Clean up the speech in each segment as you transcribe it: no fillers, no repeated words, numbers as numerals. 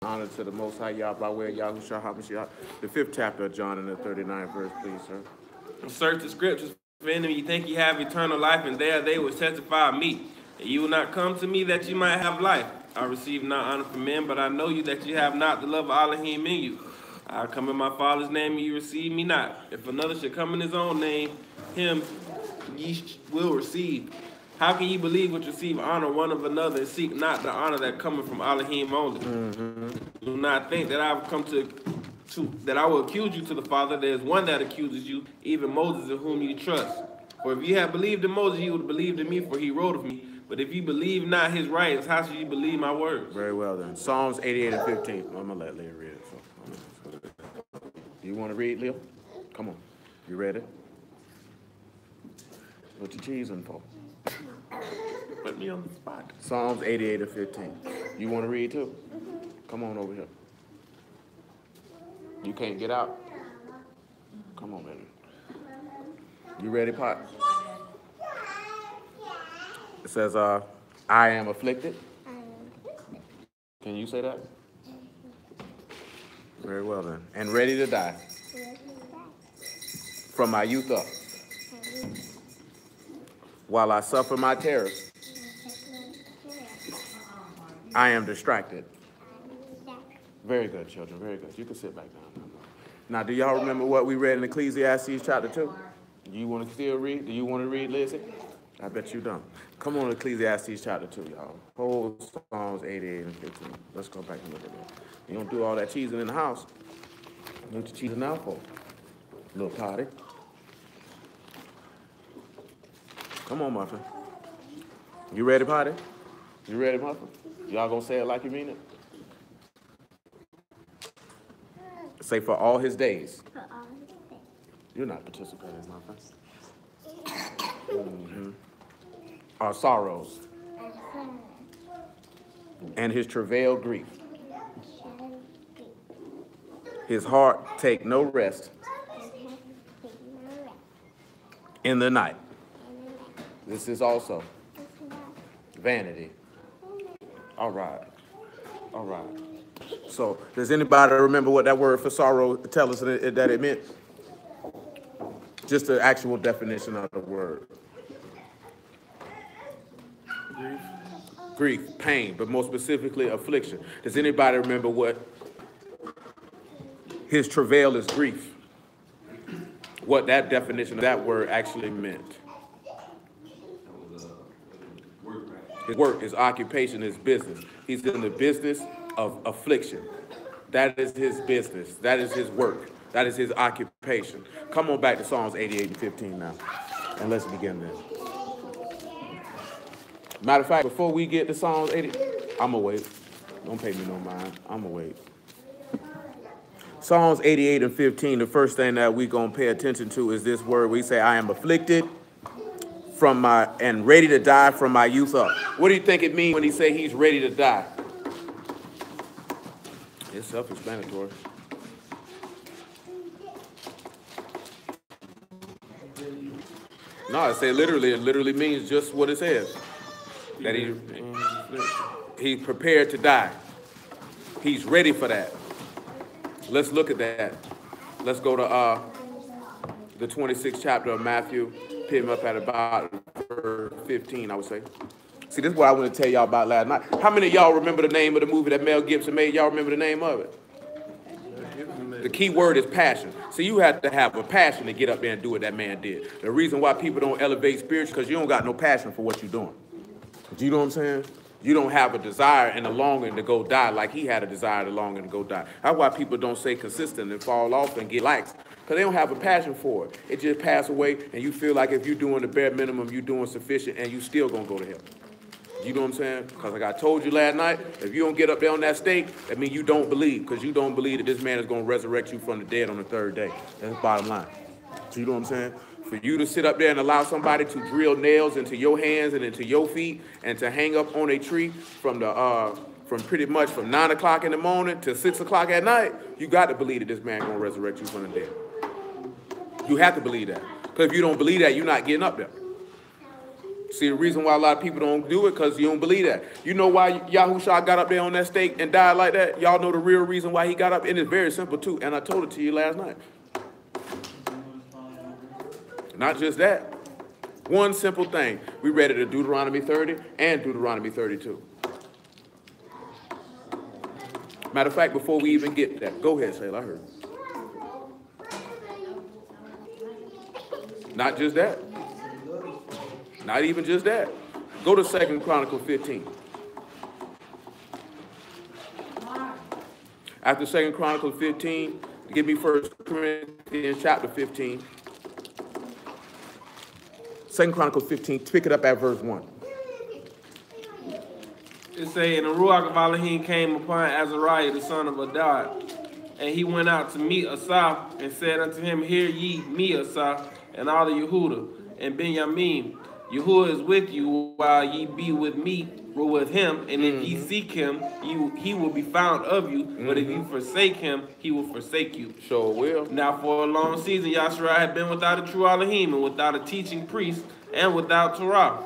Honor to the Most High Yah by way of Yahushua HaMashiach. The 5th chapter of John and the 39th verse, please, sir. Search the scriptures for any of you think you have eternal life, and there they will testify of me. And you will not come to me that you might have life. I receive not honor from men, but I know you that you have not the love of Elohim in you. I come in my Father's name, and you receive me not. If another should come in his own name, him ye will receive. How can ye believe which receive honor one of another, and seek not the honor that cometh from Elohim only? Do not think that I have come to that I will accuse you to the Father. There is one that accuses you, even Moses, in whom you trust. For if you had believed in Moses, you would have believed in me, for he wrote of me. But if you believe not his writings, how shall you believe my words? Very well then. Psalms 88 and 15. I'm going to let Leah read it. Do you want to read, Leah? Come on. You ready? What you cheesing for? Put me on the spot. Psalms 88 and 15. You want to read too? Come on over here. You can't get out? Come on, baby. You ready, Pot? It says, I am afflicted. Can you say that? Very well then. And ready to die. From my youth up. While I suffer my terrors, I am distracted. Very good, children. Very good. You can sit back down. Now, do y'all remember what we read in Ecclesiastes chapter 2? Do you want to still read? Do you want to read, Lizzie? I bet you don't. Come on, Ecclesiastes chapter 2, y'all. Whole Psalms 88 and 15. Let's go back and look at that. You don't do all that cheesing in the house. What you cheesing out for? Little potty. Come on, Muffin. You ready, Potty? You ready, Muffin? Y'all gonna say it like you mean it? Say for all his days. For all his days. You're not participating, Muffin. Our sorrows. And his travail grief. His heart take no rest in the night. This is also vanity. All right. All right. So, does anybody remember what that word for sorrow tell us that it meant? Just the actual definition of the word. Grief, pain, but more specifically, affliction. Does anybody remember what his travail is grief? What that definition of that word actually meant? His work, his occupation, his business. He's in the business of affliction. That is his business. That is his work. That is his occupation. Come on back to Psalms 88 and 15 now. And let's begin this. Matter of fact, before we get to Psalms 80, I'm going to wait. Don't pay me no mind. I'm going to wait. Psalms 88 and 15, the first thing that we're going to pay attention to is this word. We say, I am afflicted and ready to die from my youth up. What do you think it means when he say he's ready to die? It's self-explanatory. No, I say literally. It literally means just what it says. That he's prepared to die. He's ready for that. Let's look at that. Let's go to the 26th chapter of Matthew. Pick him up at about verse 15, I would say. See, this is what I want to tell y'all about last night. How many of y'all remember the name of the movie that Mel Gibson made? Y'all remember the name of it? The key word is passion. See, you have to have a passion to get up there and do what that man did. The reason why people don't elevate spiritually because you don't got no passion for what you're doing. Do you know what I'm saying? You don't have a desire and a longing to go die like he had a desire and a longing to go die. That's why people don't stay consistent and fall off and get likes. Because they don't have a passion for it. It just pass away and you feel like if you're doing the bare minimum, you're doing sufficient and you still going to go to hell. You know what I'm saying? Because like I told you last night, if you don't get up there on that stake, that means you don't believe. Because you don't believe that this man is going to resurrect you from the dead on the third day. That's the bottom line. So you know what I'm saying? For you to sit up there and allow somebody to drill nails into your hands and into your feet and to hang up on a tree from pretty much from 9 o'clock in the morning to 6 o'clock at night, you got to believe that this man going to resurrect you from the dead. You have to believe that. Because if you don't believe that, you're not getting up there. See, the reason why a lot of people don't do it, because you don't believe that. You know why Yahushua got up there on that stake and died like that? Y'all know the real reason why he got up? And it's very simple, too. And I told it to you last night. Not just that. One simple thing. We read it in Deuteronomy 30 and Deuteronomy 32. Matter of fact, before we even get to that, go ahead, Sayla, I heard. Not just that. Not even just that. Go to 2 Chronicles 15. After 2 Chronicles 15, give me 1 Corinthians chapter 15. 2 Chronicles 15, pick it up at verse 1. It say, and the Ruach of Elohim came upon Azariah, the son of Adad, and he went out to meet Asaph, and said unto him, Hear ye me, Asaph, and all the Yehuda, and Benjamin. Yahuwah is with you while ye be with me, or with him, and if ye seek him, he will be found of you, but if you forsake him, he will forsake you. Sure will. Now for a long season, Yahshua had been without a true Elohim, and without a teaching priest, and without Torah.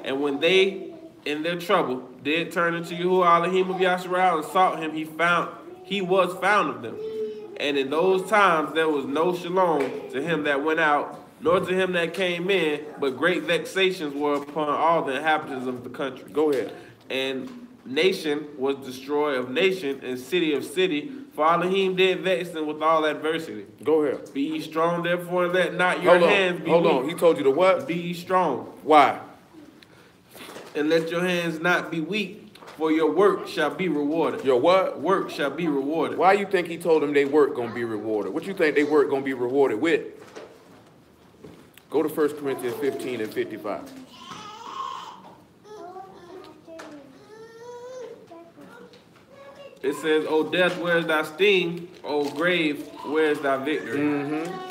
And when they, in their trouble, did turn into Yahuwah Elohim of Yahshua and sought him, he was found of them. And in those times there was no shalom to him that went out, nor to him that came in, but great vexations were upon all the inhabitants of the country. Go ahead. And nation was destroyed of nation, and city of city, for Elohim did vex them with all adversity. Go ahead. Be ye strong, therefore, and let not your hands be weak. Hold on. He told you to what? Be ye strong. Why? And let your hands not be weak, for your work shall be rewarded. Your what? Work shall be rewarded. Why you think he told them they work going to be rewarded? What you think they work going to be rewarded with? Go to 1 Corinthians 15 and 55. It says, O death, where is thy sting? O grave, where is thy victory?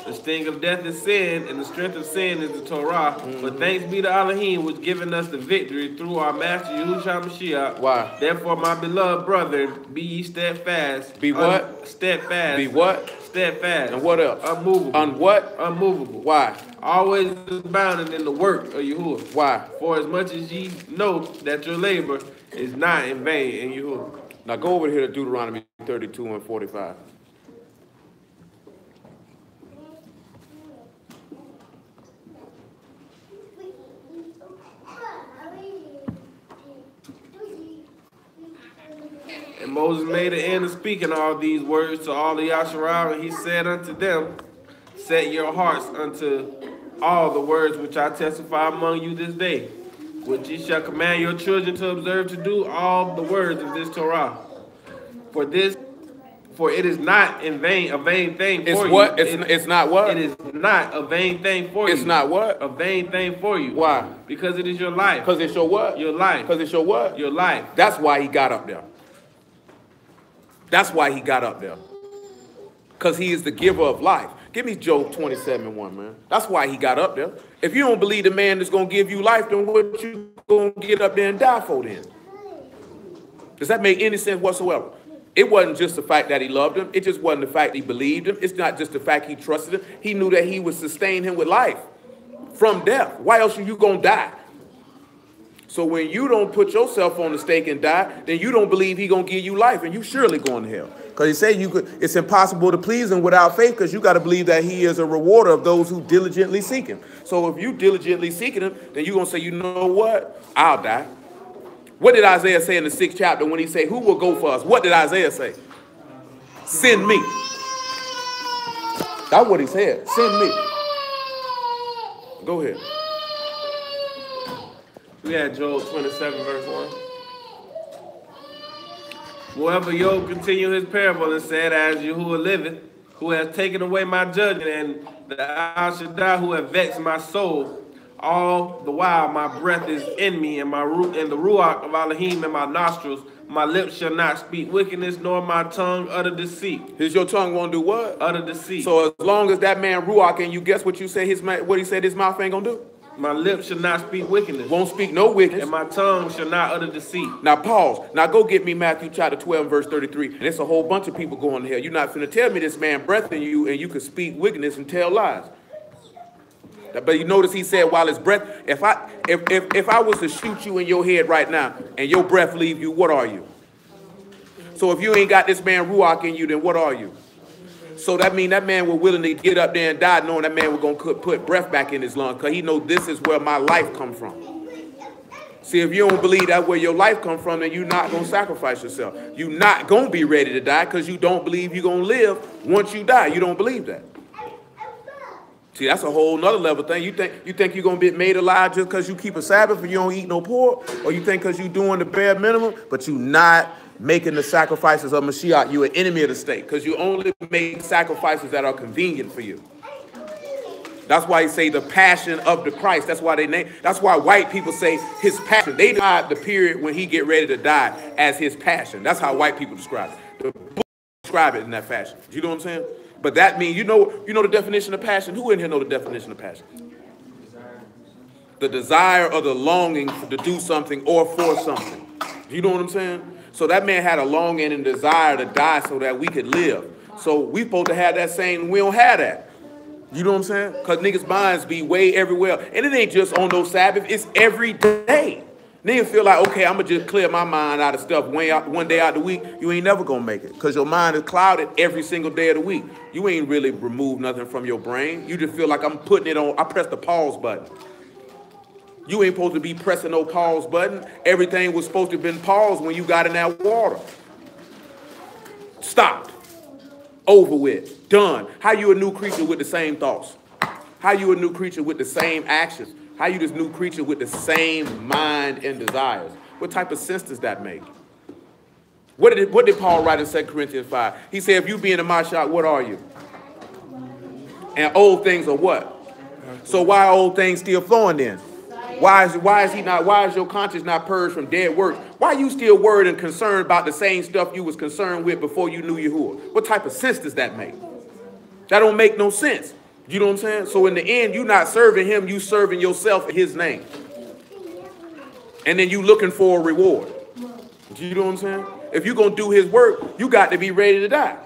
The sting of death is sin, and the strength of sin is the Torah. But thanks be to Elohim, which given us the victory through our Master Yahushua Mashiach. Why? Therefore, my beloved brethren, be ye steadfast. Be what? Steadfast. Be what? Steadfast. And what else? Unmovable. What? Unmovable. Why? Always abounding in the work of Yahuwah. Why? For as much as ye know that your labor is not in vain in Yahuwah. Now go over here to Deuteronomy 32 and 45. And Moses made an end of speaking all these words to all the Yasharal, and he said unto them, Set your hearts unto all the words which I testify among you this day, which ye shall command your children to observe to do all the words of this Torah. For it is not in vain, a vain thing for you. It's what? It's not what? It is not a vain thing for you. It's not what? A vain thing for you. Why? Because it is your life. Because it's your what? Your life. Because it's your what? Your life. That's why he got up there. That's why he got up there. Because he is the giver of life. Give me Job 27:1, man. That's why he got up there. If you don't believe the man that's going to give you life, then what you going to get up there and die for then? Does that make any sense whatsoever? It wasn't just the fact that he loved him. It just wasn't the fact he believed him. It's not just the fact he trusted him. He knew that he would sustain him with life from death. Why else are you going to die? So when you don't put yourself on the stake and die, then you don't believe he's going to give you life, and you surely going to hell. Because he said it's impossible to please him without faith, because you got to believe that he is a rewarder of those who diligently seek him. So if you diligently seeking him, then you're going to say, you know what? I'll die. What did Isaiah say in the 6th chapter when he said, who will go for us? What did Isaiah say? Send me. That's what he said. Send me. Go ahead. We had Job 27, verse 1. Whoever Job continued his parable and said, As Yahuwah liveth, who has taken away my judgment, and the Al Shaddai who has vexed my soul, all the while my breath is in me, and the Ruach of Elohim in my nostrils, my lips shall not speak wickedness, nor my tongue utter deceit. His your tongue won't do what? Utter deceit. So as long as that man Ruach and you, guess what you say what he said his mouth ain't gonna do? My lips shall not speak wickedness. Won't speak no wickedness. And my tongue shall not utter deceit. Now pause. Now go get me Matthew chapter 12, verse 33. And it's a whole bunch of people going to hell. You're not finna tell me this man breath in you and you can speak wickedness and tell lies. But you notice he said while his breath, if I was to shoot you in your head right now and your breath leave you, what are you? So if you ain't got this man Ruach in you, then what are you? So that means that man was willing to get up there and die knowing that man was going to put breath back in his lungs because he know this is where my life come from. See, if you don't believe that's where your life come from, then you're not going to sacrifice yourself. You're not going to be ready to die because you don't believe you're going to live once you die. You don't believe that. See, that's a whole nother level thing. You think you're going to be made alive just because you keep a Sabbath and you don't eat no pork? Or you think because you're doing the bare minimum, but you're not making the sacrifices of Mashiach? You're an enemy of the state because you only make sacrifices that are convenient for you. That's why he say the passion of the Christ. That's why white people say his passion. They describe the period when he get ready to die as his passion. That's how white people describe it. The book describe it in that fashion. You know what I'm saying? But that means you know the definition of passion. Who in here know the definition of passion? The desire or the longing to do something or for something. You know what I'm saying? So that man had a longing and desire to die so that we could live. So we supposed to have that same. We don't have that. You know what I'm saying? Because niggas' minds be way everywhere. And it ain't just on those Sabbath. It's every day. Niggas feel like, okay, I'm going to just clear my mind out of stuff one day out the week. You ain't never going to make it because your mind is clouded every single day of the week. You ain't really removed nothing from your brain. You just feel like I'm putting it on. I press the pause button. You ain't supposed to be pressing no pause button. Everything was supposed to have been paused when you got in that water. Stopped. Over with. Done. How you a new creature with the same thoughts? How you a new creature with the same actions? How you this new creature with the same mind and desires? What type of sense does that make? What did Paul write in 2 Corinthians 5? He said, if you be in the Mashiach, what are you? And old things are what? So why are old things still flowing then? Why is your conscience not purged from dead works? Why are you still worried and concerned about the same stuff you was concerned with before you knew Yahuwah? What type of sense does that make? That don't make no sense. You know what I'm saying? So in the end, you're not serving him, you serving yourself in his name. And then you looking for a reward. You know what I'm saying? If you're going to do his work, you got to be ready to die.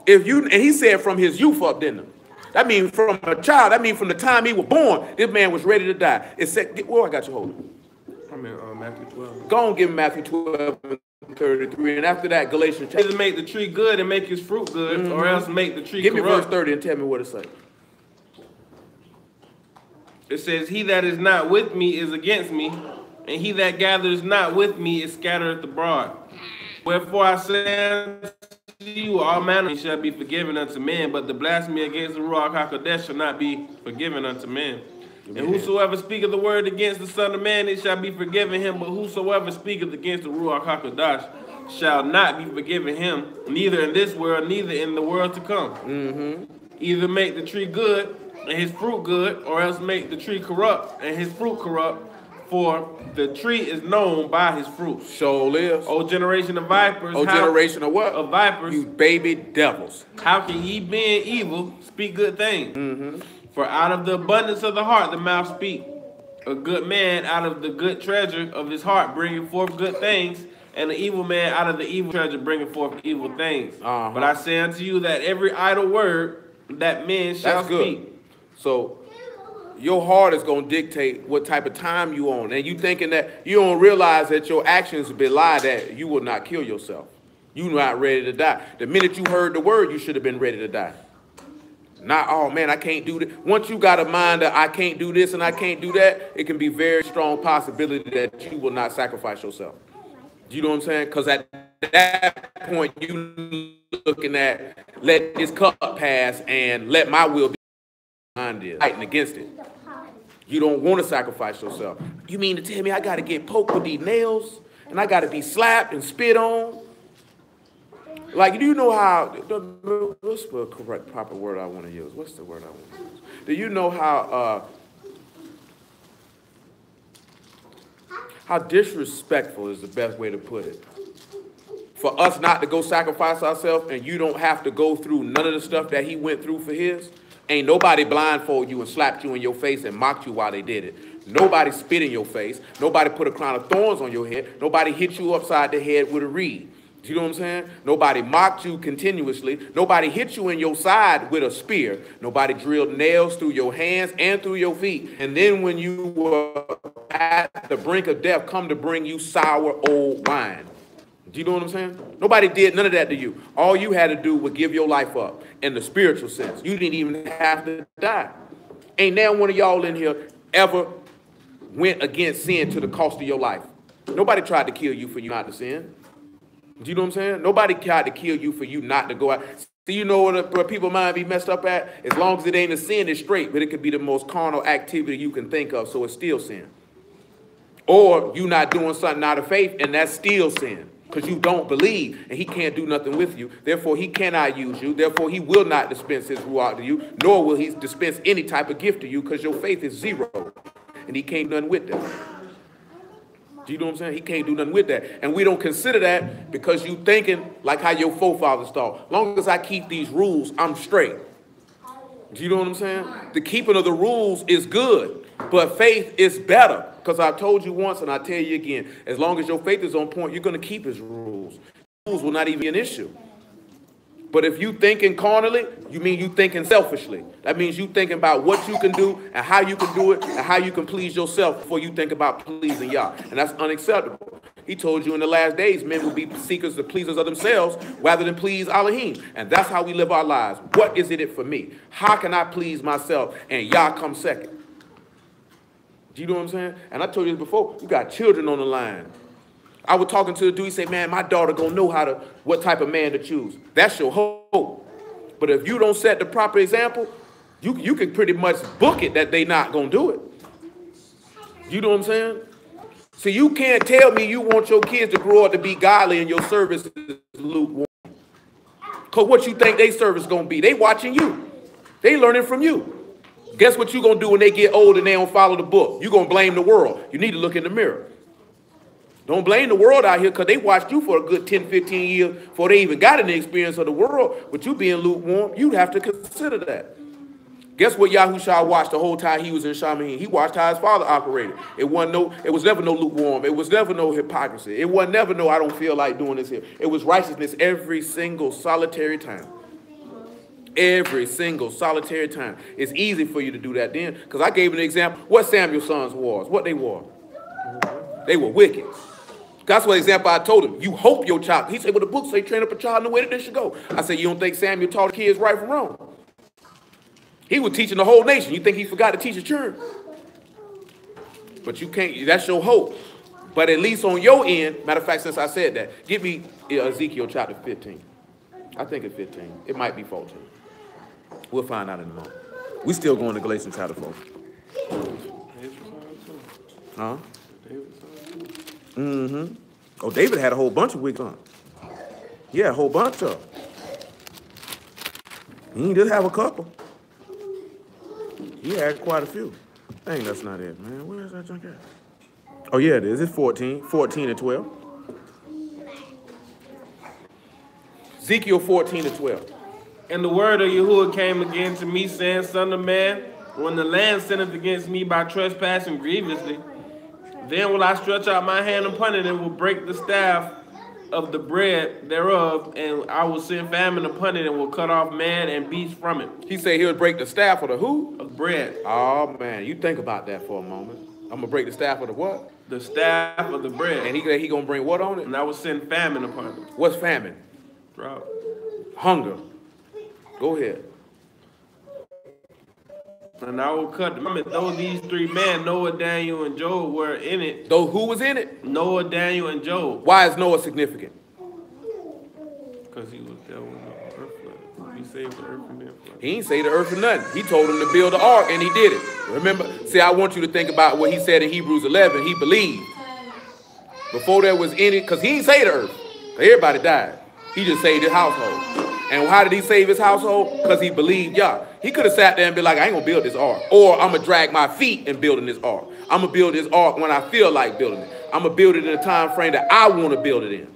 And he said from his youth up, didn't he? That means from a child. That means from the time he was born, this man was ready to die. It said, well, I got you hold. I'm in Matthew 12. Go on, give him Matthew 12 and 33. And after that, Galatians chapter. Either make the tree good and make his fruit good, or else make the tree corrupt. Give me verse 30 and tell me what it says. It says, he that is not with me is against me, and he that gathers not with me is scattered abroad. Wherefore I say unto you, all manner shall be forgiven unto men, but the blasphemy against the Ruach HaKodesh shall not be forgiven unto men. And whosoever speaketh the word against the Son of Man, it shall be forgiven him, but whosoever speaketh against the Ruach HaKodesh shall not be forgiven him, neither in this world, neither in the world to come. Either make the tree good and his fruit good, or else make the tree corrupt and his fruit corrupt. For the tree is known by his fruit. So lives. O generation of vipers. O generation of what? Of vipers. You baby devils. How can ye, being evil, speak good things? For out of the abundance of the heart the mouth speak. A good man out of the good treasure of his heart bringing forth good things, and an evil man out of the evil treasure bringing forth evil things. But I say unto you that every idle word that men shall speak. So your heart is going to dictate what type of time you on. And you thinking that you don't realize that your actions belie that you will not kill yourself. You're not ready to die. The minute you heard the word, you should have been ready to die. Not, oh man, I can't do this. Once you got a mind that I can't do this and I can't do that, it can be very strong possibility that you will not sacrifice yourself. You know what I'm saying? Because at that point, you looking at let this cup pass and let my will be behind it, fighting against it. You don't want to sacrifice yourself. You mean to tell me I got to get poked with these nails and I got to be slapped and spit on? Like, do you know how, what's the correct proper word I want to use? What's the word I want to use? Do you know how disrespectful is the best way to put it? For us not to go sacrifice ourselves and you don't have to go through none of the stuff that he went through for his. Ain't nobody blindfolded you and slapped you in your face and mocked you while they did it. Nobody spit in your face. Nobody put a crown of thorns on your head. Nobody hit you upside the head with a reed. You know what I'm saying? Nobody mocked you continuously. Nobody hit you in your side with a spear. Nobody drilled nails through your hands and through your feet. And then when you were at the brink of death, come to bring you sour old wine. Do you know what I'm saying? Nobody did none of that to you. All you had to do was give your life up in the spiritual sense. You didn't even have to die. Ain't now one of y'all in here ever went against sin to the cost of your life. Nobody tried to kill you for you not to sin. Do you know what I'm saying? Nobody tried to kill you for you not to go out. See, you know what people mind be messed up at? As long as it ain't a sin, it's straight. But it could be the most carnal activity you can think of, so it's still sin. Or you not doing something out of faith, and that's still sin. Because you don't believe, and he can't do nothing with you. Therefore, he cannot use you. Therefore, he will not dispense his ruach to you, nor will he dispense any type of gift to you, because your faith is zero. And he can't do nothing with that. Do you know what I'm saying? He can't do nothing with that. And we don't consider that because you thinking like how your forefathers thought. Long as I keep these rules, I'm straight. Do you know what I'm saying? The keeping of the rules is good, but faith is better. Because I told you once and I tell you again, as long as your faith is on point, you're going to keep his rules. Rules will not even be an issue. But if you thinking carnally, you mean you thinking selfishly. That means you thinking about what you can do and how you can do it and how you can please yourself before you think about pleasing Yah. And that's unacceptable. He told you in the last days, men will be seekers, the pleasers of themselves rather than please Elohim. And that's how we live our lives. What is it for me? How can I please myself and Yah come second? Do you know what I'm saying? And I told you this before, you got children on the line. I was talking to the dude, he said, man, my daughter gonna know what type of man to choose. That's your hope. But if you don't set the proper example, you can pretty much book it that they not gonna do it. You know what I'm saying? So you can't tell me you want your kids to grow up to be godly and your service is lukewarm. Because what you think their service gonna be? They watching you. They learning from you. Guess what you gonna do when they get old and they don't follow the book? You gonna blame the world. You need to look in the mirror. Don't blame the world out here because they watched you for a good 10, 15 years before they even got any experience of the world. But you being lukewarm, you have to consider that. Guess what Yahushua watched the whole time he was in Shaman? He watched how his father operated. It was never no lukewarm. It was never no hypocrisy. It was never no I don't feel like doing this here. It was righteousness every single solitary time. Every single solitary time. It's easy for you to do that then. Because I gave an example. What Samuel's sons was. What they were. They were wicked. That's what example I told him. You hope your child. He said, well, the book say train up a child in the way that they should go. I said, you don't think Samuel taught the kids right from wrong? He was teaching the whole nation. You think he forgot to teach his children? But you can't. That's your hope. But at least on your end, matter of fact, since I said that, give me Ezekiel chapter 15. I think it's 15. It might be 14. We'll find out in a moment. We still going to Galatians chapter 4. Huh? Mm-hmm. Oh, David had a whole bunch of wigs on. Yeah, a whole bunch of them. He didn't just have a couple. He had quite a few. Dang, that's not it, man. Where is that junk at? Oh, yeah, it is. It's 14. 14 and 12. Ezekiel 14 and 12. And the word of Yahuwah came again to me, saying, Son of man, when the land sinneth against me by trespassing grievously, then will I stretch out my hand upon it and will break the staff of the bread thereof, and I will send famine upon it and will cut off man and beast from it. He said he'll break the staff of the who? Of bread. Oh, man. You think about that for a moment. I'm going to break the staff of the what? The staff of the bread. And he going to bring what on it? And I will send famine upon it. What's famine? Drought. Hunger. Go ahead. And I will cut them. Though these three men, Noah, Daniel, and Job, were in it. Though who was in it? Noah, Daniel, and Job. Why is Noah significant? Because he was there when the earth flooded. He saved the earth from being flooded. He ain't say the earth for nothing. He told him to build the ark, and he did it. Remember, see, I want you to think about what he said in Hebrews 11. He believed. Before there was any, because he didn't say the earth. Everybody died. He just saved his household. And how did he save his household? Because he believed Yah. He could have sat there and been like, I ain't going to build this ark. Or I'm going to drag my feet in building this ark. I'm going to build this ark when I feel like building it. I'm going to build it in a time frame that I want to build it in.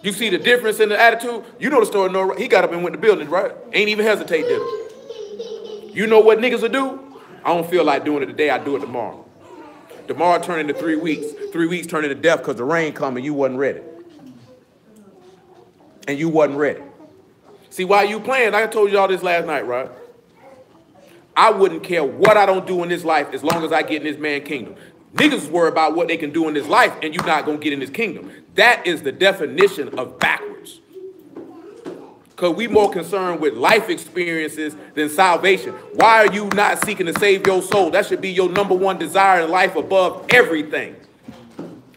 You see the difference in the attitude? You know the story of Noah. He got up and went to building it, right? Ain't even hesitate, did he? You know what niggas will do? I don't feel like doing it today. I do it tomorrow. Tomorrow turn into 3 weeks. 3 weeks turn into death because the rain come and you wasn't ready. and you wasn't ready. See, while you playing, like I told y'all this last night, right? I wouldn't care what I don't do in this life as long as I get in this man's kingdom. Niggas worry about what they can do in this life, and you're not going to get in this kingdom. That is the definition of backwards. Because we more concerned with life experiences than salvation. Why are you not seeking to save your soul? That should be your #1 desire in life above everything.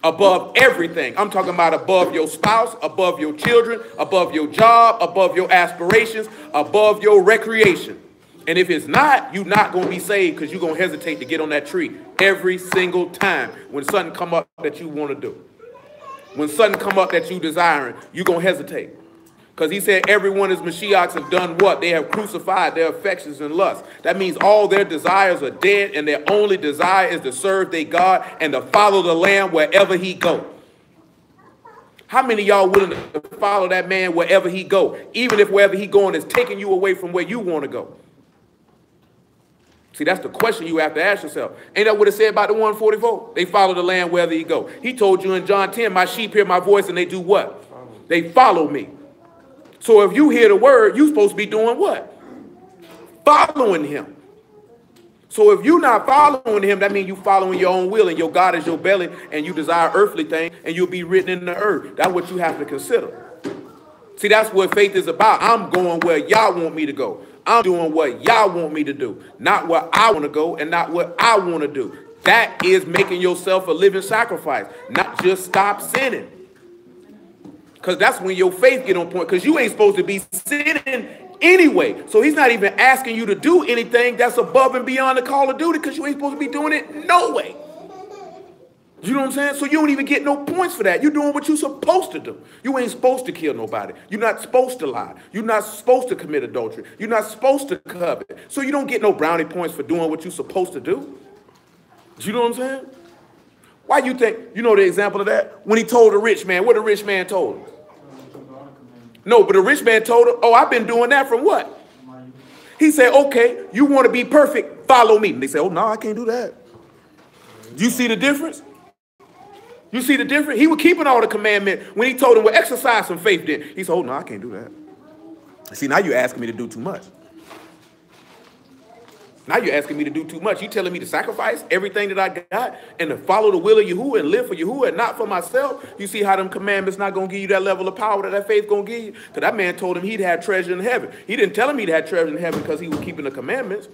Above everything. I'm talking about above your spouse, above your children, above your job, above your aspirations, above your recreation. And if it's not, you're not going to be saved because you're going to hesitate to get on that tree every single time when something come up that you want to do. When something come up that you desiring, you're going to hesitate. Because he said everyone as Mashiachs have done what? They have crucified their affections and lusts. That means all their desires are dead and their only desire is to serve their God and to follow the Lamb wherever he go. How many of y'all willing to follow that man wherever he go? Even if wherever he going is taking you away from where you want to go. See, that's the question you have to ask yourself. Ain't that what it said about the 144? They follow the Lamb wherever he go. He told you in John 10, my sheep hear my voice and they do what? They follow me. So if you hear the word, you're supposed to be doing what? Following him. So if you're not following him, that means you're following your own will and your God is your belly and you desire earthly things and you'll be written in the earth. That's what you have to consider. See, that's what faith is about. I'm going where y'all want me to go. I'm doing what y'all want me to do, not where I want to go and not what I want to do. That is making yourself a living sacrifice, not just stop sinning. Because that's when your faith get on point, because you ain't supposed to be sinning anyway. So he's not even asking you to do anything that's above and beyond the call of duty because you ain't supposed to be doing it no way. You know what I'm saying? So you don't even get no points for that. You're doing what you're supposed to do. You ain't supposed to kill nobody. You're not supposed to lie. You're not supposed to commit adultery. You're not supposed to covet. So you don't get no brownie points for doing what you're supposed to do. You know what I'm saying? Why you think, you know the example of that? When he told the rich man, what the rich man told him? No, but the rich man told him, oh, I've been doing that from what? He said, okay, you want to be perfect, follow me. And they said, oh, no, I can't do that. You see the difference? You see the difference? He was keeping all the commandments when he told him, well, exercise some faith then. He said, oh, no, I can't do that. See, now you're asking me to do too much. Now you're asking me to do too much. You're telling me to sacrifice everything that I got and to follow the will of Yahuwah and live for Yahuwah and not for myself. You see how them commandments not going to give you that level of power that faith going to give you? Because that man told him he'd have treasure in heaven. He didn't tell him he'd have treasure in heaven because he was keeping the commandments.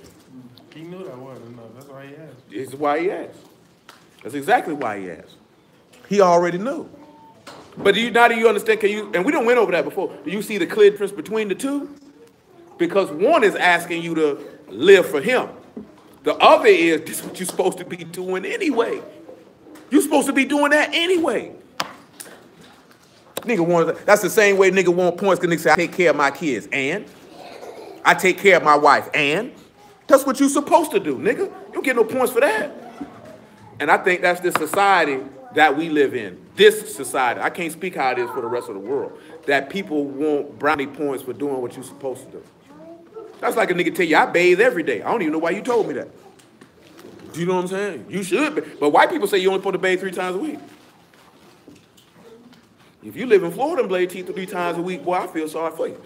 He knew that wasn't enough. That's why he asked. This is why he asked. That's exactly why he asked. He already knew. But now do you understand? And we don't went over that before. Do you see the clear difference between the two? Because one is asking you to live for him. The other is, this is what you're supposed to be doing anyway. You're supposed to be doing that anyway. Nigga wants, that's the same way nigga want points because nigga say, I take care of my kids. And? I take care of my wife. And? That's what you're supposed to do, nigga. You don't get no points for that. And I think that's the society that we live in. This society. I can't speak how it is for the rest of the world. That people want brownie points for doing what you're supposed to do. That's like a nigga tell you, I bathe every day. I don't even know why you told me that. Do you know what I'm saying? You should. But white people say you only supposed to bathe 3 times a week. If you live in Florida and bathe 3 times a week, boy, I feel sorry for you.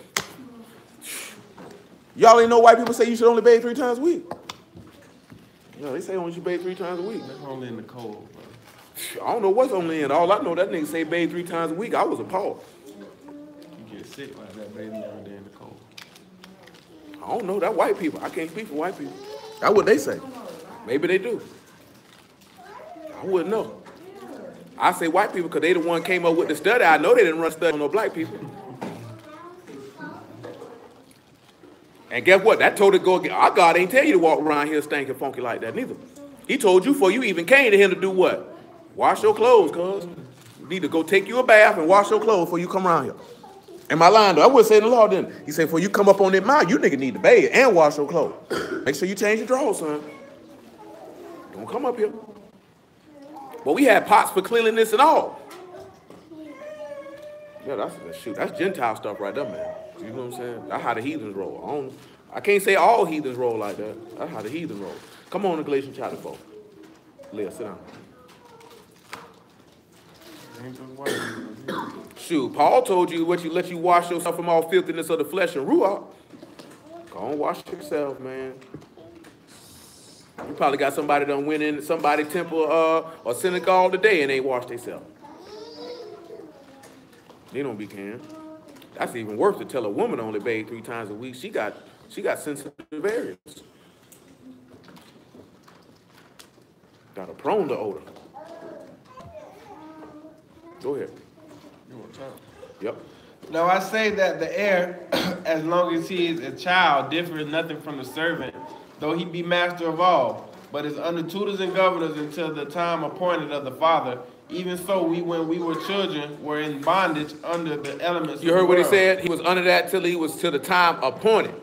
Y'all ain't know white people say you should only bathe 3 times a week. No, they say only should bathe 3 times a week. That's only in the cold, bro. I don't know what's only in. All I know, that nigga say bathe 3 times a week. I was appalled. You get sick like that bathing every day in the cold. I don't know. That white people. I can't speak for white people. That's what they say. Maybe they do. I wouldn't know. I say white people because they the one came up with the study. I know they didn't run study on no black people. And guess what? That told it go again. Our God ain't tell you to walk around here stinking funky like that neither. He told you before you even came to him to do what? Wash your clothes, cuz. You need to go take you a bath and wash your clothes before you come around here. Am I lying though? I would say in the law then. He said, before you come up on that mount, you nigga need to bathe and wash your clothes. Make sure you change your drawers, son. Don't come up here. But we had pots for cleanliness and all. Yeah, that's Gentile stuff right there, man. You know what I'm saying? That's how the heathens roll. I can't say all heathens roll like that. That's how the heathens roll. Come on to Galatians chapter 4. Leah, sit down. Shoot, Paul told you what you let you wash yourself from all filthiness of the flesh and ruach. Go on, wash yourself, man. You probably got somebody done went in somebody's temple or synagogue today and ain't washed themselves. They don't be caring. That's even worse to tell a woman only bathe 3 times a week. She got sensitive areas. Got her prone to odor. Go ahead. You want time? Yep. Now I say that the heir, as long as he is a child, differs nothing from the servant, though he be master of all, but is under tutors and governors until the time appointed of the father. Even so, we, when we were children, were in bondage under the elements of the world. You heard what he said? He was under that till the time appointed.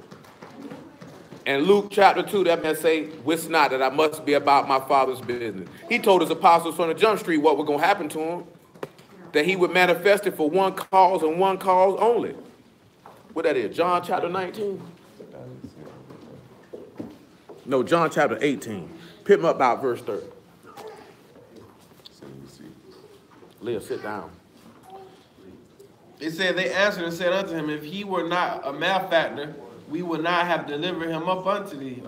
And Luke chapter 2, that man say, wist not that I must be about my father's business. He told his apostles from the jump street what was going to happen to him. That he would manifest it for one cause and one cause only. What that is, John chapter 19? No, John chapter 18. Pick him up about verse 30. Leah, sit down. It said, they answered and said unto him, if he were not a malefactor, we would not have delivered him up unto thee.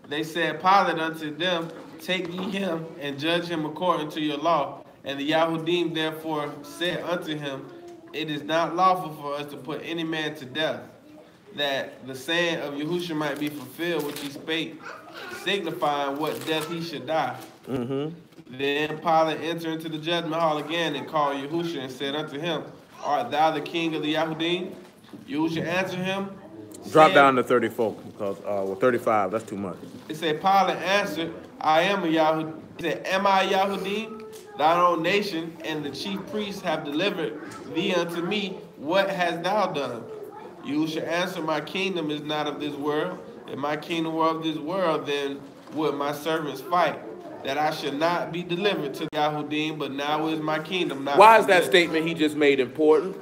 They said, Pilate unto them, take ye him and judge him according to your law. And the Yahudim therefore said unto him, it is not lawful for us to put any man to death, that the saying of Yahushua might be fulfilled, which he spake, signifying what death he should die. Then Pilate entered into the judgment hall again and called Yahushua and said unto him, art thou the king of the Yahudim? Yahushua answered him. Drop down to 34, because 35, that's too much. It said, Pilate answered, I am a Yahudim. He said, am I a Yahudim? Thine own nation and the chief priests have delivered thee unto me. What hast thou done? Yahushua answered, my kingdom is not of this world. If my kingdom were of this world, then would my servants fight, that I should not be delivered to Yahudim, but now is my kingdom not. Why is that statement he just made important?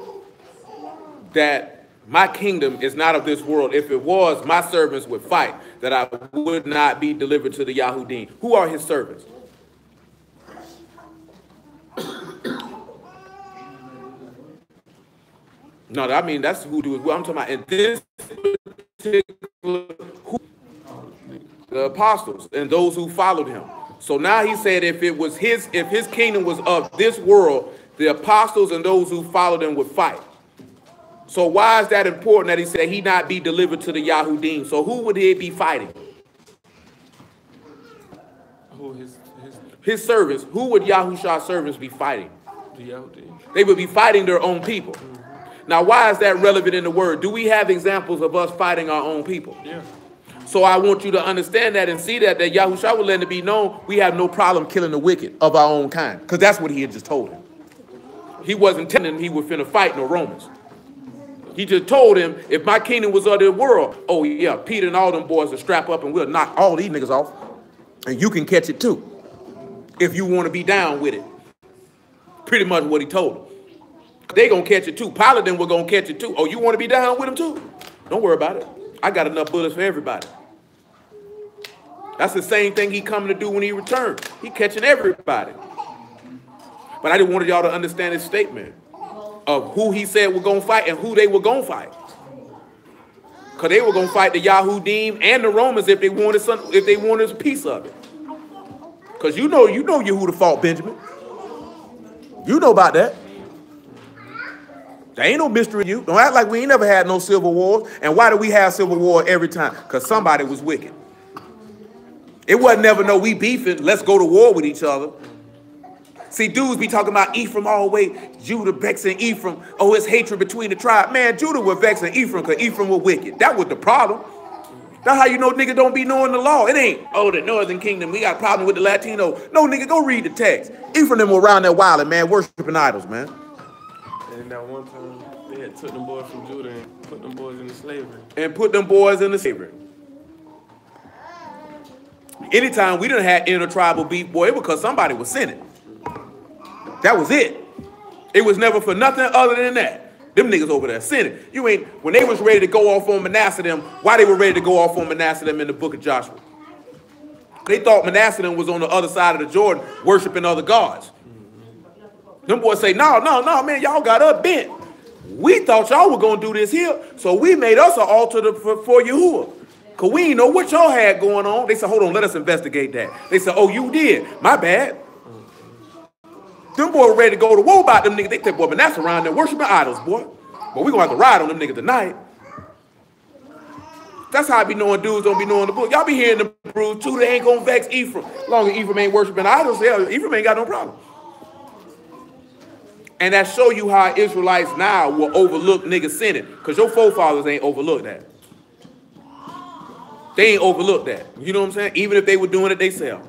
That my kingdom is not of this world. If it was, my servants would fight, that I would not be delivered to the Yahudim. Who are his servants? No, I mean, that's who do it. I'm talking about in this particular, the apostles and those who followed him. So now he said if his kingdom was of this world, the apostles and those who followed him would fight. So why is that important that he said he not be delivered to the Yahudim? So who would he be fighting? Who his servants. Who would Yahushua's servants be fighting? The Yahudim. They would be fighting their own people. Now, why is that relevant in the word? Do we have examples of us fighting our own people? Yeah. So I want you to understand that and see that Yahushua would let it be known we have no problem killing the wicked of our own kind. Because that's what he had just told him. He wasn't telling him he was finna fight no Romans. He just told him, if my kingdom was of the world, oh yeah, Peter and all them boys will strap up and we'll knock all these niggas off. And you can catch it too. If you want to be down with it. Pretty much what he told them. They gonna catch it too. Pilate then we're gonna catch it too. Oh, you want to be down with him too? Don't worry about it. I got enough bullets for everybody. That's the same thing he coming to do when he returns. He catching everybody. But I just wanted y'all to understand his statement of who he said were gonna fight and who they were gonna fight. Because they were gonna fight the Yahudim and the Romans if they wanted a piece of it. Because you know Yehuda fought Benjamin. You know about that. There ain't no mystery to you. Don't act like we ain't never had no civil wars. And why do we have civil war every time? Because somebody was wicked. It wasn't never no we beefing, let's go to war with each other. See, dudes be talking about Ephraim all the way, Judah vexing Ephraim. Oh, it's hatred between the tribes. Man, Judah was vexing Ephraim because Ephraim was wicked. That was the problem. That's how you know niggas don't be knowing the law. It ain't, oh, the Northern Kingdom, we got a problem with the Latino. No, nigga, go read the text. Ephraim them were around there wilding, man, worshiping idols, man. And that one time, they had took them boys from Judah and put them boys into slavery. Anytime we done had intertribal beef, boy, it was because somebody was sinning. That was it. It was never for nothing other than that. Them niggas over there sinning. You ain't, when they was ready to go off on Manasseh them, why they were ready to go off on Manasseh them in the book of Joshua? They thought Manasseh them was on the other side of the Jordan worshiping other gods. Them boys say, no, man, y'all got us bent. We thought y'all were going to do this here, so we made us an altar for Yahuwah. Because we didn't know what y'all had going on. They said, hold on, let us investigate that. They said, oh, you did. My bad. Them boys were ready to go to war about them niggas. They said, boy, but that's around there worshiping idols, boy. But we going to have to ride on them niggas tonight. That's how I be knowing dudes don't be knowing the book. Y'all be hearing the bruise too. They ain't going to vex Ephraim. As long as Ephraim ain't worshiping idols, Ephraim ain't got no problem. And that show you how Israelites now will overlook niggas sinning. Because your forefathers ain't overlooked that. They ain't overlooked that. You know what I'm saying? Even if they were doing it themselves.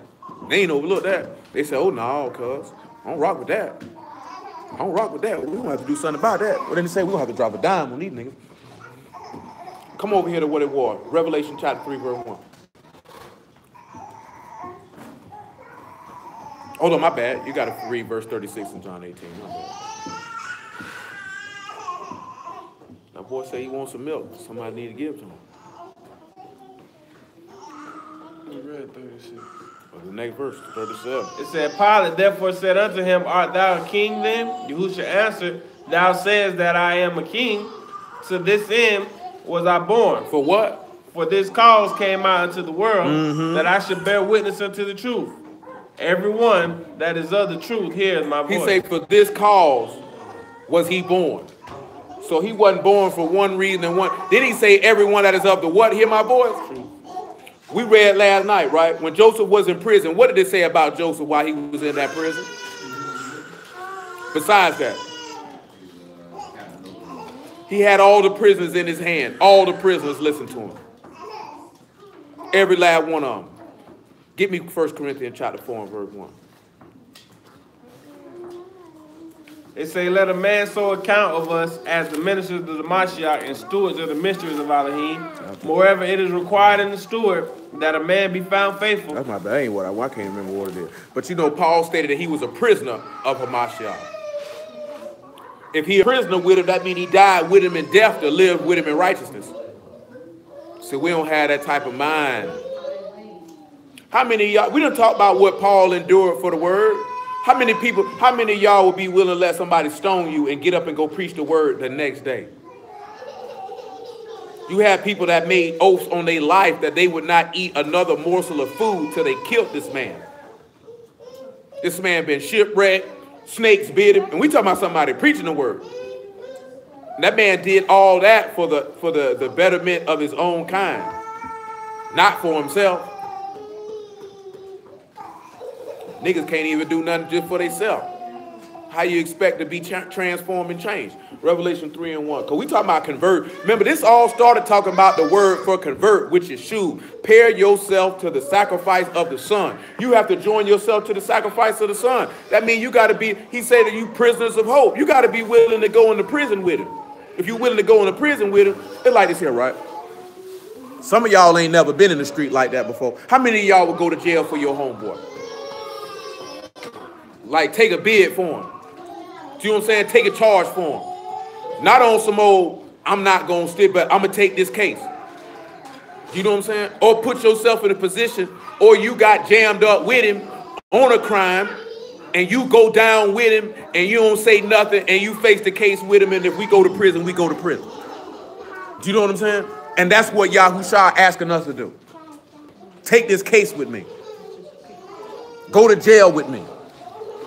They ain't overlooked that. They say, oh, no, cuz. I don't rock with that. I don't rock with that. We're going to have to do something about that. Well, then they say we're going to have to drop a dime on these niggas. Come over here to what it was. Revelation chapter 3, verse 1. Hold on, my bad. You got to read verse 36 in John 18. My bad. That boy say he wants some milk. Somebody need to give to him. You read 36. The next verse, 37. It said, Pilate therefore said unto him, art thou a king then? Yahushua answered, thou sayest that I am a king. To this end was I born. For what? For this cause came out into the world, that I should bear witness unto the truth. Everyone that is of the truth hears my voice. He said, for this cause was he born. So he wasn't born for one reason and one. Did he say everyone that is of the what? Hear my voice? Truth. We read last night, right? When Joseph was in prison, what did it say about Joseph while he was in that prison? Besides that, he had all the prisoners in his hand. All the prisoners listened to him. Every last one of them. Give me 1 Corinthians chapter 4 and verse 1. They say, let a man so account of us as the ministers of the Mashiach and stewards of the mysteries of Elohim. Moreover, it is required in the steward that a man be found faithful. That's my bad. That ain't what I can't remember what it is. But you know, Paul stated that he was a prisoner of Hamashiach. If he a prisoner with him, that means he died with him in death to live with him in righteousness. So we don't have that type of mind. How many of y'all, we done talk about what Paul endured for the word. How many of y'all would be willing to let somebody stone you and get up and go preach the word the next day? You have people that made oaths on their life that they would not eat another morsel of food till they killed this man. This man been shipwrecked, snakes bit him, and we talking about somebody preaching the word. And that man did all that for the betterment of his own kind, not for himself. Niggas can't even do nothing just for themselves. How you expect to be transformed and changed? Revelation 3 and 1. Because we talking about convert. Remember, this all started talking about the word for convert, which is shuv. Pair yourself to the sacrifice of the Son. You have to join yourself to the sacrifice of the Son. That means you got to be, he said that you prisoners of hope. You got to be willing to go into prison with him. If you're willing to go into prison with him, it's like this here, right? Some of y'all ain't never been in the street like that before. How many of y'all would go to jail for your homeboy? Like, take a bid for him. Do you know what I'm saying? Take a charge for him. Not on some old, I'm not going to stick, but I'm going to take this case. You know what I'm saying? Or put yourself in a position, or you got jammed up with him on a crime, and you go down with him, and you don't say nothing, and you face the case with him, and if we go to prison, we go to prison. Do you know what I'm saying? And that's what Yahushua asking us to do. Take this case with me. Go to jail with me.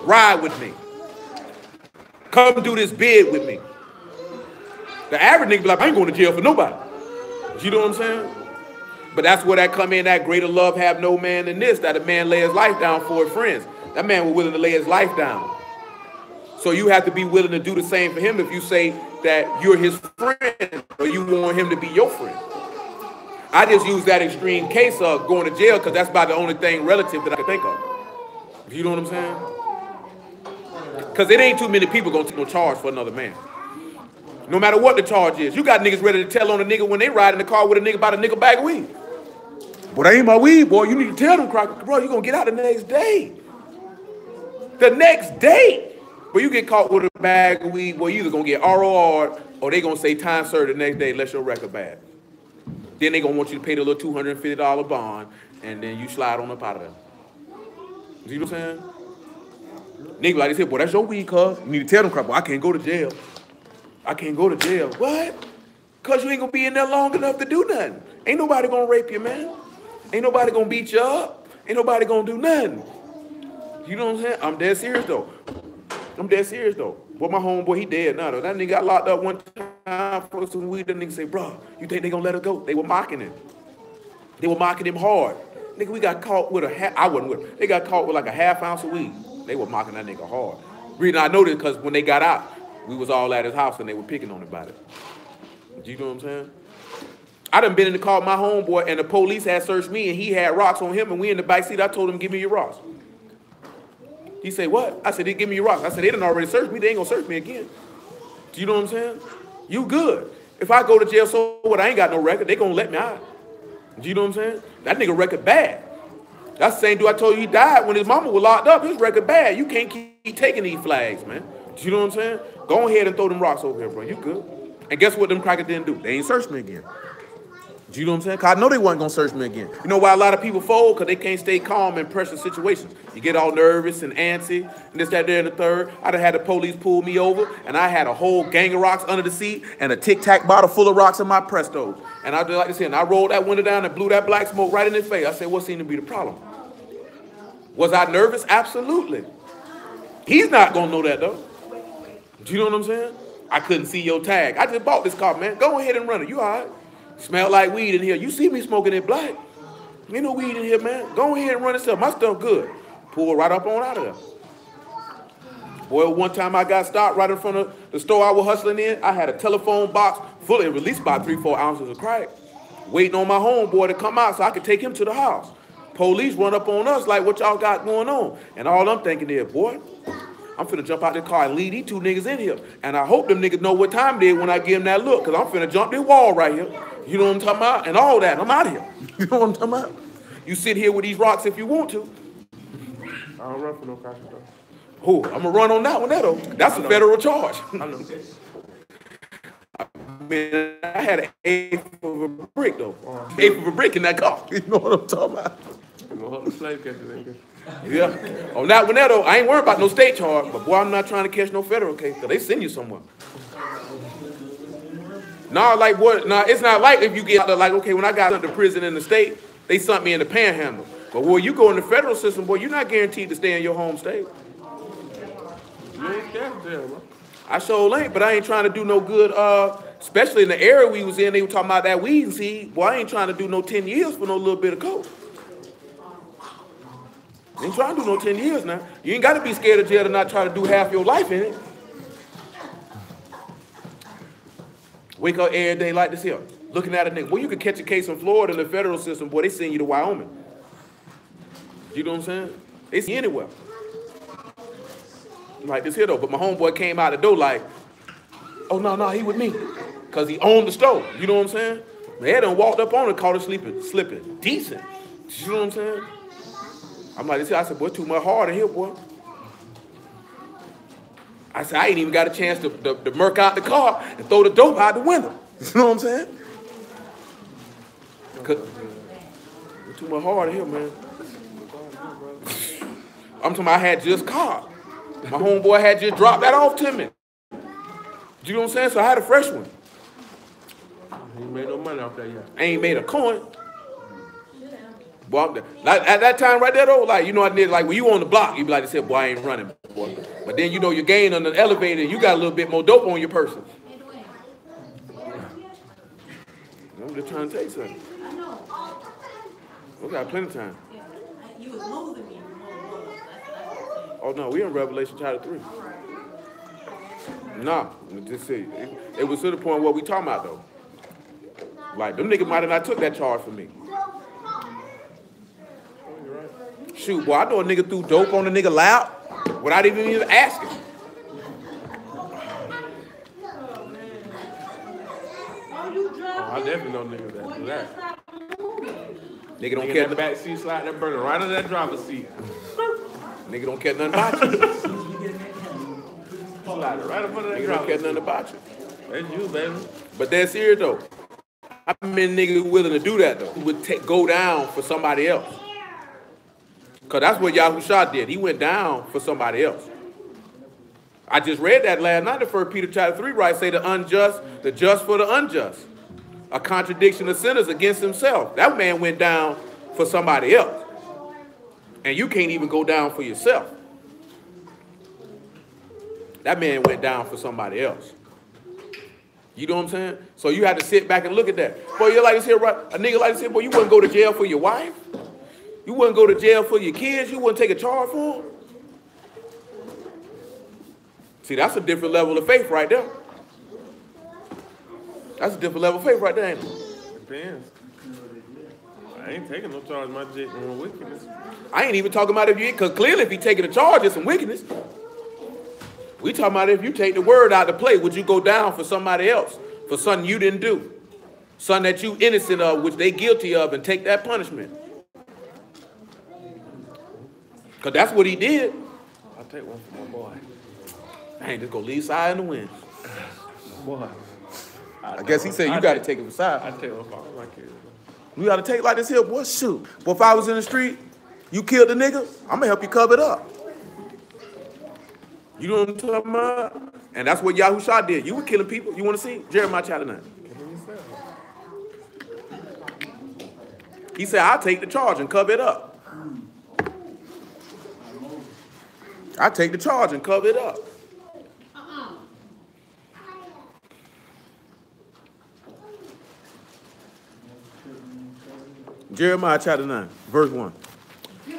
Ride with me. Come do this bid with me. The average nigga be like, I ain't going to jail for nobody. You know what I'm saying? But that's where that come in, that greater love have no man than this, that a man lay his life down for his friends. That man was willing to lay his life down. So you have to be willing to do the same for him if you say that you're his friend or you want him to be your friend. I just use that extreme case of going to jail because that's about the only thing relative that I can think of. You know what I'm saying? Because it ain't too many people going to take no charge for another man. No matter what the charge is. You got niggas ready to tell on a nigga when they ride in the car with a nigga about a nigga bag of weed. But that ain't my weed, boy. You need to tell them, Crocker. Bro, you're going to get out the next day. The next day. But you get caught with a bag of weed, boy, you either going to get ROR or they going to say time served the next day unless your record bad. Then they going to want you to pay the little $250 bond and then you slide on up out of there. You know what I'm saying? Nigga like they said, boy, that's your weed, cuz. You need to tell them crap, boy, I can't go to jail. I can't go to jail. What? Cause you ain't gonna be in there long enough to do nothing. Ain't nobody gonna rape you, man. Ain't nobody gonna beat you up. Ain't nobody gonna do nothing. You know what I'm saying? I'm dead serious though. I'm dead serious though. Boy, my homeboy, he dead now though. That nigga got locked up one time for some weed. That nigga say, bro, you think they gonna let her go? They were mocking him. They were mocking him hard. Nigga, we got caught with I wasn't with him. They got caught with like a half ounce of weed. They were mocking that nigga hard. Reason I know this because when they got out, we was all at his house and they were picking on him about it. You know what I'm saying? I done been in the car with my homeboy and the police had searched me and he had rocks on him and we in the back seat. I told him, give me your rocks. He said, what? I said, they give me your rocks. I said, they done already searched me. They ain't gonna search me again. Do you know what I'm saying? You good. If I go to jail, so what? I ain't got no record. They gonna let me out. Do you know what I'm saying? That nigga record bad. That's the same dude I told you he died when his mama was locked up. His record bad. You can't keep taking these flags, man. Do you know what I'm saying? Go ahead and throw them rocks over here, bro. You good. And guess what them crackers didn't do? They ain't searched me again. Do you know what I'm saying? Because I know they wasn't going to search me again. You know why a lot of people fold? Because they can't stay calm in pressure situations. You get all nervous and antsy, and this, that, there, and the third. I done had the police pull me over, and I had a whole gang of rocks under the seat and a Tic Tac bottle full of rocks in my Prestos. And I did like this here, and I rolled that window down and blew that black smoke right in his face. I said, what seemed to be the problem? Was I nervous? Absolutely. He's not going to know that, though. Do you know what I'm saying? I couldn't see your tag. I just bought this car, man. Go ahead and run it. You all right? Smell like weed in here. You see me smoking it black. Ain't no weed in here, man. Go ahead and run it stuff. My stuff good. Pull right up on out of there. Boy, one time I got stopped right in front of the store I was hustling in. I had a telephone box full of at least about 3-4 ounces of crack. Waiting on my homeboy to come out so I could take him to the house. Police run up on us like, what y'all got going on? And all I'm thinking is, boy, I'm finna jump out the car and leave these two niggas in here. And I hope them niggas know what time it is when I give them that look, because I'm finna jump this wall right here. You know what I'm talking about? And all that. I'm out of here. You know what I'm talking about? You sit here with these rocks if you want to. I don't run for no crackers, though. Who? I'm gonna run on that one, though. That's a federal charge. I know. I mean, I had an eighth of a brick, though. Eighth of a brick in that car. You know what I'm talking about? I'm gonna hold the slave catchers, nigga. Yeah. On that one there, though, I ain't worried about no state charge, but boy, I'm not trying to catch no federal case, because they send you somewhere. Nah, like what? Nah, it's not like if you get out there, like, okay, when I got into prison in the state, they sent me in the panhandle. But when you go in the federal system, boy, you're not guaranteed to stay in your home state. You ain't scared there, bro. I sure ain't, but I ain't trying to do no good, especially in the area we was in, they were talking about that weed and seed. Boy, I ain't trying to do no 10 years for no little bit of coke. I ain't trying to do no 10 years now. You ain't got to be scared of jail to not try to do half your life in it. Wake up every day like this here, looking at a nigga. Well, you could catch a case in Florida in the federal system, boy, they send you to Wyoming. You know what I'm saying? They send you anywhere. Like this here though, but my homeboy came out the door like, oh no, he with me. Cause he owned the store. You know what I'm saying? They done walked up on her, caught her slipping. Decent. You know what I'm saying? I'm like this here, I said, boy, too much hard in here, boy. I said, I ain't even got a chance to murk out the car and throw the dope out the window. You know what I'm saying? Too much hard in here, man. I'm talking about I had just caught. My homeboy had just dropped that off to me. You know what I'm saying? So I had a fresh one. You ain't made no money off that yet. I ain't made a coin. Boy, at that time right there though, like, you know, I did, like when you on the block, you be like, boy, I ain't running, boy. But then you know you gain on the elevator, you got a little bit more dope on your person. I'm just trying to tell you something. We got plenty of time. You was losing me. Oh no, we in Revelation chapter 3. Nah, just see, it was to the point where we talking about though. Like them niggas might have not took that charge from me. Shoot, boy, I know a nigga threw dope on a nigga loud without even asking. Oh, I definitely know niggas that do that. Nigga don't Nigga care. that back seat slide that burner right under that driver's seat. Nigga don't care nothing about you. Slide it right up under that Nigga don't care driver's nothing about you. seat. That's you, baby. But that's serious though. I mean, niggas willing to do that though. Who would go down for somebody else. Cause that's what Yahushua did. He went down for somebody else. I just read that last night in 1 Peter chapter 3, right? Say the unjust, the just for the unjust. A contradiction of sinners against himself. That man went down for somebody else. And you can't even go down for yourself. That man went down for somebody else. You know what I'm saying? So you had to sit back and look at that. Boy, you like to say, right? A nigga like to say, boy, you wouldn't go to jail for your wife. You wouldn't go to jail for your kids. You wouldn't take a charge for them. See, that's a different level of faith right there. That's a different level of faith right there, ain't it? Depends. I ain't taking no charge of my wickedness. I ain't even talking about if you, because clearly if you taking a charge, it's some wickedness. We talking about if you take the word out to play, would you go down for somebody else, for something you didn't do, something that you innocent of, which they guilty of, and take that punishment? Because that's what he did. I'll take one for my boy. I ain't just gonna leave side in the wind. Boy. I guess he said you got to take it for side. I take one for all my kids. You got to take it like this here, boy, shoot. But if I was in the street, you killed the nigga, I'm going to help you cover it up. You know what I'm talking about? And that's what Yahushua did. You were killing people. You want to see? Jeremiah chapter 9. He said, I'll take the charge and cover it up. I'll take the charge and cover it up. Jeremiah chapter 9, verse 1.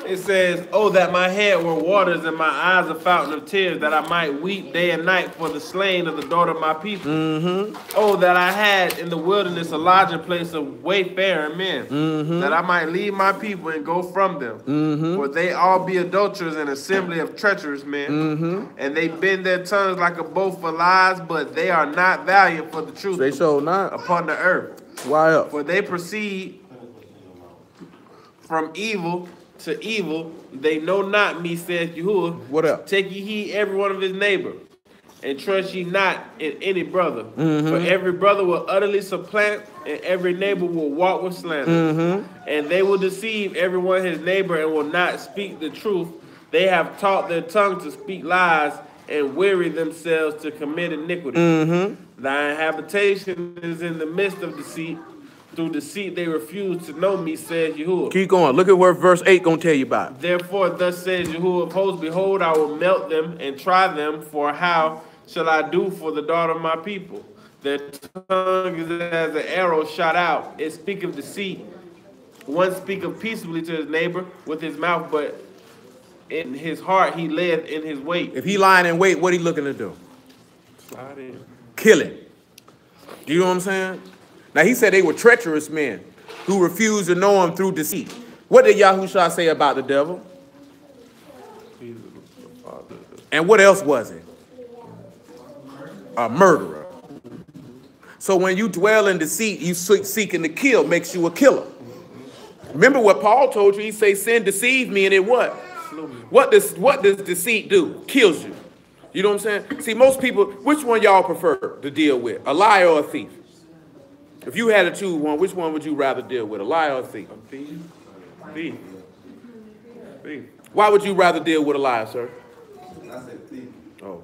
It says, oh, that my head were waters and my eyes a fountain of tears, that I might weep day and night for the slain of the daughter of my people. Oh, that I had in the wilderness a lodging place of wayfaring men, that I might leave my people and go from them. For they all be adulterers and assembly of treacherous men, and they bend their tongues like a bow for lies, but they are not valiant for the truth. They show not upon the earth. Why up? For they proceed from evil to evil, they know not me, says Yahuwah. What up? Take ye heed every one of his neighbor, and trust ye not in any brother. For every brother will utterly supplant, and every neighbor will walk with slander. And they will deceive every one his neighbor, and will not speak the truth. They have taught their tongue to speak lies, and weary themselves to commit iniquity. Thy habitation is in the midst of deceit. Through deceit they refuse to know me, says Yahuwah. Keep going. Look at what verse 8 going to tell you about. Therefore, thus says Yahuwah of hosts, behold, I will melt them and try them, for how shall I do for the daughter of my people? Their tongue is as an arrow shot out. It speaketh deceit. One speaketh peaceably to his neighbor with his mouth, but in his heart he layeth in his wait. If he lying in wait, what he looking to do? Slide in. Kill him. You know what I'm saying? Now, he said they were treacherous men who refused to know him through deceit. What did Yahushua say about the devil? And what else was it? A murderer. So when you dwell in deceit, you seeking to kill, makes you a killer. Remember what Paul told you? He say, sin deceived me, and it what? What does deceit do? Kills you. You know what I'm saying? See, most people, which one y'all prefer to deal with? A liar or a thief? If you had to choose one, which one would you rather deal with, a liar or a thief? A thief. Thief. Thief. Why would you rather deal with a liar, sir? I said thief. Oh.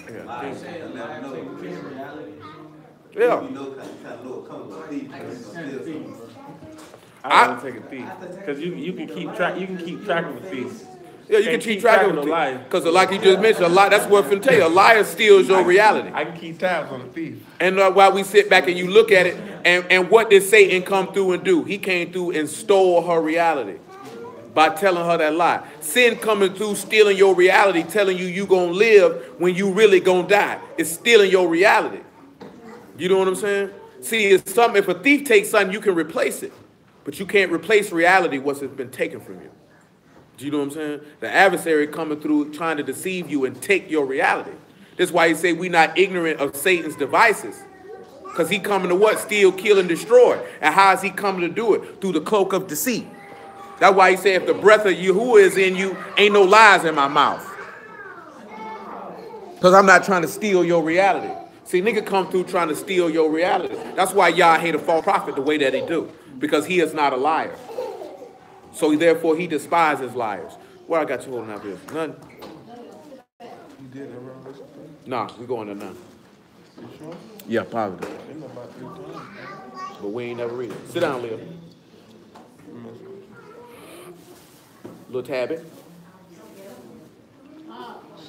Yeah, thief. Yeah. You know, kind of know a couple of thieves. I want to take a thief because you can keep track. You can keep track of a thief. Yeah, you can keep track of a liar. Because like you just mentioned, a lie, that's what I'm finna tell you. A liar steals your reality. I can keep tabs on the thief. And while we sit back and you look at it, and what did Satan come through and do? He came through and stole her reality by telling her that lie. Sin coming through, stealing your reality, telling you gonna live when you really gonna die. It's stealing your reality. You know what I'm saying? See, it's something, if a thief takes something, you can replace it. But you can't replace reality once it's been taken from you. Do you know what I'm saying? The adversary coming through trying to deceive you and take your reality. That's why he say we not ignorant of Satan's devices. Because he coming to what? Steal, kill, and destroy. And how is he coming to do it? Through the cloak of deceit. That's why he said if the breath of Yahuwah is in you, ain't no lies in my mouth. Because I'm not trying to steal your reality. See, nigga come through trying to steal your reality. That's why y'all hate a false prophet the way that he do. Because he is not a liar. So therefore he despises liars. What I got you holding out here? None. You did that wrong. Nah, we going there now. You sure? Yeah, positive. Been about 3 times. But we ain't never read it. Sit down, Lil. Little Tabby.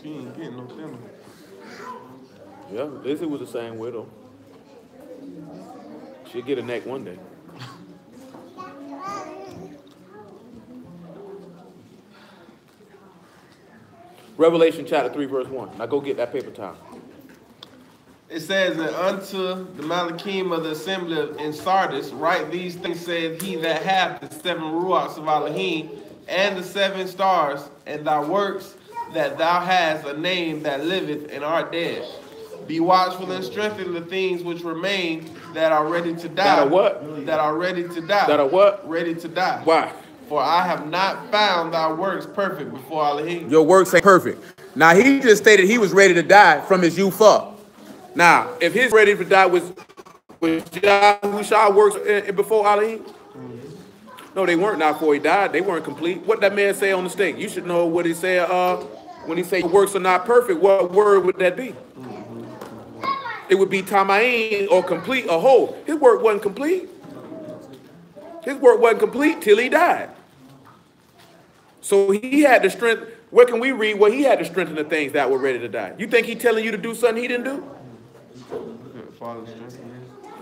She ain't getting no thinner. Yeah, Lizzie was the same way though. She'll get a neck one day. Revelation chapter 3, verse 1. Now go get that paper towel. It says, and unto the Malachim of the assembly in Sardis, write these things, saith he that hath the 7 ruachs of Elohim, and the 7 stars, and thy works, that thou hast a name that liveth and art dead. Be watchful and strengthen the things which remain that are ready to die. That are what? That are ready to die. That are what? Ready to die. Why? For I have not found thy works perfect before Elohim. Your works ain't perfect. Now he just stated he was ready to die from his youth up. Now, if his ready to die was Yahushua works before Elohim? No, they weren't. Not before he died. They weren't complete. What that man say on the stake? You should know what he said. When he said your works are not perfect, what word would that be? It would be tamain, or complete, or whole. His work wasn't complete. His work wasn't complete till he died. So he had the strength. Where can we read where he had to strengthen the things that were ready to die? You think he telling you to do something he didn't do?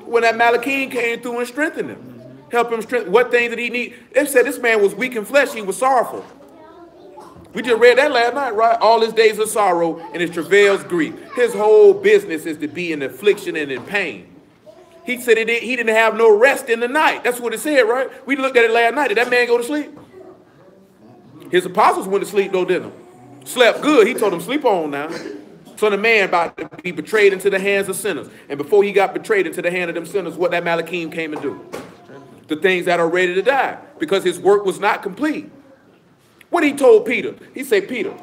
When that Malachim came through and strengthened him. Help him strengthen. What things did he need? It said this man was weak in flesh. He was sorrowful. We just read that last night, right? All his days of sorrow and his travails grief. His whole business is to be in affliction and in pain. He said he didn't have no rest in the night. That's what it said, right? We looked at it last night. Did that man go to sleep? His apostles went to sleep, though, didn't they? Slept good. He told them, sleep on now. So the man about to be betrayed into the hands of sinners. And before he got betrayed into the hand of them sinners, what that Malachim came and do? The things that are ready to die. Because his work was not complete. What he told Peter? He said, Peter,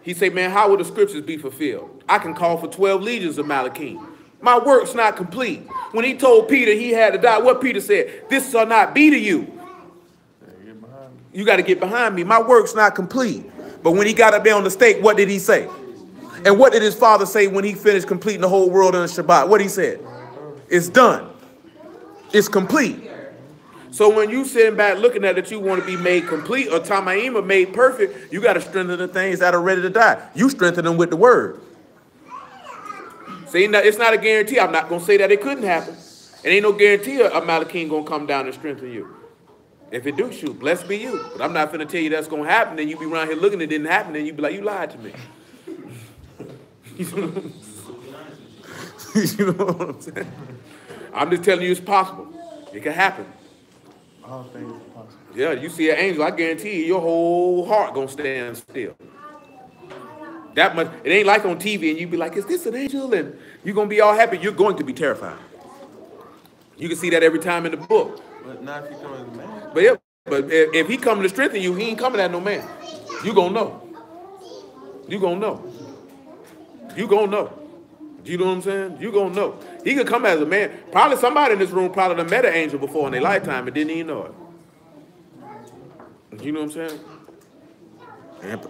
he said, man, how will the scriptures be fulfilled? I can call for 12 legions of Malachim. My work's not complete. When he told Peter he had to die, what Peter said? This shall not be to you. You got to get behind me. My work's not complete. But when he got up there on the stake, what did he say? And what did his father say when he finished completing the whole world on Shabbat? What he said? It's done. It's complete. So when you sitting back looking at it, you want to be made complete or Tamaim made perfect, you got to strengthen the things that are ready to die. You strengthen them with the word. See, it's not a guarantee. I'm not going to say that it couldn't happen. It ain't no guarantee a Malachim going to come down and strengthen you. If it do, shoot, blessed be you. But I'm not going to tell you that's going to happen. Then you be around here looking, it didn't happen. Then you be like, you lied to me. You know what I'm saying? I'm just telling you it's possible. It can happen. All things are possible. Yeah, you see an angel, I guarantee you, your whole heart going to stand still. That much. It ain't like on TV and you be like, is this an angel? And you're going to be all happy. You're going to be terrified. You can see that every time in the book. But not if you come as a man. But yeah, but if he coming to strengthen you, he ain't coming at no man. You gonna know. You gonna know. You gonna know. You know what I'm saying? You gonna know. He could come as a man. Probably somebody in this room probably done met an angel before in their lifetime and didn't even know it. You know what I'm saying?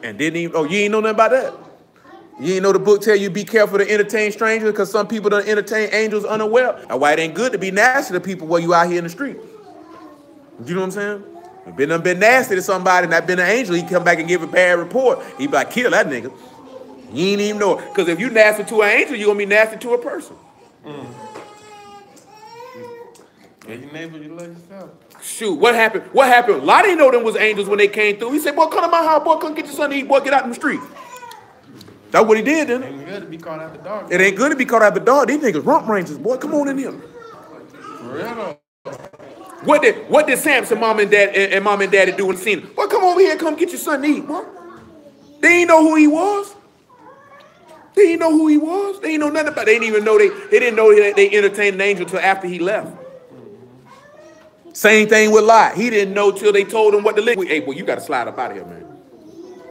And didn't even, oh, you ain't know nothing about that? You ain't know the book tell you be careful to entertain strangers because some people don't entertain angels unaware. That's why it ain't good to be nasty to people while you out here in the street. You know what I'm saying? If been nasty to somebody and that been an angel, he come back and give a bad report. He be like, kill that nigga. You ain't even know it. Because if you nasty to an angel, you're going to be nasty to a person. And you neighbor, you love yourself. Shoot, what happened? What happened? Lottie didn't know them was angels when they came through. He said, boy, come to my house, boy, come get your son to eat, boy, get out in the street. That's what he did, didn't it? Ain't good to be caught out the dark. It ain't good to be caught out the dog. These niggas rump rangers, boy, come on in here. For real though. What did Samson mom and daddy do in the scene? Boy, come over here, come get your son to eat, boy. They ain't know who he was. They didn't know who he was. They didn't know nothing about it. They didn't even know they didn't know they entertained an angel until after he left. Same thing with Lot. He didn't know till they told him what to live with. Hey, boy, you got to slide up out of here, man.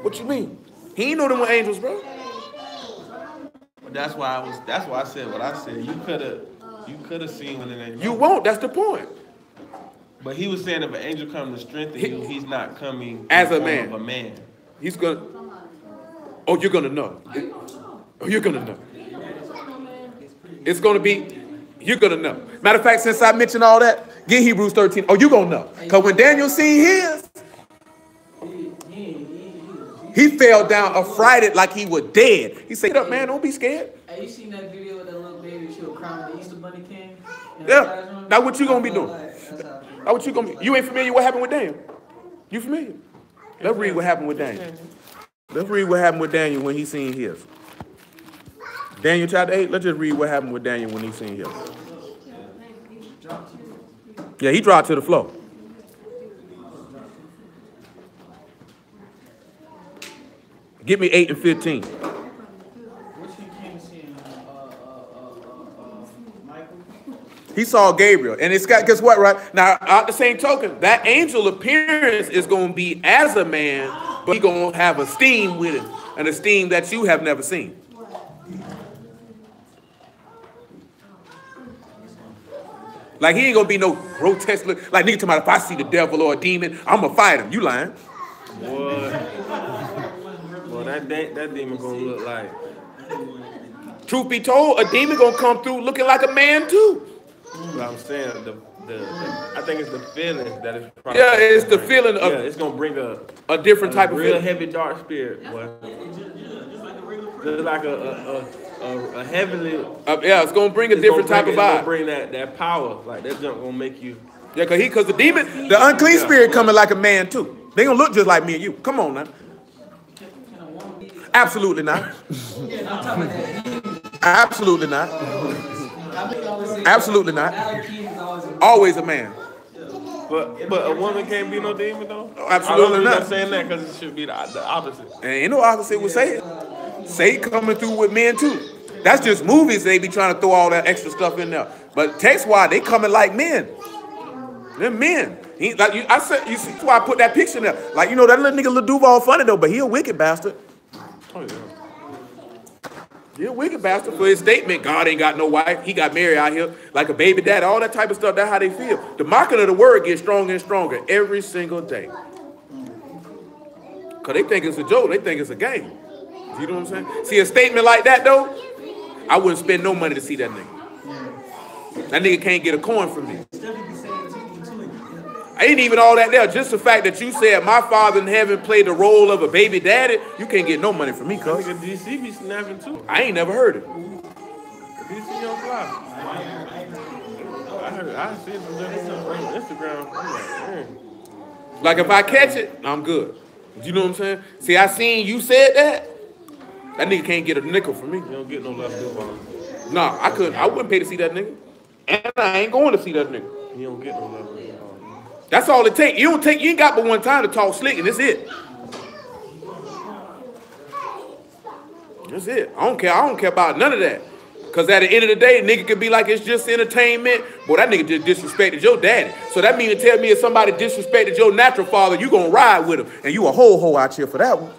What you mean? He ain't know them were angels, bro. That's why I said what I said. You could have seen when it ain't. You won't. That's the point. But he was saying if an angel comes to strengthen you, he's not coming as in a the form man. of a man. He's gonna. Oh, you're gonna know. Oh, you're going to know. It's going to be, you're going to know. Matter of fact, since I mentioned all that, get Hebrews 13. Oh, you're going to know. Because when Daniel seen his, he fell down affrighted like he was dead. He said, "Get up, man, don't be scared." Hey, you seen that video with that little baby? She was crying when the Easter Bunny came? Yeah, that's what you going to be doing. That's what you going to be. You ain't familiar what happened with Daniel? You familiar? Let's read what happened with Daniel. Let's read what happened with Daniel when he seen his. Daniel chapter 8, let's just read what happened with Daniel when he seen his. Yeah, he dropped to the floor. Give me 8 and 15. He saw Gabriel, and it's got, guess what, right? Now, at the same token, that angel appearance is going to be as a man, but he's going to have esteem with him, an esteem that you have never seen. Like, he ain't going to be no grotesque, like, nigga talking about, if I see the devil or a demon, I'm going to fight him. You lying. Boy, that demon going to look like. Truth be told, a demon going to come through looking like a man, too. What I'm saying, I think it's the feeling that is probably. Yeah, it's the feeling of. Yeah, it's gonna bring a different type of real feeling. heavy dark spirit, boy. Just like a heavenly. Yeah, it's gonna bring a different type of vibe. It's gonna bring that power, like that junk gonna make you. Yeah, cause the demon, the unclean spirit coming like a man too. They gonna look just like me and you. Come on now. Absolutely not. Absolutely not. Absolutely not. Always a man. But a woman can't be no demon though. Absolutely not. I'm saying that because it should be the opposite. And ain't no opposite with Satan. Satan coming through with men too. That's just movies. They be trying to throw all that extra stuff in there. But text-wise, they coming like men. They're men. Like I said, you see why I put that picture in there. Like, you know, that little nigga Lil Duval funny though, but he a wicked bastard. Oh yeah. He a wicked bastard for his statement. God ain't got no wife. He got married out here like a baby daddy. All that type of stuff. That's how they feel. The mocking of the word gets stronger and stronger every single day. Because they think it's a joke. They think it's a game. You know what I'm saying? See a statement like that, though, I wouldn't spend no money to see that nigga. That nigga can't get a coin from me. Ain't even all that there. Just the fact that you said my father in heaven played the role of a baby daddy, you can't get no money from me, cuz. Nigga, DC be snapping too. I ain't never heard it. DC on fly. I see it on Instagram. I'm like, man. Like if I catch it, I'm good. You know what I'm saying? See, I seen you said that. That nigga can't get a nickel from me. You don't get no love Duval. Nah, I couldn't. I wouldn't pay to see that nigga. And I ain't going to see that nigga. You don't get no love Duval. That's all it takes. You ain't got but one time to talk slick, and that's it. That's it. I don't care about none of that. Because at the end of the day, nigga could be like it's just entertainment. Boy, that nigga just disrespected your daddy. So that means to tell me if somebody disrespected your natural father, you gonna ride with him. And you a whole hoe out here for that one.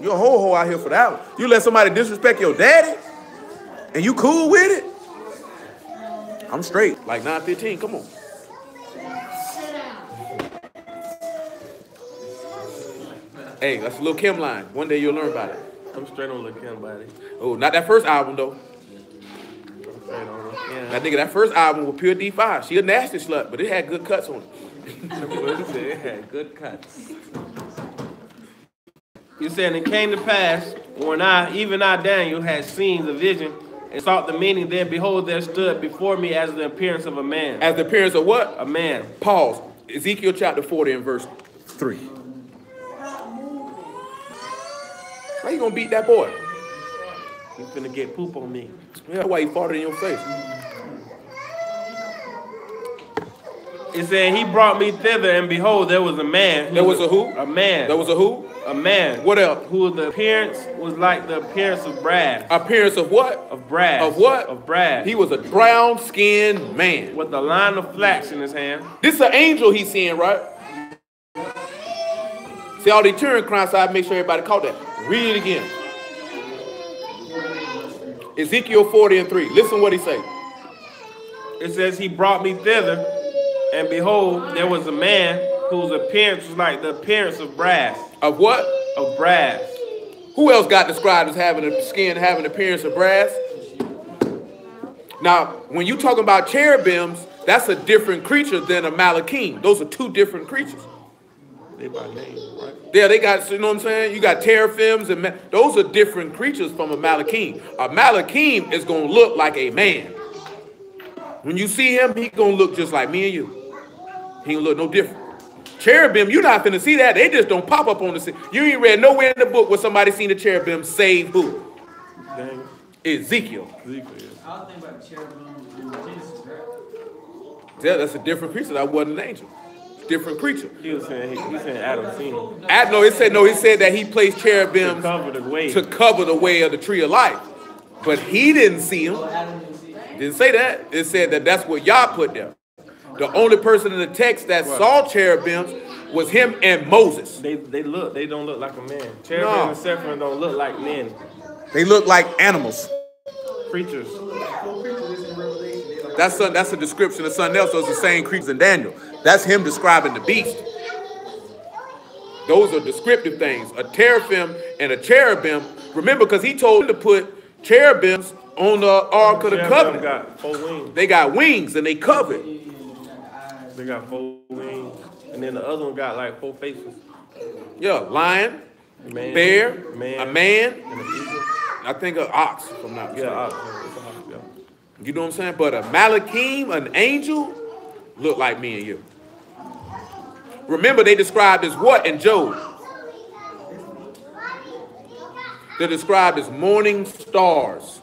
You a whole hoe out here for that one. You let somebody disrespect your daddy, and you cool with it? I'm straight. Like 9:15, come on. Hey, that's a Lil Kim line. One day you'll learn about it. I'm straight on Lil Kim body. Oh, not that first album, though. I'm straight on her. Yeah. That nigga, that first album was pure D5. She a nasty slut, but it had good cuts on it. It had good cuts. You said, it came to pass, when even I, Daniel, had seen the vision and sought the meaning, then behold, there stood before me as the appearance of a man. As the appearance of what? A man. Pause. Ezekiel chapter 40 and verse 3. How you gonna beat that boy? You finna get poop on me. Yeah, that's why he farted in your face. It said, he brought me thither, and behold, there was a man. There was a who? A man. There was a who? A man. What else? Who the appearance was like the appearance of brass. Appearance of what? Of brass. Of what? Of brass. He was a brown-skinned man. With a line of flax in his hand. This is an angel he's seeing, right? See, all they turn crying, so I make sure everybody caught that. Read it again. Ezekiel 40 and 3. Listen what he say. It says, he brought me thither, and behold, there was a man whose appearance was like the appearance of brass. Of what? Of brass. Who else got described as having a skin having the appearance of brass? Now, when you talk about cherubims, that's a different creature than a malachim. Those are two different creatures. They by name, right? Yeah, they got, you know what I'm saying? You got teraphims, and those are different creatures from a malachim. A malachim is going to look like a man. When you see him, he's going to look just like me and you. He ain't look no different. Cherubim, you're not finna see that. They just don't pop up on the scene. You ain't read nowhere in the book where somebody seen a cherubim save who? Dang. Ezekiel. Yeah. I was thinking about cherubim in Genesis, right? Yeah, that's a different creature. That wasn't an angel. Different creature. He was saying Adam seen him. He said that he placed cherubims To cover the way of the tree of life. But he didn't see them. Adam didn't see it. Didn't say that. It said that that's what Yah put there. The only person in the text that saw cherubims was him and Moses. They don't look like a man. Cherubim and seraphim don't look like men. They look like animals. Creatures. That's a description of something else. So it's the same creatures in Daniel. That's him describing the beast. Those are descriptive things. A teraphim and a cherubim. Remember, because he told him to put cherubims on the Ark of the Covenant. Got 4 wings. They got wings and they covered. They got 4 wings. And then the other one got like 4 faces. Yeah, lion, Man, bear, man, a man, and a eagle. I think an ox, if I'm not mistaken. Yeah, ox. It's a ox, yeah. You know what I'm saying? But a malachim, an angel, look like me and you. Remember, they described as what in Job? They're described as morning stars.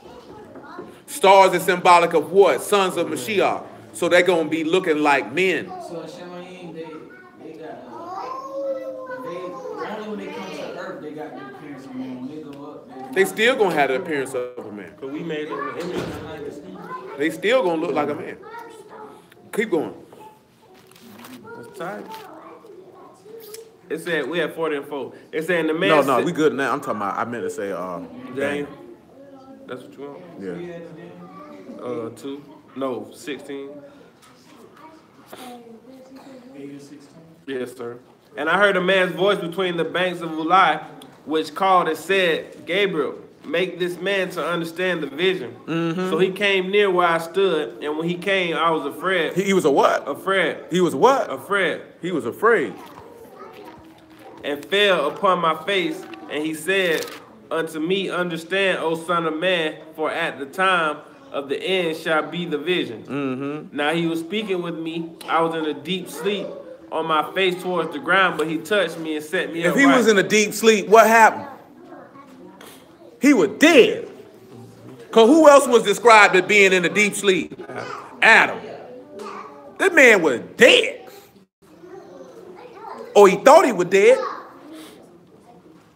Stars are symbolic of what? Sons of Mashiach. So they're going to be looking like men. So Shemayim, they got, only when they come to earth, they got the appearance of man. When they go up, They still going to have the appearance of a man. Because we made them in the image. They still going to look like a man. Keep going. That's tight. It said, we had 40 and 4. It said, the man No, we good now. I'm talking about, I meant to say, Daniel. That's what you want? Yeah. 2. No, 16. Yes, sir. And I heard a man's voice between the banks of Ulai, which called and said, Gabriel, make this man to understand the vision. So he came near where I stood, and when he came, I was afraid. He was a what? Afraid. He was what? Afraid. He was afraid. And fell upon my face, and he said unto me, understand, O son of man, for at the time of the end shall be the vision. Now he was speaking with me. I was in a deep sleep on my face towards the ground, but he touched me and set me up. If he was in a deep sleep, what happened? He was dead. Because who else was described as being in a deep sleep? Adam. That man was dead. Or he thought he was dead.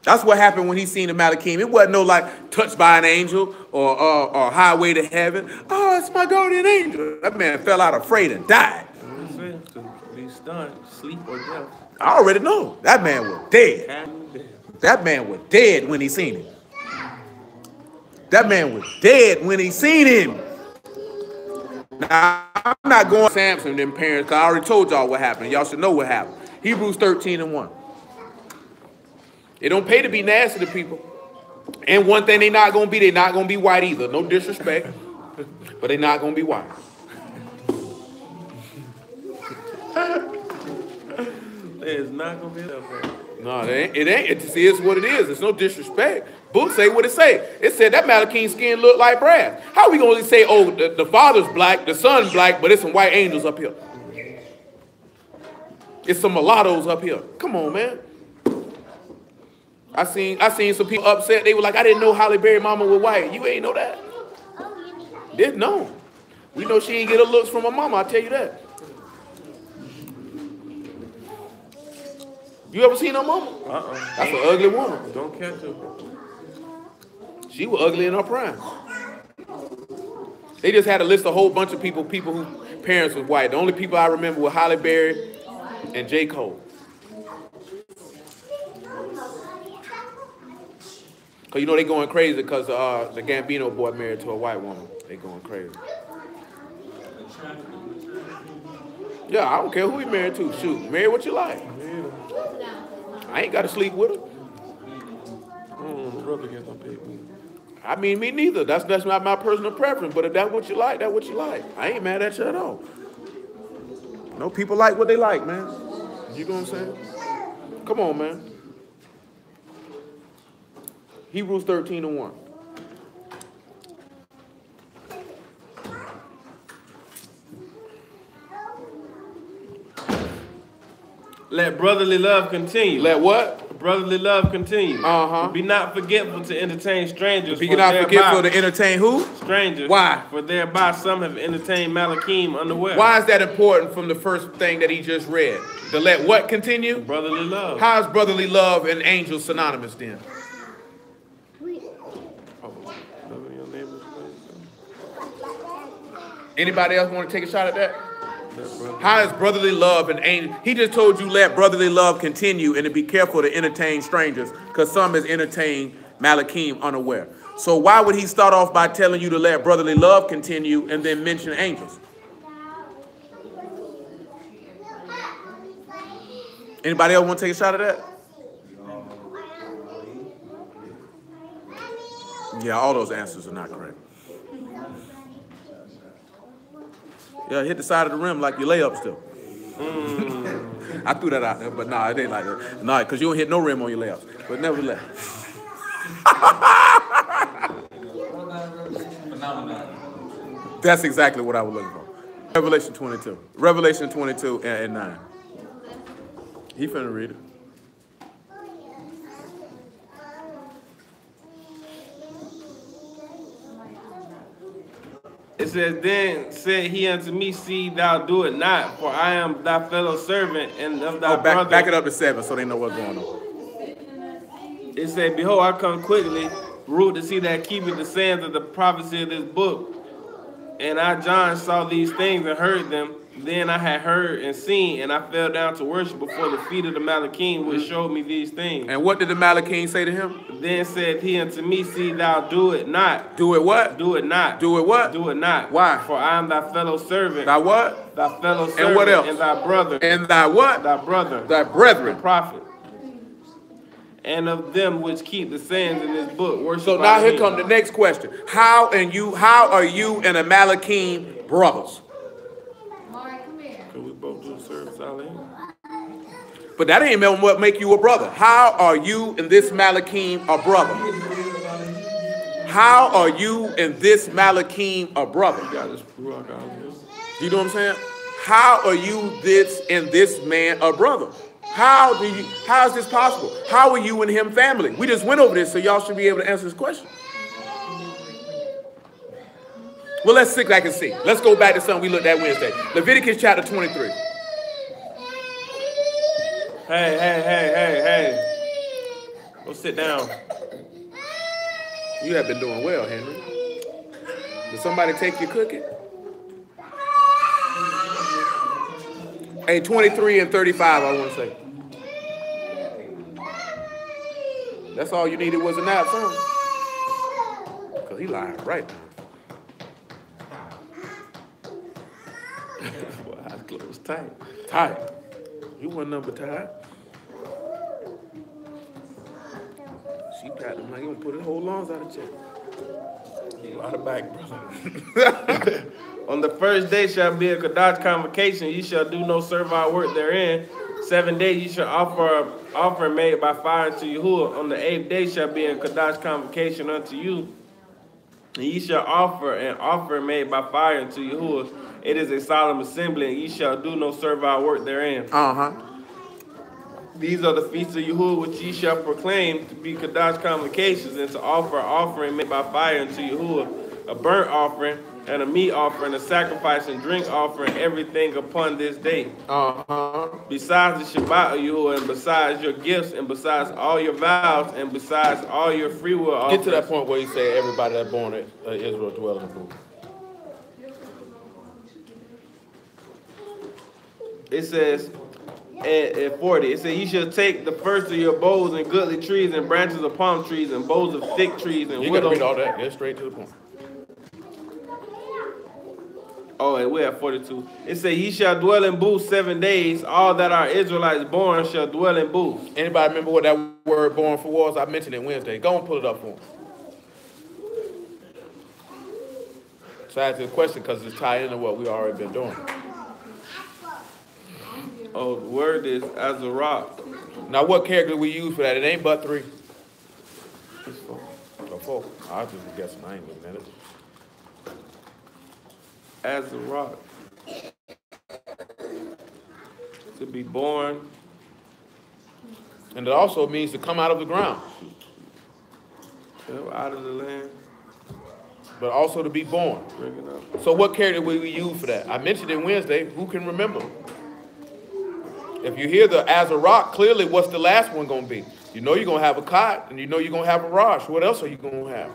That's what happened when he seen the Malachim. It wasn't no like touched by an angel or highway to heaven. Oh, it's my guardian angel. That man fell out afraid and died. Be stunned, sleep or death. I already know. That man was dead. That man was dead when he seen him. That man was dead when he seen him. Now, I'm not going to Samson and them parents because I already told y'all what happened. Y'all should know what happened. Hebrews 13:1. It don't pay to be nasty to people. And one thing they're not going to be white either. No disrespect. But they're not going to be white. It's not going to be that bad. No, it ain't. It just is what it is. It's no disrespect. Book say what it say. It said that Malachim skin looked like brass. How are we going to say, oh, the father's black, the son's black, but it's some white angels up here? It's some mulattoes up here. Come on, man. I seen some people upset. They were like, I didn't know Halle Berry mama was white. You ain't know that. Didn't know. We know she ain't get her looks from her mama, I tell you that. You ever seen her mama? That's an ugly woman. Don't catch her. She was ugly in her prime. They just had to list a whole bunch of people whose parents was white. The only people I remember were Halle Berry and J. Cole. Because you know they going crazy because the Gambino boy married to a white woman. They going crazy. Yeah, I don't care who he married to. Shoot, marry what you like. I ain't got to sleep with her. rub against my baby. I mean, me neither. That's not my personal preference. But if that's what you like, that's what you like. I ain't mad at you at all. No, people like what they like, man. You know what I'm saying? Come on, man. Hebrews 13:1. Let brotherly love continue. Let what? Brotherly love continue. Uh-huh. Be not forgetful to entertain strangers. Be not forgetful to entertain who? Strangers. Why? For thereby some have entertained Malachim unaware. Why is that important from the first thing that he just read? To let what continue? Brotherly love. How is brotherly love and angels synonymous then? Anybody else want to take a shot at that? How is brotherly love and angel? He just told you let brotherly love continue and to be careful to entertain strangers because some has entertained Malachim unaware. So why would he start off by telling you to let brotherly love continue and then mention angels? Anybody else want to take a shot at that? Yeah, all those answers are not correct. Yeah, hit the side of the rim like your layup still. I threw that out there, but nah, it ain't like that. Nah, because you don't hit no rim on your layups. But nevertheless. That's exactly what I was looking for. Revelation 22. Revelation 22 and 9. He finna read it. It says, then said he unto me, see thou do it not, for I am thy fellow servant and of thy brother. Back it up to 7 so they know what's going on. It said, behold, I come quickly, root to see that keepeth the sayings of the prophecy of this book. And I, John, saw these things and heard them. Then I had heard and seen, and I fell down to worship before the feet of the Malachim, which showed me these things. And what did the Malachim say to him? Then said he unto me, see thou do it not. Do it what? Do it not. Do it what? Do it not. Why? For I am thy fellow servant. Thy what? Thy fellow servant. And what else? And thy brother. And thy what? Thy brother. Thy brethren. The prophet. And of them which keep the sayings in this book. Worship. So now here comes the next question. How are you and the Malachim brothers? We both do the service out here. But that ain't what make you a brother. How are you and this Malachim a brother? How are you and this Malachim a brother? You know what I'm saying? How are you this and this man a brother? How is this possible? How are you and him family? We just went over this, so y'all should be able to answer this question. Well, let's sit back and see. Let's go back to something we looked at Wednesday. Leviticus chapter 23. Hey. Go sit down. You have been doing well, Henry. Did somebody take your cookie? Hey, 23 and 35, I want to say. That's all you needed was a nap, son. Because he lying right now. Boy, eyes closed tight. Tight. You wasn't number tight. She patted him like you gonna put his whole lungs out of check. You out of back, brother. On the first day shall be a Kadash convocation. You shall do no servile work therein. 7 days you shall offer an offering made by fire unto Yahuwah. On the 8th day shall be a Kadash convocation unto you. And ye shall offer an offering made by fire unto Yahuwah. It is a solemn assembly, and ye shall do no servile work therein. These are the feasts of Yahuwah which ye shall proclaim to be Kadash convocations, and to offer an offering made by fire unto Yahuwah, a burnt offering, and a meat offering, a sacrifice and drink offering, everything upon this day. Besides the Shabbat of Yahuwah, and besides your gifts, and besides all your vows, and besides all your free will offerings. Get to that point where he said everybody that born in Israel dwell in the booth. It says, at 40, it says, you shall take the first of your boughs and goodly trees and branches of palm trees and boughs of thick trees and you willow. You got to read all that. Get straight to the point. Oh, and we're at 42. It says, ye shall dwell in booths 7 days. All that are Israelites born shall dwell in booths. Anybody remember what that word word born for was? I mentioned it Wednesday. Go and pull it up for him. So I asked you a question because it's tied into what we already been doing. Oh, the word is as a rock. Now, what character we use for that? It ain't but 3. It's four. Or 4. I was just guessing. I ain't looking at it. As a rock. To be born. And it also means to come out of the ground. Out of the land. But also to be born. Bring it up. So what character will we use for that? I mentioned it Wednesday. Who can remember? If you hear the as a rock, clearly what's the last one going to be? You know you're going to have a cot, and you know you're going to have a rosh. What else are you going to have?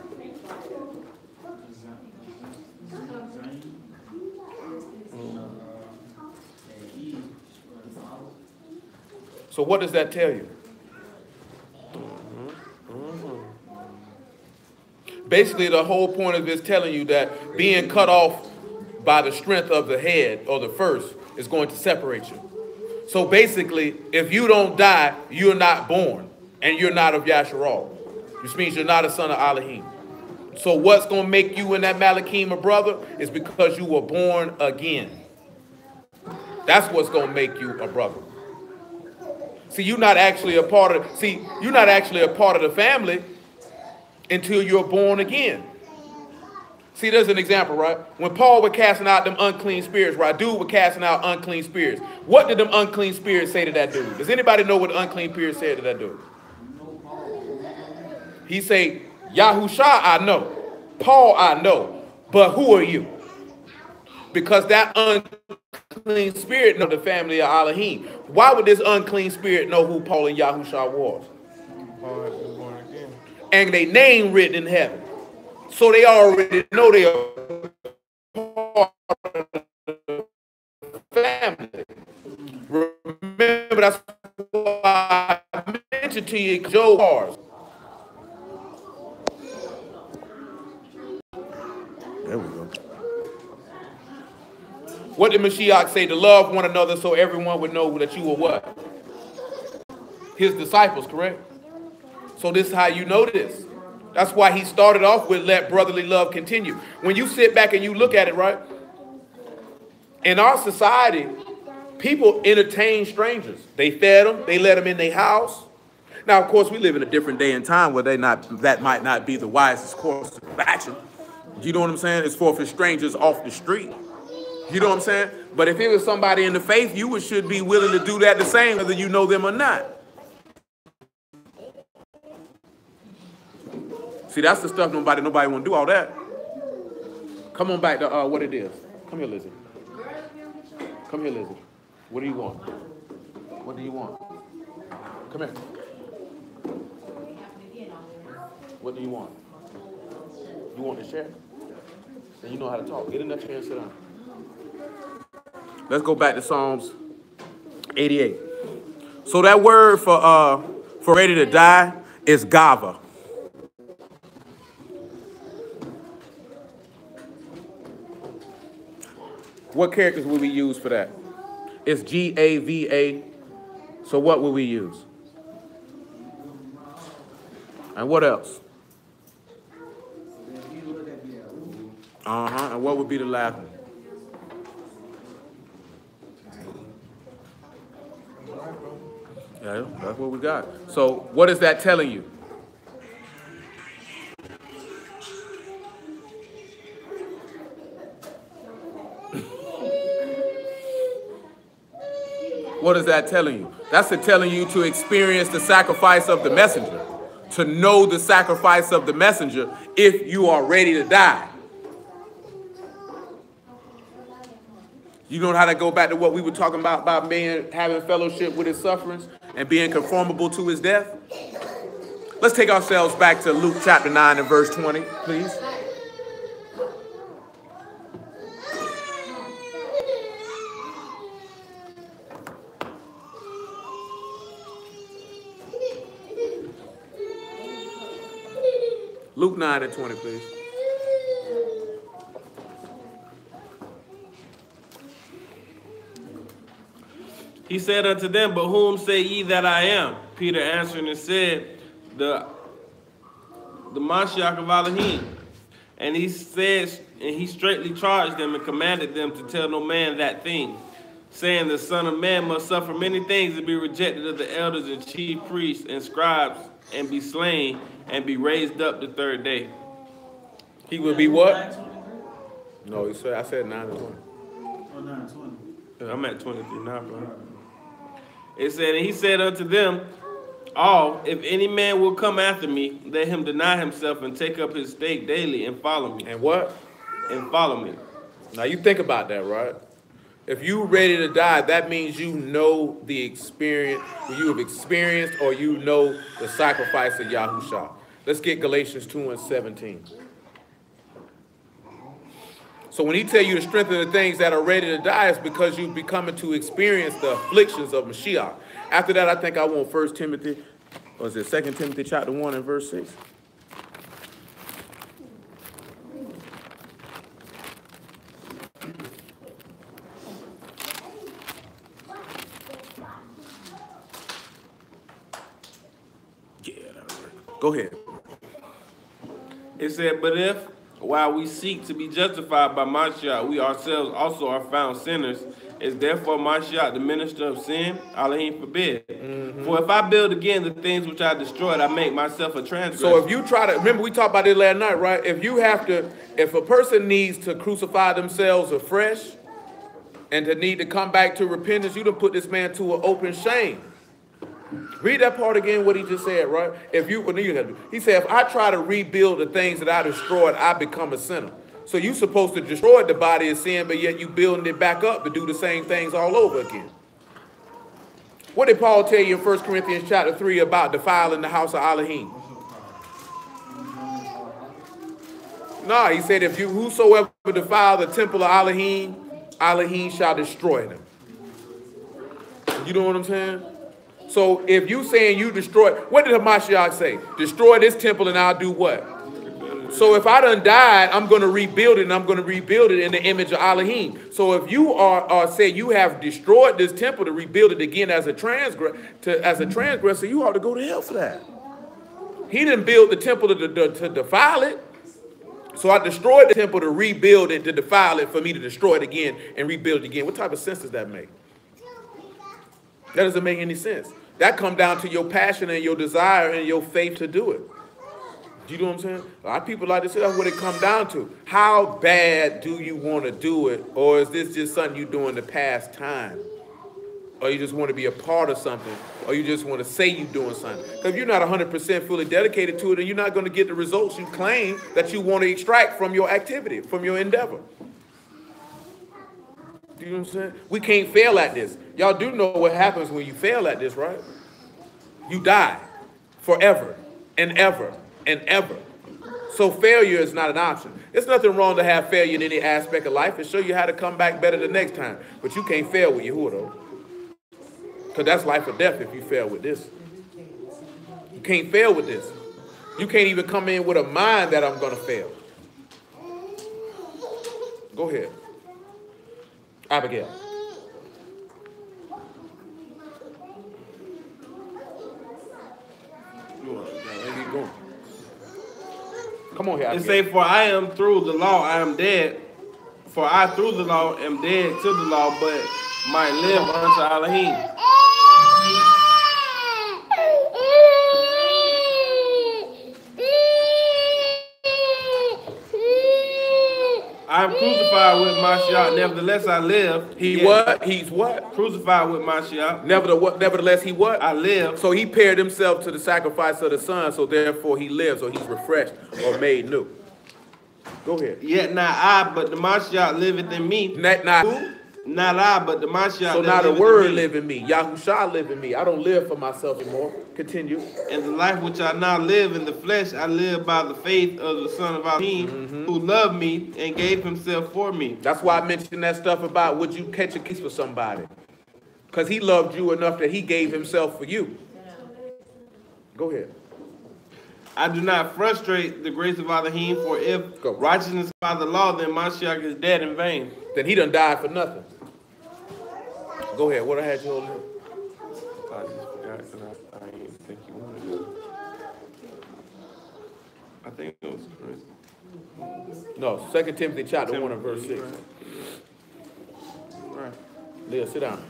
So what does that tell you? Basically, the whole point of this telling you that being cut off by the strength of the head or the first is going to separate you. So basically, if you don't die, you're not born, and you're not of Yasharal, which means you're not a son of Elohim. So what's going to make you in that Malachim a brother is because you were born again. That's what's going to make you a brother. See, you're not actually a part of the family until you're born again. See, there's an example, right? When Paul was casting out them unclean spirits, right? Dude was casting out unclean spirits. What did them unclean spirits say to that dude? Does anybody know what the unclean spirit said to that dude? He say, Yahusha, I know. Paul, I know. But who are you? Because that unclean spirit know the family of Elohim. Why would this unclean spirit know who Paul and Yahusha was? Paul had been born again. And they name written in heaven. So they already know they are part of the family. Remember, that's why I mentioned to you Job cars. There we go. What did Mashiach say? To love one another so everyone would know that you were what? His disciples, correct? So this is how you know this. That's why he started off with let brotherly love continue. When you sit back and you look at it, right? In our society, people entertain strangers. They fed them. They let them in their house. Now, of course, we live in a different day and time where that might not be the wisest course of action. You know what I'm saying? It's for strangers off the street. You know what I'm saying? But if it was somebody in the faith, you should be willing to do that the same, whether you know them or not. See, that's the stuff nobody want to do all that. Come on back to what it is. Come here, Lizzie. Come here, Lizzie. What do you want? What do you want? Come here. What do you want? You want to share? Then you know how to talk. Get in that chair and sit down. Let's go back to Psalms 88. So that word for ready to die is gava. What characters will we use for that? It's G-A-V-A. So what will we use? And what else? And what would be the last one? Yeah, that's what we got. So what is that telling you? What is that telling you? That's telling you to experience the sacrifice of the messenger, to know the sacrifice of the messenger if you are ready to die. You know how to go back to what we were talking about having fellowship with his sufferings and being conformable to his death? Let's take ourselves back to Luke chapter 9 and verse 20, please. Luke 9 and 20, please. He said unto them, but whom say ye that I am? Peter answering and said, the Mashiach of Elohim. And he straitly charged them and commanded them to tell no man that thing, saying the Son of Man must suffer many things and be rejected of the elders and chief priests and scribes and be slain and be raised up the third day. He will be what? No, he said, I said 9 and 20. Oh, 9:20. I'm at 23 now, bro. It said, and he said unto them all, if any man will come after me, let him deny himself and take up his stake daily and follow me. And what? And follow me. Now you think about that, right? If you ready to die, that means you know the experience, you have experienced or you know the sacrifice of Yahushua. Let's get Galatians 2 and 17. So when he tell you to strengthen the things that are ready to die, it's because you've becoming to experience the afflictions of Mashiach. After that, I think I want 1 Timothy, or is it 2 Timothy chapter 1 and verse 6? Yeah, that'll work. Go ahead. It said, but if, while we seek to be justified by Mashiach, we ourselves also are found sinners, is therefore Mashiach the minister of sin? Elohim forbid. For if I build again the things which I destroyed, I make myself a transgressor. So if you try to, remember we talked about this last night, right? If a person needs to crucify themselves afresh and to need to come back to repentance, you done put this man to an open shame. Read that part again, what he just said, right? He said, if I try to rebuild the things that I destroyed, I become a sinner. So you're supposed to destroy the body of sin, but yet you building it back up to do the same things all over again. What did Paul tell you in 1 Corinthians chapter 3 about defiling the house of Elohim? No, he said, if you whosoever defile the temple of Elohim, Elohim shall destroy them. You know what I'm saying? So if you saying you destroy, what did Hamashiach say? Destroy this temple and I'll do what? So if I done died, I'm going to rebuild it, and I'm going to rebuild it in the image of Elohim. So if you are say you have destroyed this temple to rebuild it again as a transgressor, you ought to go to hell for that. He didn't build the temple to defile it. So I destroyed the temple to rebuild it, to defile it, for me to destroy it again and rebuild it again. What type of sense does that make? That doesn't make any sense. That comes down to your passion and your desire and your faith to do it. You know what I'm saying? A lot of people like to say that's what it comes down to. How bad do you want to do it? Or is this just something you do in the past time? Or you just want to be a part of something? Or you just want to say you're doing something? Because if you're not 100% fully dedicated to it, then you're not going to get the results you claim that you want to extract from your activity, from your endeavor. Do you know what I'm saying? We can't fail at this. Y'all do know what happens when you fail at this, right? You die forever and ever and ever. So failure is not an option. There's nothing wrong to have failure in any aspect of life and show you how to come back better the next time. But you can't fail with Yahuwah, though. Because that's life or death if you fail with this. You can't fail with this. You can't even come in with a mind that I'm going to fail. Go ahead. Abigail. Come on here. And say, for I am through the law, I am dead. For I through the law am dead to the law, but might live unto Elohim. I am crucified with Mashiach, nevertheless I live. He what? He's what? Crucified with Mashiach. Nevertheless he what? I live. So he paired himself to the sacrifice of the Son, so therefore he lives, or he's refreshed, or made new. Go ahead. Yet not I, but the Mashiach liveth in me. Not who? Not I, but the Mashiach. So now the word live in me. Yahushua live in me. I don't live for myself anymore. Continue. And the life which I now live in the flesh, I live by the faith of the Son of Elohim, who loved me and gave himself for me. That's why I mentioned that stuff about would you catch a case for somebody? Because he loved you enough that he gave himself for you. Go ahead. I do not frustrate the grace of Elohim, for if righteousness is by the law, then Mashiach is dead in vain. Then he done died for nothing. Go ahead. What I had you holding? I just forgot because I didn't think you wanted it. I think it was Chris. No, 2 Timothy chapter 1 and verse 6. Right. Leah, sit down.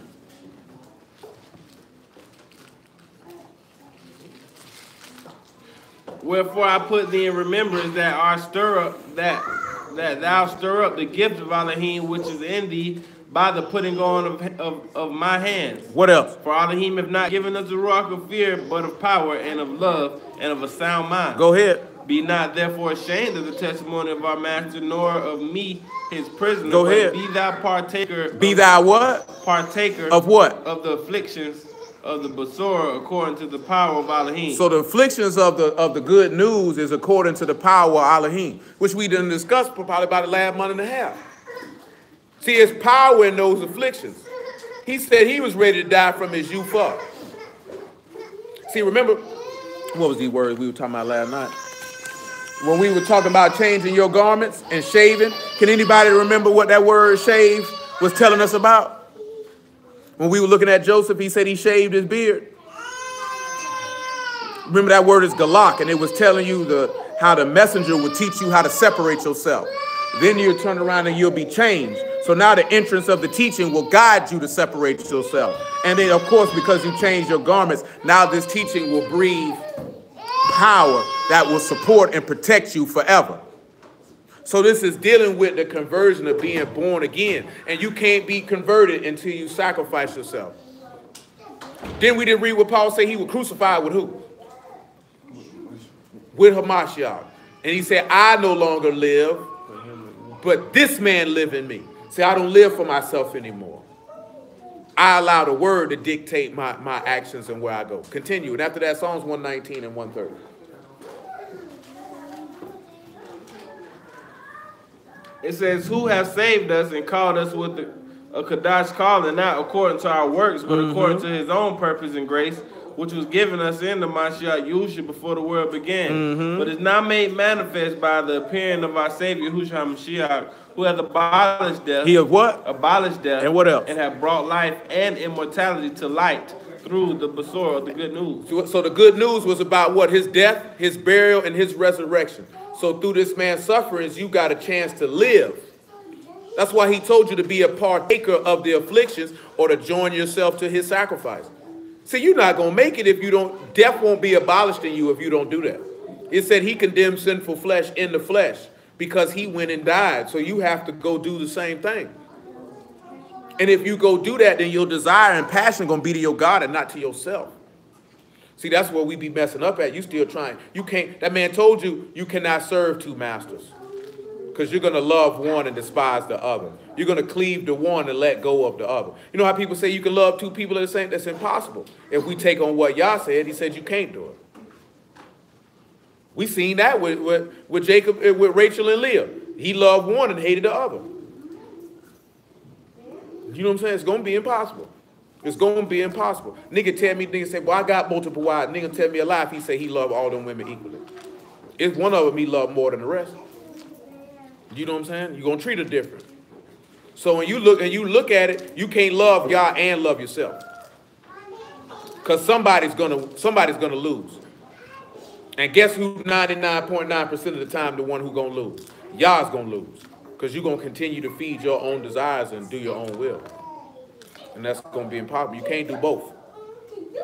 Wherefore I put thee in remembrance that thou stir up the gift of Elohim which is in thee by the putting on of my hands. What else? For Elohim have not given us a rock of fear, but of power and of love and of a sound mind. Go ahead. Be not therefore ashamed of the testimony of our master, nor of me, his prisoner. Go but ahead. Be thou partaker. Be thou what? Partaker. Of what? Of the afflictions of the Basora according to the power of Elohim. So the afflictions of the good news is according to the power of Elohim, which we didn't discuss for probably about the last month and a half. See, it's power in those afflictions. He said he was ready to die from his youth up. See, remember, what was these words we were talking about last night? When we were talking about changing your garments and shaving, can anybody remember what that word shave was telling us about? When we were looking at Joseph, he said he shaved his beard. Remember that word is galak, and it was telling you how the messenger would teach you how to separate yourself. Then you'll turn around and you'll be changed. So now the entrance of the teaching will guide you to separate yourself. And then, of course, because you changed your garments, now this teaching will breathe power that will support and protect you forever. So this is dealing with the conversion of being born again. And you can't be converted until you sacrifice yourself. Then we didn't read what Paul said he was crucified with who? With Hamashiach. And he said, I no longer live, but this man live in me. See, I don't live for myself anymore. I allow the word to dictate my actions and where I go. Continue. And after that, Psalms 119 and 130. It says, who has saved us and called us with a Kadash calling, not according to our works, but according to his own purpose and grace, which was given us in the Mashiach Yahushua before the world began. But is not made manifest by the appearing of our Savior, Yahushua HaMashiach, who has abolished death. He has what? Abolished death. And what else? And have brought life and immortality to light through the Basora of the good news. So the good news was about what? His death, his burial, and his resurrection. So through this man's sufferings, you got a chance to live. That's why he told you to be a partaker of the afflictions or to join yourself to his sacrifice. See, you're not going to make it if you don't, death won't be abolished in you if you don't do that. It said he condemned sinful flesh in the flesh because he went and died. So you have to go do the same thing. And if you go do that, then your desire and passion are going to be to your God and not to yourself. See, that's where we be messing up at. You still trying. You can't, that man told you, you cannot serve two masters. Because you're going to love one and despise the other. You're going to cleave to one and let go of the other. You know how people say you can love two people at the same time? That's impossible. If we take on what Yah said, he said you can't do it. We seen that with Jacob, with Rachel and Leah. He loved one and hated the other. You know what I'm saying? It's going to be impossible. It's going to be impossible. Nigga tell me, nigga say, well, I got multiple wives. Nigga tell me a lie if he say he loved all them women equally. It's one of them he loved more than the rest. You know what I'm saying? You're going to treat her different. So when you look at it, you can't love Yah and love yourself. Because somebody's gonna lose. And guess who 99.9% of the time the one who's going to lose? Yah's going to lose. Because you're going to continue to feed your own desires and do your own will. And that's going to be impossible. You can't do both.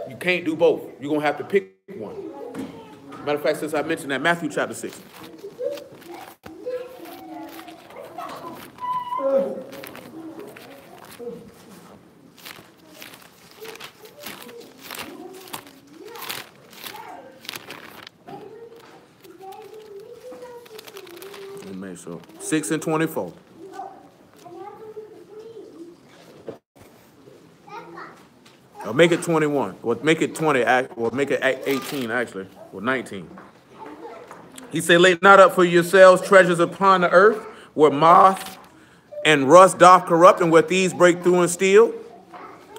You can't do both. You're going to have to pick one. Matter of fact, since I mentioned that, Matthew chapter 6. So 6 and 24. Or make it 21. Or make it 20. Or make it 18 actually. Or 19. He said, lay not up for yourselves treasures upon the earth, where moth and rust doth corrupt, and where thieves break through and steal.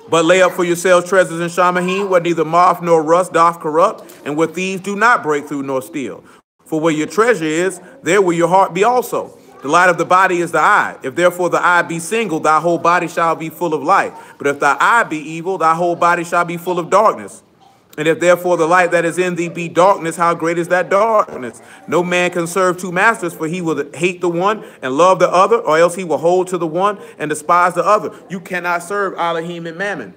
But lay up for yourselves treasures in Shamahim, where neither moth nor rust doth corrupt, and where thieves do not break through nor steal. For where your treasure is, there will your heart be also. The light of the body is the eye. If therefore the eye be single, thy whole body shall be full of light. But if thy eye be evil, thy whole body shall be full of darkness. And if therefore the light that is in thee be darkness, how great is that darkness? No man can serve two masters, for he will hate the one and love the other, or else he will hold to the one and despise the other. You cannot serve Elohim and Mammon.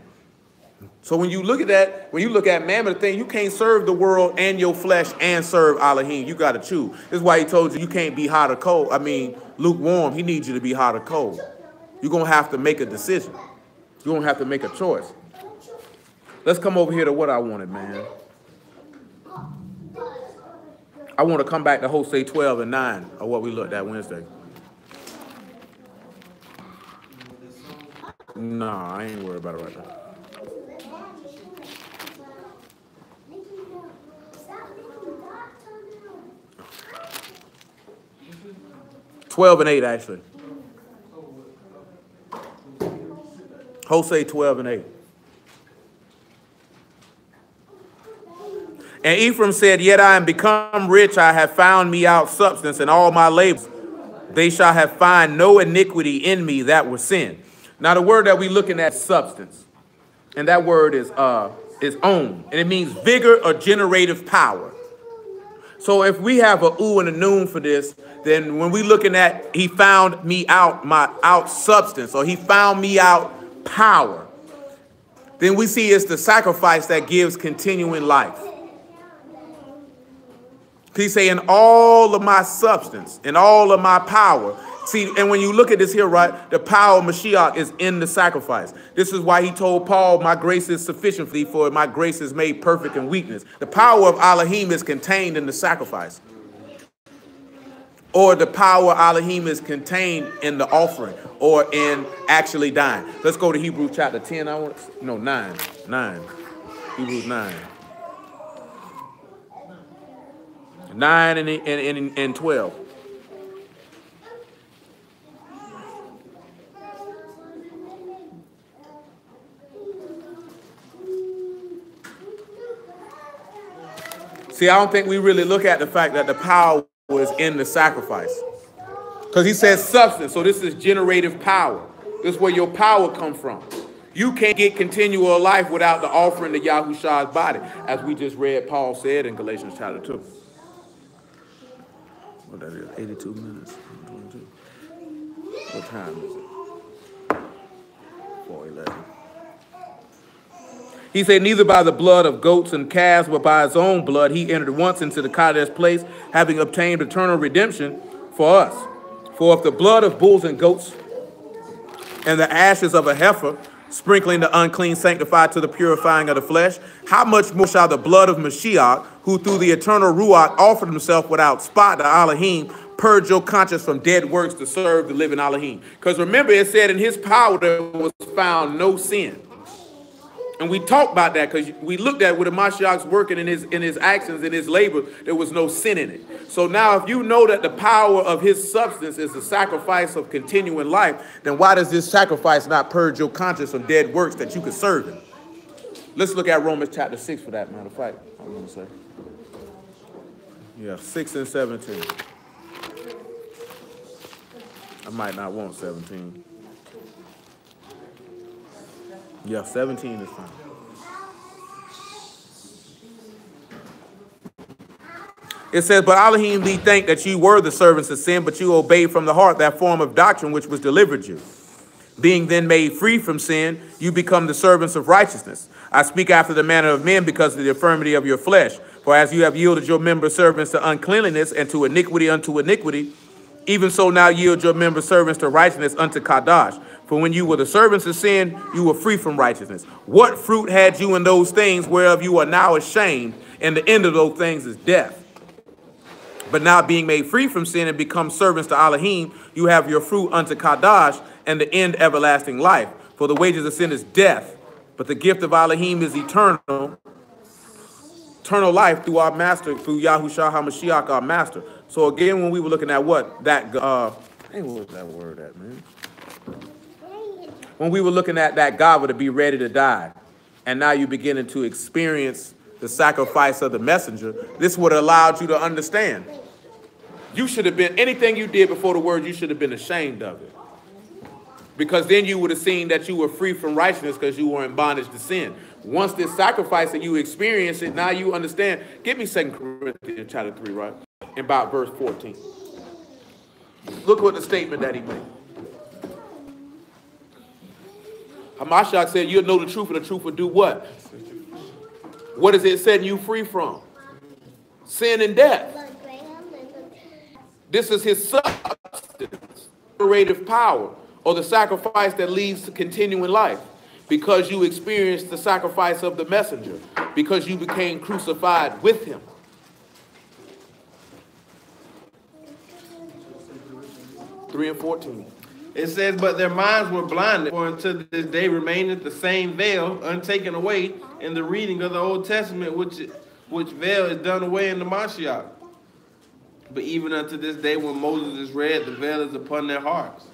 So when you look at that, when you look at Mammon, the thing, you can't serve the world and your flesh and serve Elohim. You got to choose. This is why he told you can't be hot or cold. I mean, lukewarm. He needs you to be hot or cold. You're going to have to make a decision. You're going to have to make a choice. Let's come over here to what I wanted, man. I want to come back to Hosea 12 and 9, or what we looked at Wednesday. Nah, I ain't worried about it right now. 12 and 8, actually. Hosea 12 and 8. And Ephraim said, yet I am become rich, I have found me out substance, and all my labors, they shall have find no iniquity in me that was sin. Now the word that we looking at is substance. And that word is own. And it means vigor or generative power. So if we have a ooh and a noon for this, then when we looking at he found me out, out substance, or he found me out power, then we see it's the sacrifice that gives continuing life. He's saying all of my substance and all of my power. See, and when you look at this here, right, the power of Mashiach is in the sacrifice. This is why he told Paul, my grace is sufficient for thee, for my grace is made perfect in weakness. The power of Elohim is contained in the sacrifice. Or the power of Elohim is contained in the offering or in actually dying. Let's go to Hebrews chapter 10. 9. Hebrews 9. 9 and 12. See, I don't think we really look at the fact that the power was in the sacrifice. Because he says substance, so this is generative power. This is where your power comes from. You can't get continual life without the offering to Yahushua's body, as we just read Paul said in Galatians chapter 2. What that is, 82 minutes. 22. What time is it? 4:11. He said, neither by the blood of goats and calves, but by his own blood, he entered once into the Kadesh place, having obtained eternal redemption for us. For if the blood of bulls and goats and the ashes of a heifer, sprinkling the unclean, sanctified to the purifying of the flesh, how much more shall the blood of Mashiach, who through the eternal Ruach offered himself without spot to Elohim, purge your conscience from dead works to serve the living Elohim? Because remember, it said in his power there was found no sin. And we talked about that because we looked at what the Mashiach's working in his actions, in his labor, there was no sin in it. So now if you know that the power of his substance is the sacrifice of continuing life, then why does this sacrifice not purge your conscience from dead works that you could serve him? Let's look at Romans chapter 6 for that matter of fact, I was going to say. Yeah, 6 and 17. I might not want 17. Yeah, 17 is fine. It says, but Elohim thee thank that you were the servants of sin, but you obeyed from the heart that form of doctrine which was delivered you. Being then made free from sin, you become the servants of righteousness. I speak after the manner of men because of the infirmity of your flesh. For as you have yielded your members servants to uncleanliness and to iniquity unto iniquity, even so now yield your members servants to righteousness unto Kadash. For when you were the servants of sin, you were free from righteousness. What fruit had you in those things whereof you are now ashamed? And the end of those things is death. But now being made free from sin and become servants to Elohim, you have your fruit unto Kadash and the end everlasting life. For the wages of sin is death, but the gift of Elohim is eternal life through our master, through Yahushua HaMashiach, our master. So again, when we were looking at what was that word at, man? When we were looking at that Gava to be ready to die, and now you're beginning to experience the sacrifice of the messenger, this would have allowed you to understand You should have been, anything you did before the word, you should have been ashamed of it. Because then you would have seen that you were free from righteousness because you were in bondage to sin. Once this sacrifice and you experience it, now you understand. Give me 2 Corinthians chapter 3, right? And about verse 14. Look what the statement that he made. Hamashiach said, you'll know the truth, and the truth will do what? What is it setting you free from? Sin and death. This is his substance, creative power, or the sacrifice that leads to continuing life. Because you experienced the sacrifice of the messenger. Because you became crucified with him. (3 and 14). It says, but their minds were blinded, for until this day remaineth the same veil untaken away in the reading of the Old Testament, which veil is done away in the Mashiach. But even unto this day when Moses is read, the veil is upon their hearts.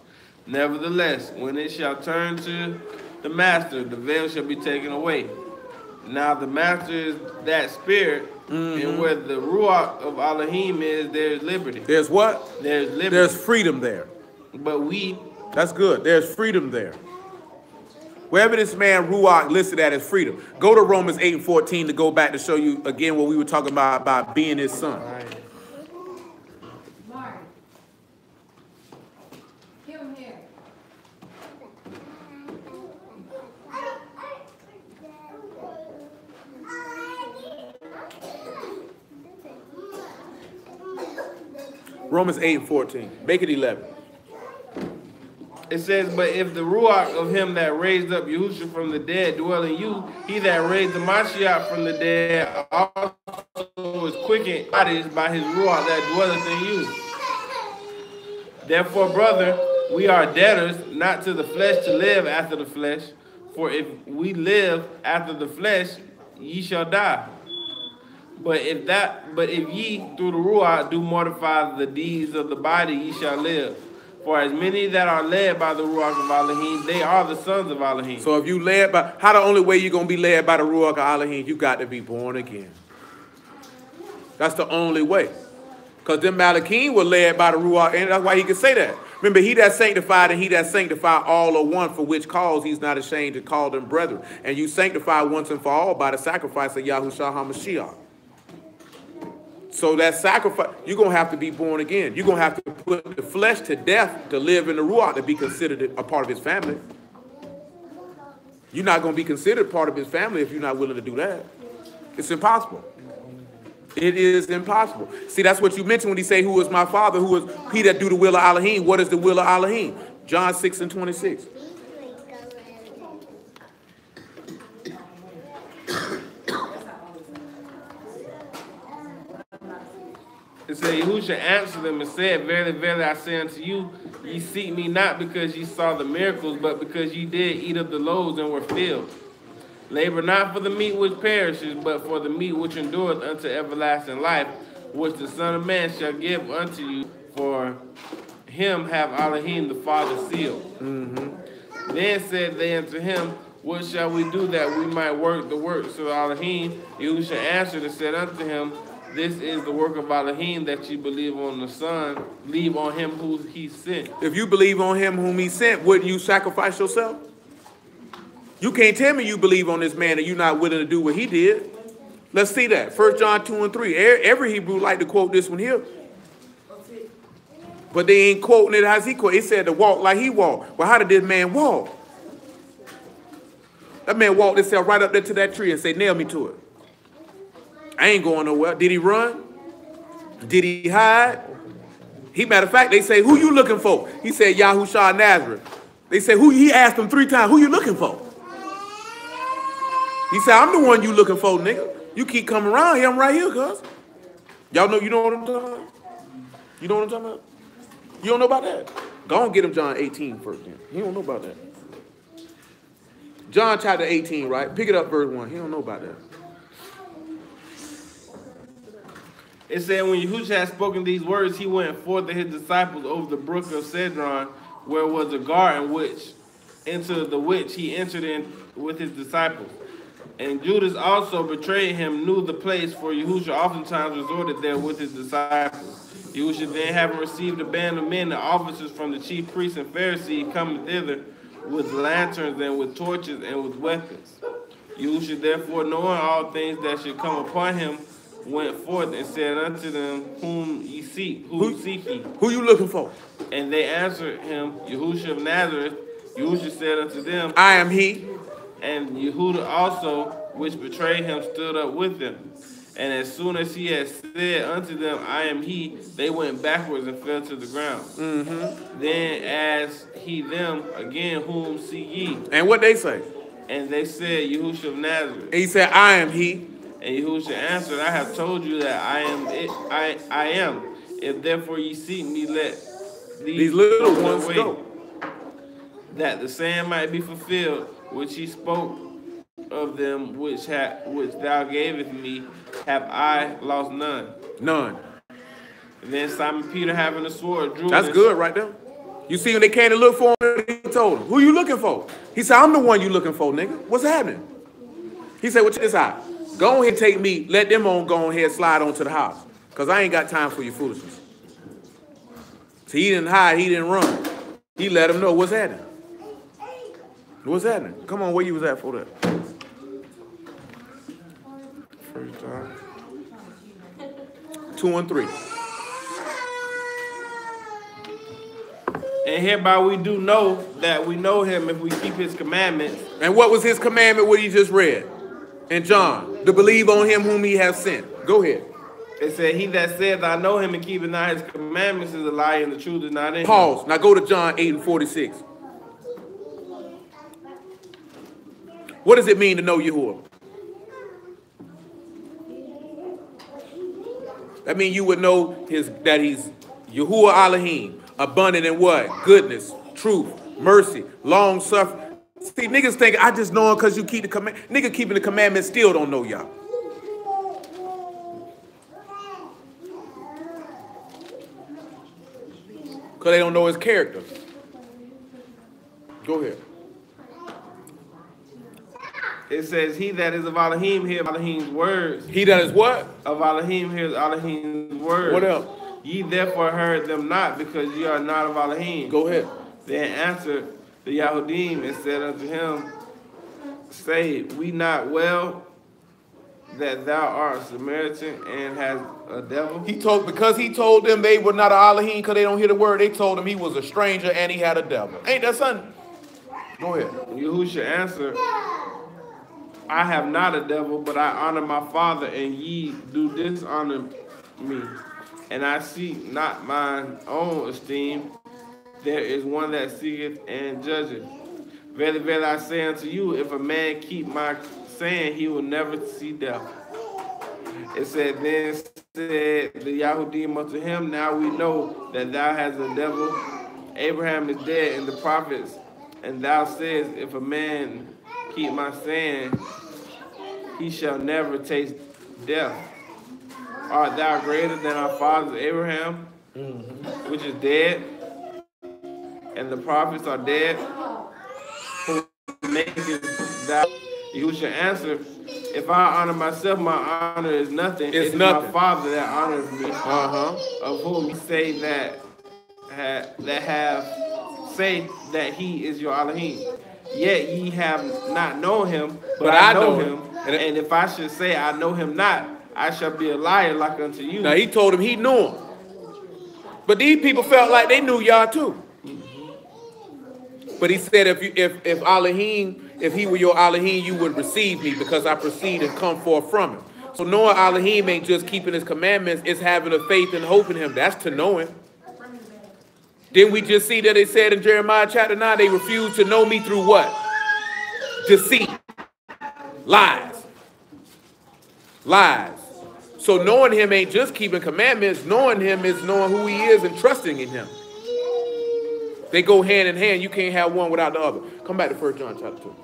Nevertheless, when it shall turn to the master, the veil shall be taken away. Now the master is that spirit, and where the Ruach of Elohim is, there's liberty. There's what? There's liberty. There's freedom there. But we... That's good. There's freedom there. Wherever this man Ruach listed at is freedom. Go to Romans 8 and 14 to go back to show you again what we were talking about being his son. Mark. Give him here. Romans 8 and 14. Make it 11. It says, but if the Ruach of him that raised up Yahushua from the dead dwell in you, he that raised the Mashiach from the dead also is quickened bodies by his Ruach that dwelleth in you. Therefore, brother, we are debtors, not to the flesh to live after the flesh. For if we live after the flesh, ye shall die. But if ye through the Ruach do mortify the deeds of the body, ye shall live. For as many that are led by the Ruach of Elohim, they are the sons of Elohim. So if you led by, how the only way you're going to be led by the Ruach of Elohim, you got to be born again. That's the only way. Because them Malakim were led by the Ruach, and that's why he could say that. Remember, he that sanctified and he that sanctified all are one, for which cause he's not ashamed to call them brethren. And you sanctify once and for all by the sacrifice of Yahushua HaMashiach. So that sacrifice, you're going to have to be born again. You're going to have to put the flesh to death to live in the Ruach to be considered a part of his family. You're not going to be considered part of his family if you're not willing to do that. It's impossible. It is impossible. See, that's what you mentioned when he say, who is my father? Who is he that do the will of Elohim? What is the will of Elohim? John 6 and 26. It said, Yahushua answered them and said, verily, verily, I say unto you, ye seek me not because ye saw the miracles, but because ye did eat of the loaves and were filled. Labor not for the meat which perishes, but for the meat which endureth unto everlasting life, which the Son of Man shall give unto you. For him have Elohim the Father sealed. Then said they unto him, what shall we do that we might work the works of Elohim? Yahushua answered and said unto him, this is the work of Elohim, that you believe on the Son, believe on him who he sent. If you believe on him whom he sent, wouldn't you sacrifice yourself? You can't tell me you believe on this man and you're not willing to do what he did. Let's see that. 1 John 2 and 3. Every Hebrew like to quote this one here. But they ain't quoting it as he quoted. It said to walk like he walked. Well, how did this man walk? That man walked himself right up there to that tree and said, nail me to it. I ain't going nowhere. Did he run? Did he hide? Matter of fact, they say, who you looking for? He said, Yahushua Nazareth. They say, who? He asked them 3 times, who you looking for? He said, I'm the one you looking for, nigga. You keep coming around here, I'm right here, cuz. Y'all know, you know what I'm talking about? You know what I'm talking about? You don't know about that? Go on, get him John 18 first, then. He don't know about that. John chapter 18, right? Pick it up, verse 1. He don't know about that. It said, when Yahushua had spoken these words, he went forth to his disciples over the brook of Cedron, where was a garden into which he entered in with his disciples. And Judas also betrayed him, knew the place, for Yahushua oftentimes resorted there with his disciples. Yahushua then, having received a band of men, the officers from the chief priests and Pharisees, coming thither with lanterns and with torches and with weapons. Yahushua therefore, knowing all things that should come upon him, went forth and said unto them, Whom ye seek? Who seek ye? Who you looking for? And they answered him, Yahushua of Nazareth. Yahushua said unto them, I am he. And Yehuda also, which betrayed him, stood up with them. And as soon as he had said unto them, I am he, they went backwards and fell to the ground. Then asked he them again, Whom seek ye? And what they say? And they said, Yahushua of Nazareth. And he said, I am he. And Yahushua answered, I have told you that I am it. I am. If therefore ye seek me, let These little ones go. That the saying might be fulfilled, which he spoke of them which thou gavest me, have I lost none. None. And then Simon Peter, having a sword, drew That's it. good right there. You see when they came to look for him, he told them, who you looking for? He said, I'm the one you looking for, nigga. What's happening? He said, well, check this out. Go ahead and take me. Let them on go ahead and slide on to the house. Because I ain't got time for your foolishness. So he didn't hide. He didn't run. He let them know what's happening. What's happening? Come on, where you was at for that? First John. 2 and 3. And hereby we do know that we know him if we keep his commandments. And what was his commandment, what he just read? In John, to believe on him whom he has sent. Go ahead. It said, he that saith, I know him and keepeth not his commandments is a liar, and the truth is not in him. Pause. Now go to John 8 and 46. What does it mean to know Yahuwah? That means you would know that he's Yahuwah Elohim, abundant in what? Goodness, truth, mercy, long suffering. See, niggas think I just know him because you keep the command. Nigga keeping the commandments still don't know y'all. Because they don't know his character. Go ahead. It says, he that is of Elohim hears Elohim's words. He that is what? Of Elohim hears Elohim's words. What else? Ye therefore heard them not, because ye are not of Elohim. Go ahead. Then answered the Yahudim and said unto him, Say we not well that thou art a Samaritan and hast a devil? Because he told them they were not a Elohim because they don't hear the word, they told him he was a stranger and he had a devil. Ain't that something? Go ahead. Yahushua answered, I have not a devil, but I honor my Father, and ye do dishonor me. And I seek not mine own esteem. There is one that seeketh and judgeth. Verily, verily, I say unto you, if a man keep my saying, he will never see death. It said, then said the Yahudim unto him, now we know that thou hast a devil. Abraham is dead, and the prophets, and thou sayest, if a man keep my saying, he shall never taste death. Art thou greater than our father Abraham, which is dead, and the prophets are dead? Who makest thou? Yahushua answered, if I honor myself, my honor is nothing. It's it is nothing. my Father that honors me, Uh-huh. of whom you say say that he is your Elohim. Yet ye have not known him, but I know him. And if I should say I know him not, I shall be a liar like unto you. Now he told him he knew him. But these people felt like they knew y'all too. But he said if Elohim, if he were your Elohim, you would receive me because I proceed and come forth from him. So knowing Elohim ain't just keeping his commandments, it's having a faith and hope in him. That's to know him. Didn't we just see that they said in Jeremiah chapter 9, they refused to know me through what? Deceit. Lies. Lies. So knowing him ain't just keeping commandments. Knowing him is knowing who he is and trusting in him. They go hand in hand. You can't have one without the other. Come back to 1 John chapter 2.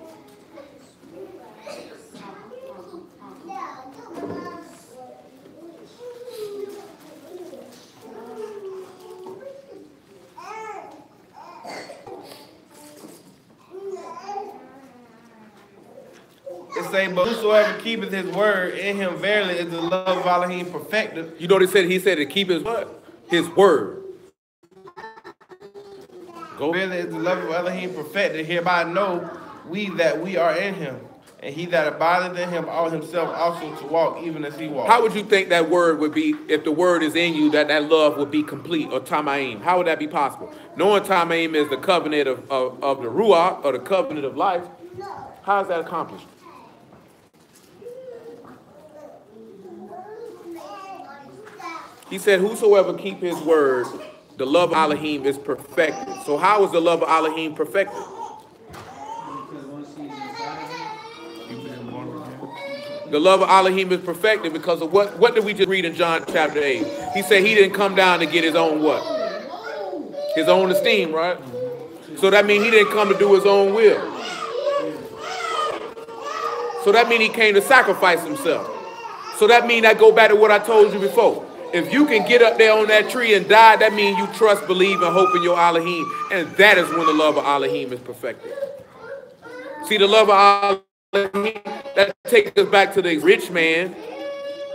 It say, but whosoever keepeth his word, in him verily is the love of Elohim perfected. You know what he said? He said to keep his what? his word. Go. Verily is the love of Elohim perfected, hereby know we that we are in him. And he that abideth in him ought himself also to walk, even as he walked. How would you think that word would be, if the word is in you, that love would be complete, or tamaim? How would that be possible? Knowing tamaim is the covenant of the ruach, or the covenant of life, how is that accomplished? He said, whosoever keep his word, the love of Elohim is perfected. So how is the love of Elohim perfected? The love of Elohim is perfected because of what did we just read in John chapter 8? He said he didn't come down to get his own what? His own esteem, right? So that means he didn't come to do his own will. So that means he came to sacrifice himself. So that means I go back to what I told you before. If you can get up there on that tree and die, that means you trust, believe, and hope in your Elohim. And that is when the love of Elohim is perfected. See, the love of Elohim, that takes us back to the rich man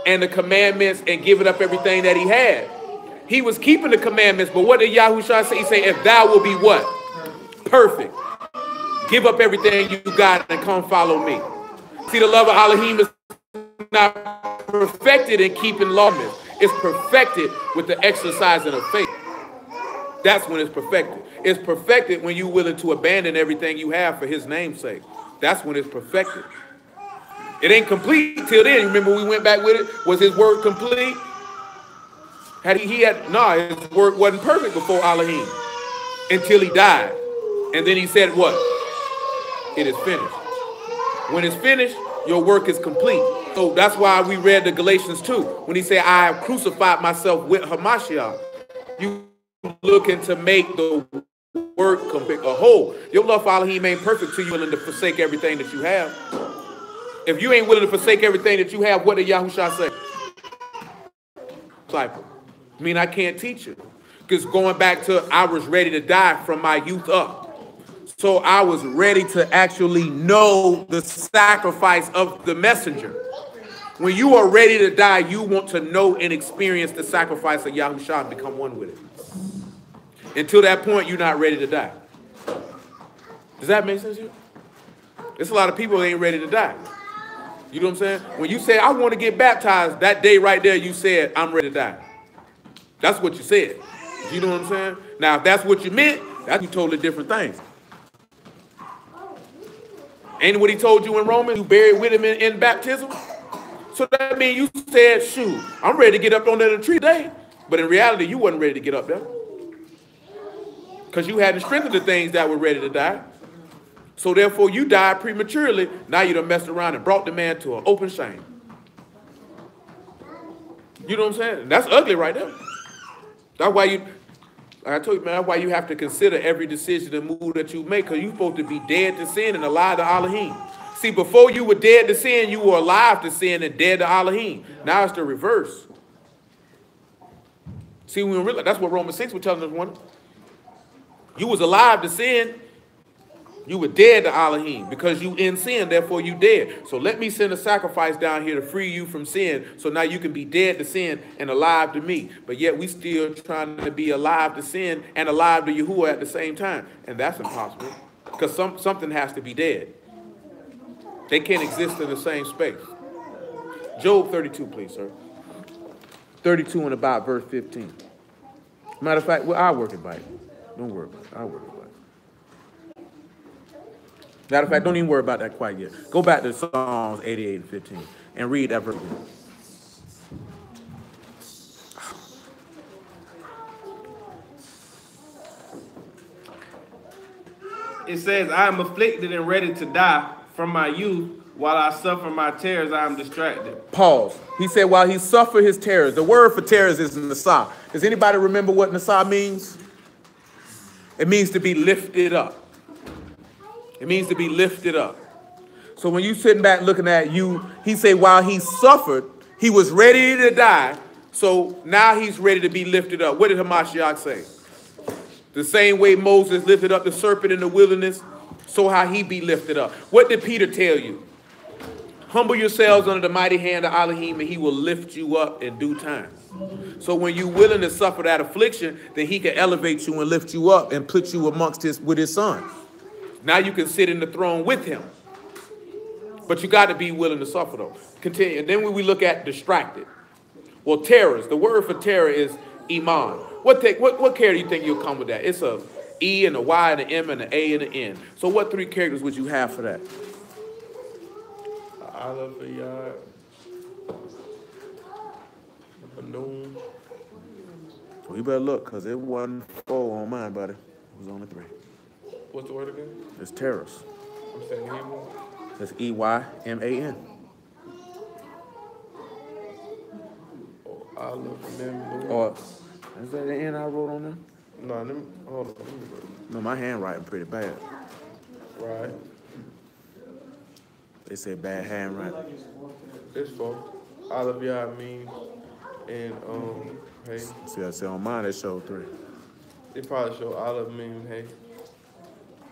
and the commandments and giving up everything that he had. He was keeping the commandments, but what did Yahushua say? He said, if thou will be what? Perfect. Give up everything you got and come follow me. See, the love of Elohim is not perfected in keeping lawmen. It's perfected with the exercising of faith. That's when it's perfected. It's perfected when you're willing to abandon everything you have for his name's sake. That's when it's perfected. It ain't complete till then. Remember we went back with it? Was his word complete? His word wasn't perfect before Elohim until he died. And then he said what? It is finished. When it's finished, your work is complete. So that's why we read the Galatians 2. When he said, I have crucified myself with Hamashiach. You looking to make the work complete, a whole. Your love for Elohim ain't perfect till you're willing to forsake everything that you have. If you ain't willing to forsake everything that you have, what did Yahushua say? Disciple. I mean, I can't teach you. Because going back to, I was ready to die from my youth up. So I was ready to actually know the sacrifice of the messenger. When you are ready to die, you want to know and experience the sacrifice of Yahushua and become one with it. Until that point, you're not ready to die. Does that make sense to you? There's a lot of people that ain't ready to die. You know what I'm saying? When you say, I want to get baptized, that day right there, you said, I'm ready to die. That's what you said. You know what I'm saying? Now, if that's what you meant, that's a totally different thing. Ain't what he told you in Romans? You buried with him in baptism? So that means you said, shoot, I'm ready to get up on that tree today. But in reality, you wasn't ready to get up there. Because you hadn't strengthened the things that were ready to die. So therefore, you died prematurely. Now you done messed around and brought the man to an open shame. You know what I'm saying? That's ugly right there. That's why you, I told you, man, that's why you have to consider every decision and move that you make, because you're supposed to be dead to sin and alive to Elohim. See, before you were dead to sin, you were alive to sin and dead to Elohim. Now it's the reverse. See, we realize that's what Romans 6 was telling us one. You was alive to sin. You were dead to Elohim because you in sin, therefore you dead. So let me send a sacrifice down here to free you from sin, so now you can be dead to sin and alive to me. But yet we still trying to be alive to sin and alive to Yahuwah at the same time. And that's impossible because something has to be dead. They can't exist in the same space. Job 32, please, sir. 32 and about verse 15. Matter of fact, well, I'll work it by it. Don't worry about it. I'll work it by it. Matter of fact, don't even worry about that quite yet. Go back to Psalms 88 and 15 and read that verse again. It says, I am afflicted and ready to die from my youth. While I suffer my terrors, I am distracted. Pause. He said, while he suffered his terrors. The word for terrors is Nasa. Does anybody remember what Nasa means? It means to be lifted up. It means to be lifted up. So when you sitting back looking at you, he said while he suffered, he was ready to die. So now he's ready to be lifted up. What did Hamashiach say? The same way Moses lifted up the serpent in the wilderness, so how he be lifted up. What did Peter tell you? Humble yourselves under the mighty hand of Elohim, and he will lift you up in due time. So when you're willing to suffer that affliction, then he can elevate you and lift you up and put you amongst with his son. Now you can sit in the throne with him. But you got to be willing to suffer though. Continue. And then when we look at distracted. Well, terrors. The word for terror is iman. What character do you think you'll come with that? It's a E and a Y and an M and an A and an N. So what 3 characters would you have for that? Aleph, Yod, Noon. Well, you better look, because it wasn't 4 on mine, buddy. It was only 3. What's the word again? It's terrors. I'm saying Hebrew. It's E-Y-M-A-N. Oh, Aleph, Mem, Noon. Or, is that the N I wrote on there? No, hold on. Let me look. No, my handwriting pretty bad. Right. They say bad handwriting. It's 4. Aleph, Yod means, and, hey. See, I said on mine, it showed 3. They probably show Aleph, Mem, hey.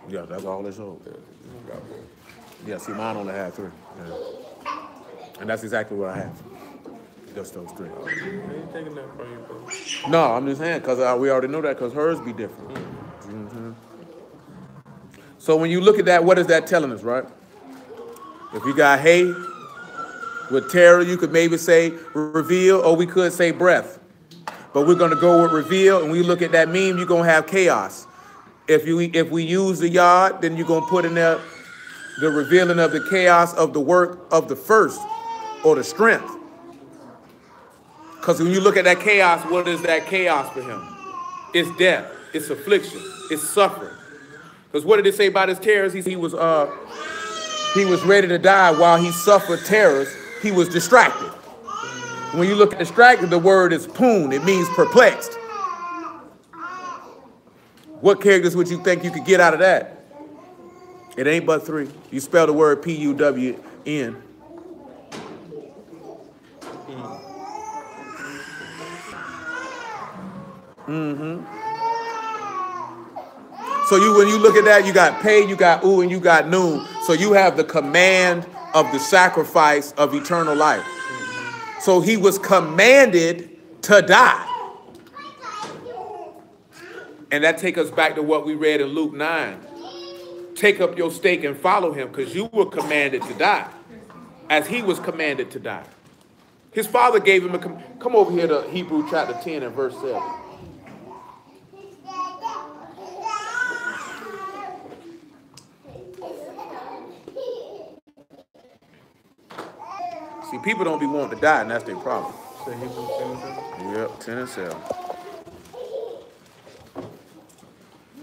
Yeah, that's all it showed. Yeah, you got 4. Yeah, see, mine only had 3. Yeah. And that's exactly what I have. Just those 3. I ain't taking that from you, bro. No, I'm just saying, because we already know that, because hers be different. Mm-hmm. So when you look at that, what is that telling us, right? If you got hay with terror, you could maybe say reveal, or we could say breath. But we're going to go with reveal, and when you look at that meme, you're going to have chaos. If we use the yod, then you're going to put in there the revealing of the chaos of the work of the first, or the strength. Because when you look at that chaos, what is that chaos for him? It's death. It's affliction. It's suffering. Because what did it say about his terrors? He was ready to die while he suffered terrors. He was distracted. When you look at distracted, the word is poon. It means perplexed. What characters would you think you could get out of that? It ain't but 3. You spell the word P-U-W-N. So when you look at that, you got pay, you got ooh, and you got noon. So you have the command of the sacrifice of eternal life. So he was commanded to die. And that takes us back to what we read in Luke 9. Take up your stake and follow him, because you were commanded to die, as he was commanded to die. His father gave him come over here to Hebrew chapter 10 and verse 7. See, people don't be wanting to die, and that's their problem. Say Hebrew 10 and 7? Yep, 10 and 7.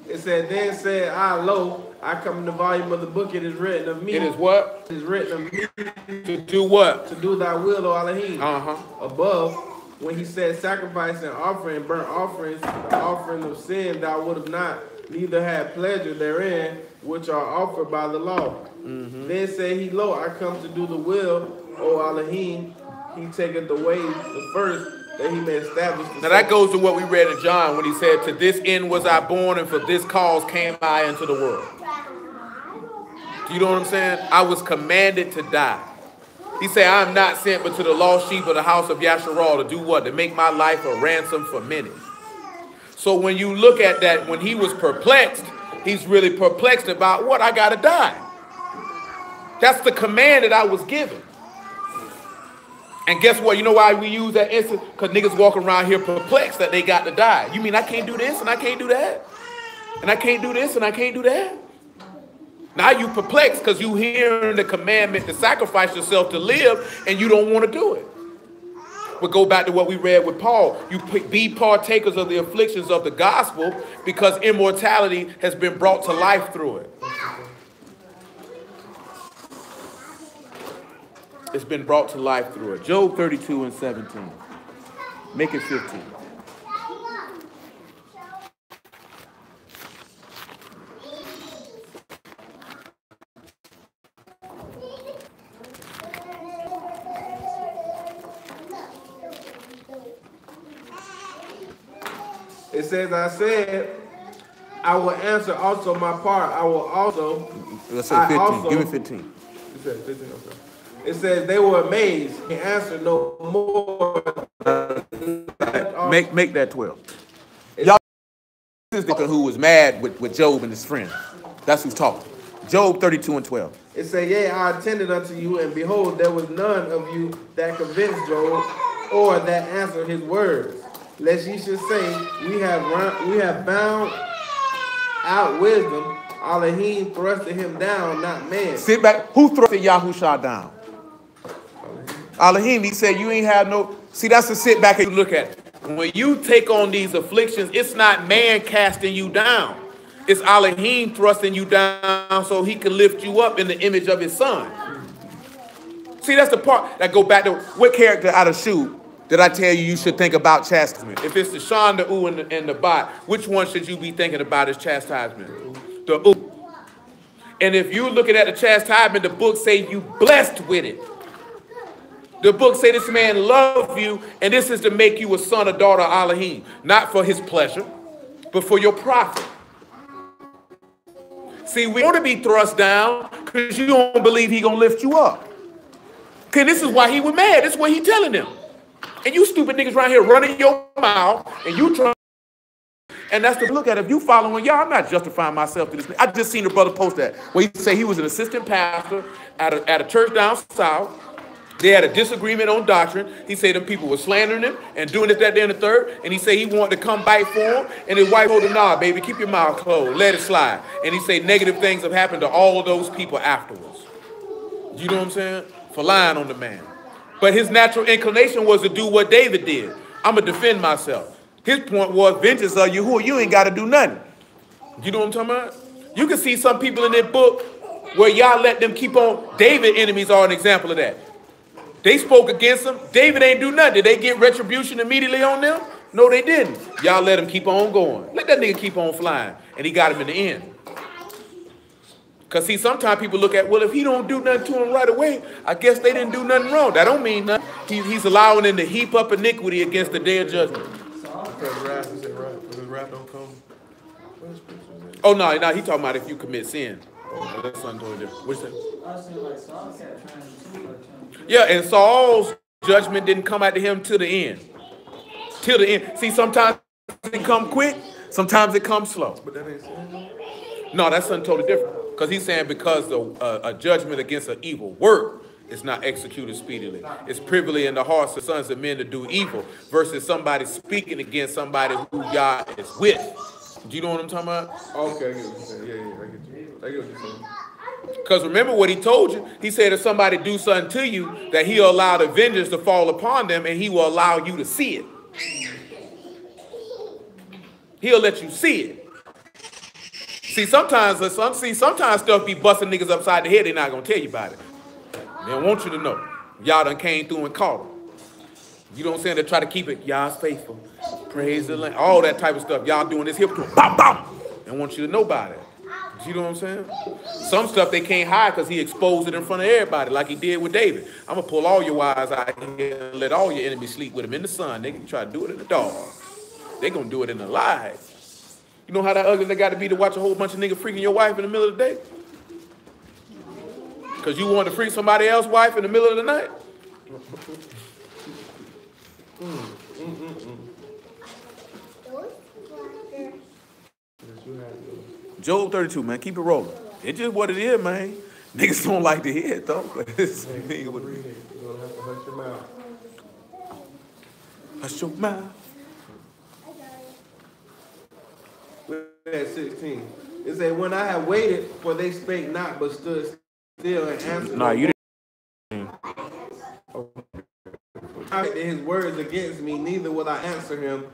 It said, then said I, lo, I come in the volume of the book, it is written of me. It is what? It is written of me. To do what? To do thy will, O Elohim. Uh-huh. Above, when he said sacrifice and offering, burnt offerings, the offering of sin thou would have not, neither had pleasure therein, which are offered by the law. Then said he, lo, I come to do the will, O Elohim. He taketh away the first, that he may establish the Now that goes to what we read in John when he said, to this end was I born, and for this cause came I into the world. Do you know what I'm saying? I was commanded to die. He said, I am not sent but to the lost sheep of the house of Yasharal, to do what? To make my life a ransom for many. So when you look at that, when he was perplexed, he's really perplexed about what? I got to die. That's the command that I was given. And guess what? You know why we use that instant? Because niggas walk around here perplexed that they got to die. You mean I can't do this and I can't do that? And I can't do this and I can't do that? Now you perplexed because you hearing the commandment to sacrifice yourself to live, and you don't want to do it. But go back to what we read with Paul. You be partakers of the afflictions of the gospel, because immortality has been brought to life through it. It's been brought to life through it. Job 32 and 17. Make it 15. It says, I said, I will answer also my part. I will also. Let's say 15. Also, give me 15. It says 15, okay. It says, they were amazed. He answered no more. Make that 12. Y'all, this is the who was mad with Job and his friends. That's who's talking. Job 32 and 12. It say, yea, I attended unto you, and behold, there was none of you that convinced Job, or that answered his words. Lest ye should say, we have found out wisdom. Elohim thrusted him down, not man. Sit back. Who thrusted Yahusha down? Elohim. He said, you ain't have no. See, that's to sit back and look at it. When you take on these afflictions, it's not man casting you down. It's Elohim thrusting you down so he can lift you up in the image of his son. See, that's the part that go back to what character out of Shu did I tell you should think about chastisement? If it's the Shan, the U, and the Bat, which one should you be thinking about as chastisement? The U. And if you're looking at the chastisement, the book say you blessed with it. The book say this man loved you, and this is to make you a son or daughter of Elohim, not for his pleasure, but for your profit. See, we want to be thrust down because you don't believe he gonna lift you up. Because this is why he was mad. This is what he telling them. And you stupid niggas right here running your mouth, and you trying. And that's the look at it. If you following y'all, I'm not justifying myself to this. I just seen the brother post that where he say he was an assistant pastor at a church down south. They had a disagreement on doctrine. He said them people were slandering him and doing it that day and the third. And he said he wanted to come bite for him. And his wife told him, nah, baby, keep your mouth closed. Let it slide. And he said negative things have happened to all of those people afterwards. You know what I'm saying? For lying on the man. But his natural inclination was to do what David did. I'm going to defend myself. His point was, vengeance of Yahuwah, you ain't got to do nothing. You know what I'm talking about? You can see some people in that book where y'all let them keep on. David enemies are an example of that. They spoke against him. David ain't do nothing. Did they get retribution immediately on them? No, they didn't. Y'all let him keep on going. Let that nigga keep on flying. And he got him in the end. Because, see, sometimes people look at, well, if he don't do nothing to him right away, I guess they didn't do nothing wrong. That don't mean nothing. He's allowing them to heap up iniquity against the day of judgment. Oh, no, he talking about if you commit sin. Oh, that's something totally different. What's that? Yeah, and Saul's judgment didn't come out to him till the end. Till the end. See, sometimes it come quick, sometimes it comes slow. But that ain't saying no, that's something totally different. Because he's saying because a judgment against an evil work is not executed speedily. It's privily in the hearts of sons of men to do evil versus somebody speaking against somebody who God is with. Do you know what I'm talking about? Okay, I get what you're saying. Yeah, I get you. I get what you're saying. Because remember what he told you. He said if somebody do something to you, that he'll allow the vengeance to fall upon them and he will allow you to see it. He'll let you see it. See, sometimes stuff be busting niggas upside the head. They're not going to tell you about it. They don't want you to know. Y'all done came through and caught them. You know what I'm saying? They try to keep it, y'all's faithful. Praise the Lord. All that type of stuff. Y'all doing this hip to them. Bam, bam. They want you to know about it. You know what I'm saying? Some stuff they can't hide because he exposed it in front of everybody like he did with David. I'm going to pull all your wives out here and let all your enemies sleep with them in the sun. They can try to do it in the dark. They going to do it in the light. You know how that ugly they got to be to watch a whole bunch of niggas freaking your wife in the middle of the day? Because you want to freak somebody else's wife in the middle of the night? Job 32, man. Keep it rolling. It's just what it is, man. Niggas don't like to hear it, though. But it's what it is. You're going to have to hush your mouth. Hush your mouth. At 16. It said, when I had waited, for they spake not, but stood still and answered. Nah, you didn't. His words against me, neither will I answer him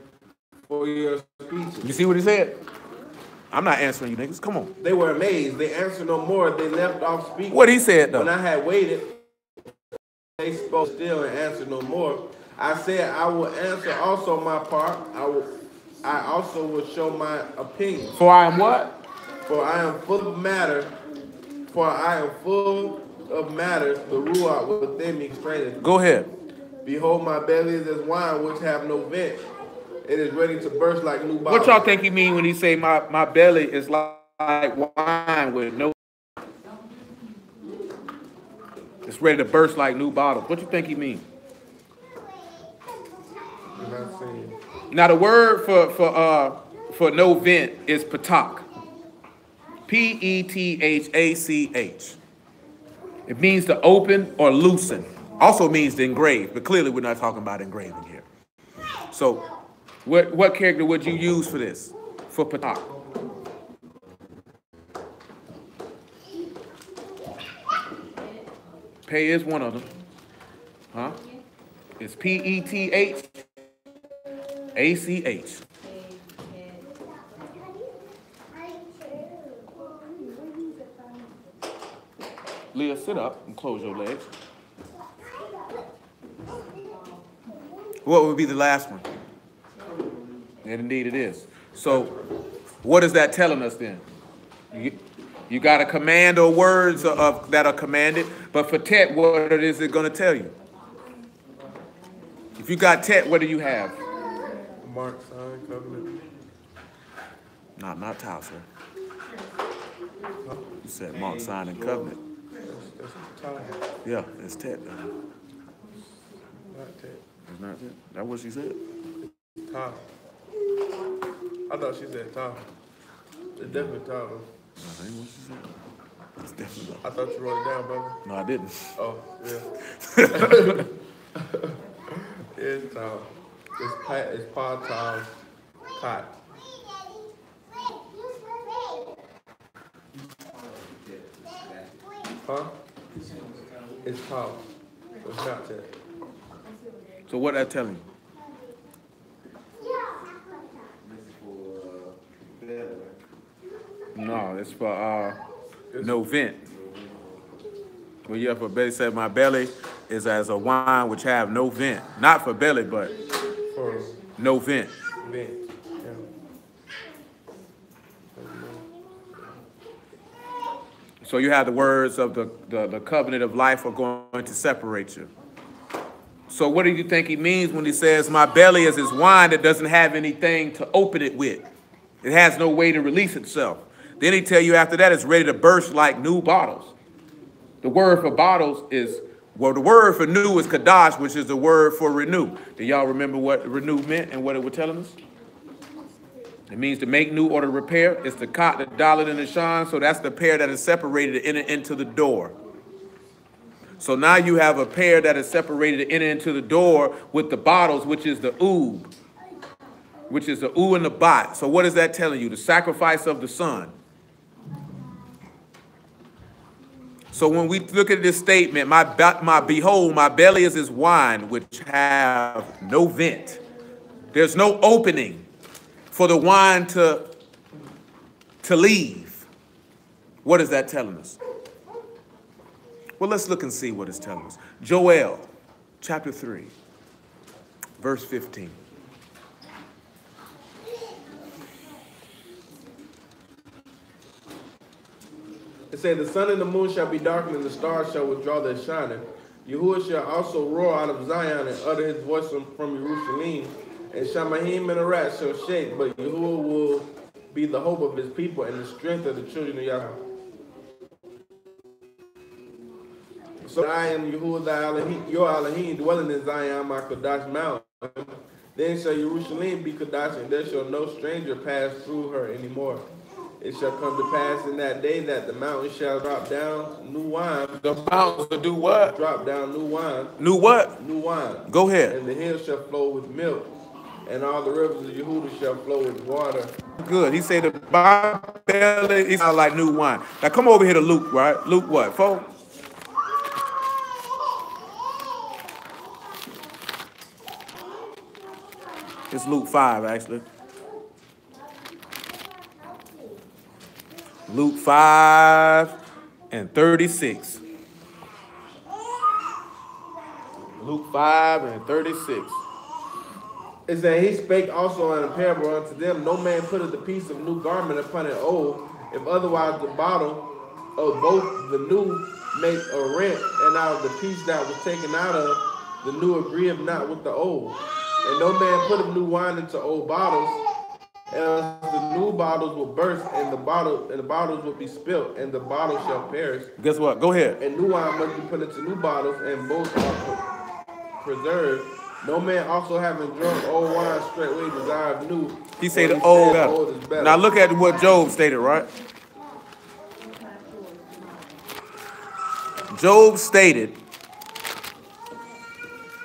for your speeches. You see what he said? I'm not answering you niggas. Come on. They were amazed. They answered no more. They left off speaking. What he said, though? When I had waited, they spoke still and answered no more. I said, I will answer also my part. I also will show my opinion. For I am what? For I am full of matter. For I am full of matters. The ruach within me explaineth. Go ahead. Behold, my belly is as wine which have no vent. It is ready to burst like new bottles. What y'all think he mean when he say my belly is like wine with no? It's ready to burst like new bottles. What you think he mean? Now the word for no vent is patak. P-E-T-H-A-C-H. It means to open or loosen. Also means to engrave, but clearly we're not talking about engraving here. So what character would you use for this? For patak? Pay is one of them. Huh? It's P-E-T-H-A-C-H. Leah, sit up and close your legs. What would be the last one? And indeed it is. So what is that telling us then? You got a command or words that are commanded, but for tet, what is it going to tell you? If you got tet, what do you have? Mark, sign, covenant. Not tau, sir. You said mark, sign, and covenant. That's tau. Yeah, it's tet. Not tet. It's not tet. That's what she said. Tau. I thought she said tau. It's definitely tau. That ain't what she said. It's definitely. I thought you wrote it down, brother. No, I didn't. Oh, yeah. It's tau. It's pa tau. Cot. Huh? It's tau. It's not tet. So what that telling you? No, it's for no vent. Well, yeah, for belly said my belly is as a wine which have no vent. Not for belly, but For no vent. vent. Yeah. So you have the words of the covenant of life are going to separate you. So what do you think he means when he says my belly is his wine that doesn't have anything to open it with? It has no way to release itself. Then he tell you after that it's ready to burst like new bottles. The word for bottles is, well, the word for new is kadash, which is the word for renew. Do y'all remember what renew meant and what it was telling us? It means to make new or to repair. It's the kot, the dalet, and the shan. So that's the pair that is separated to enter into the door. So now you have a pair that is separated to enter into the door with the bottles, which is the oob, which is the oo and the bat. So what is that telling you? The sacrifice of the son. So when we look at this statement, behold, my belly is his wine, which have no vent. There's no opening for the wine to leave. What is that telling us? Well, let's look and see what it's telling us. Joel, chapter 3, verse 15. It said, the sun and the moon shall be darkened, and the stars shall withdraw their shining. Yahuwah shall also roar out of Zion and utter his voice from Jerusalem. And Shamahim and Arat shall shake, but Yahuwah will be the hope of his people and the strength of the children of Yahweh. So I am Yahuwah thy Elohim, your Elohim, dwelling in Zion, my Kodash mountain. Then shall Jerusalem be Kodash, and there shall no stranger pass through her anymore. It shall come to pass in that day that the mountains shall drop down new wine. The mountains will do what? Drop down new wine. New what? New wine. Go ahead. And the hills shall flow with milk, and all the rivers of Yehuda shall flow with water. Good. He said the belly, he sound like new wine. Now come over here to Luke, right? Luke what? 4? It's Luke 5, actually. Luke 5 and 36. Luke 5 and 36. It said, he spake also in a parable unto them, no man putteth a piece of new garment upon an old, if otherwise the bottom of both the new make a rent, and out of the piece that was taken out of the new agreeth not with the old. And no man putteth new wine into old bottles, else the new bottles will burst, and the bottles will be spilt, and the bottles shall perish. Guess what? Go ahead. And new wine must be put into new bottles, and both are preserved. No man also having drunk old wine straightway desire new. He said for the he old said, better. is better. Now look at what Job stated, right? Job stated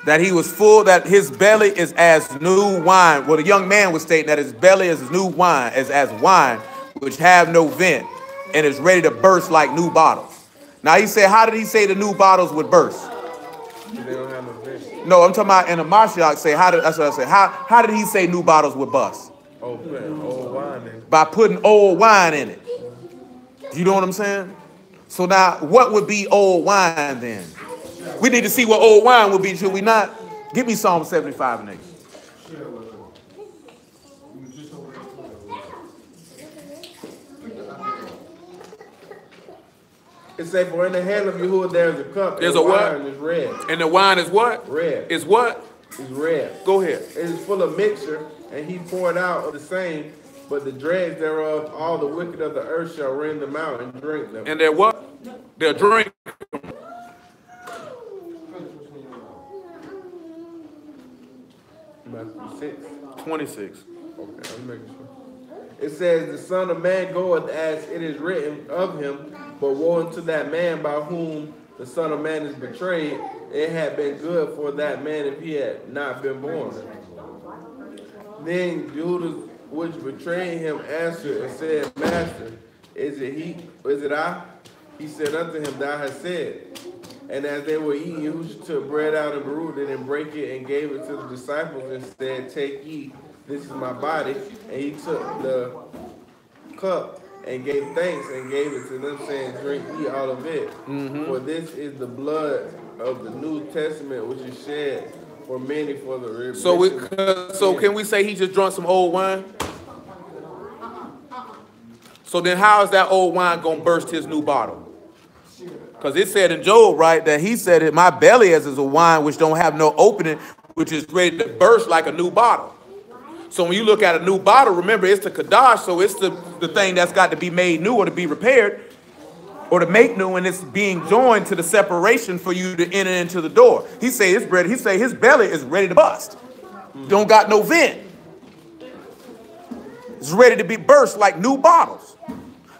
that he was full, that his belly is as new wine. Well, the young man was stating that his belly is new wine, as wine, which have no vent, and is ready to burst like new bottles. Now he said, how did he say the new bottles would burst? They don't have no vent. No, I'm talking about in the Mashiach say, that's what I said. How did he say new bottles would bust? Oh, putting old wine in. By putting old wine in it. You know what I'm saying? So now, what would be old wine then? We need to see what old wine would be, should we not? Give me Psalm 75 and 8. It say, for in the hand of Yahuwah there is a cup. There's and a what? wine is red. And the wine is what? Red. Is what? It's red. Go ahead. It is full of mixture, and he poured out of the same, but the dregs thereof, all the wicked of the earth shall rend them out and drink them. And they're what? They'll drink. Matthew 6. 26. Okay, I'm making sure. It says, the Son of Man goeth as it is written of him, but woe unto that man by whom the Son of Man is betrayed. It had been good for that man if he had not been born. Then Judas, which betrayed him, answered and said, Master, is it I? He said unto him, Thou hast said. And as they were eating, Yahushua took bread out and bruised it and brake it and gave it to the disciples and said, Take ye, this is my body. And he took the cup and gave thanks and gave it to them, saying, Drink ye all of it. For this is the blood of the New Testament, which is shed for many for the remission. So can we say he just drunk some old wine? So then how is that old wine going to burst his new bottle? Because it said in Job, right, that he said that my belly is a wine which don't have no opening, which is ready to burst like a new bottle. So when you look at a new bottle, remember it's the Kadash, so it's the thing that's got to be made new or to be repaired or to make new, and it's being joined to the separation for you to enter into the door. He say his belly is ready to bust. Don't got no vent. It's ready to be burst like new bottles.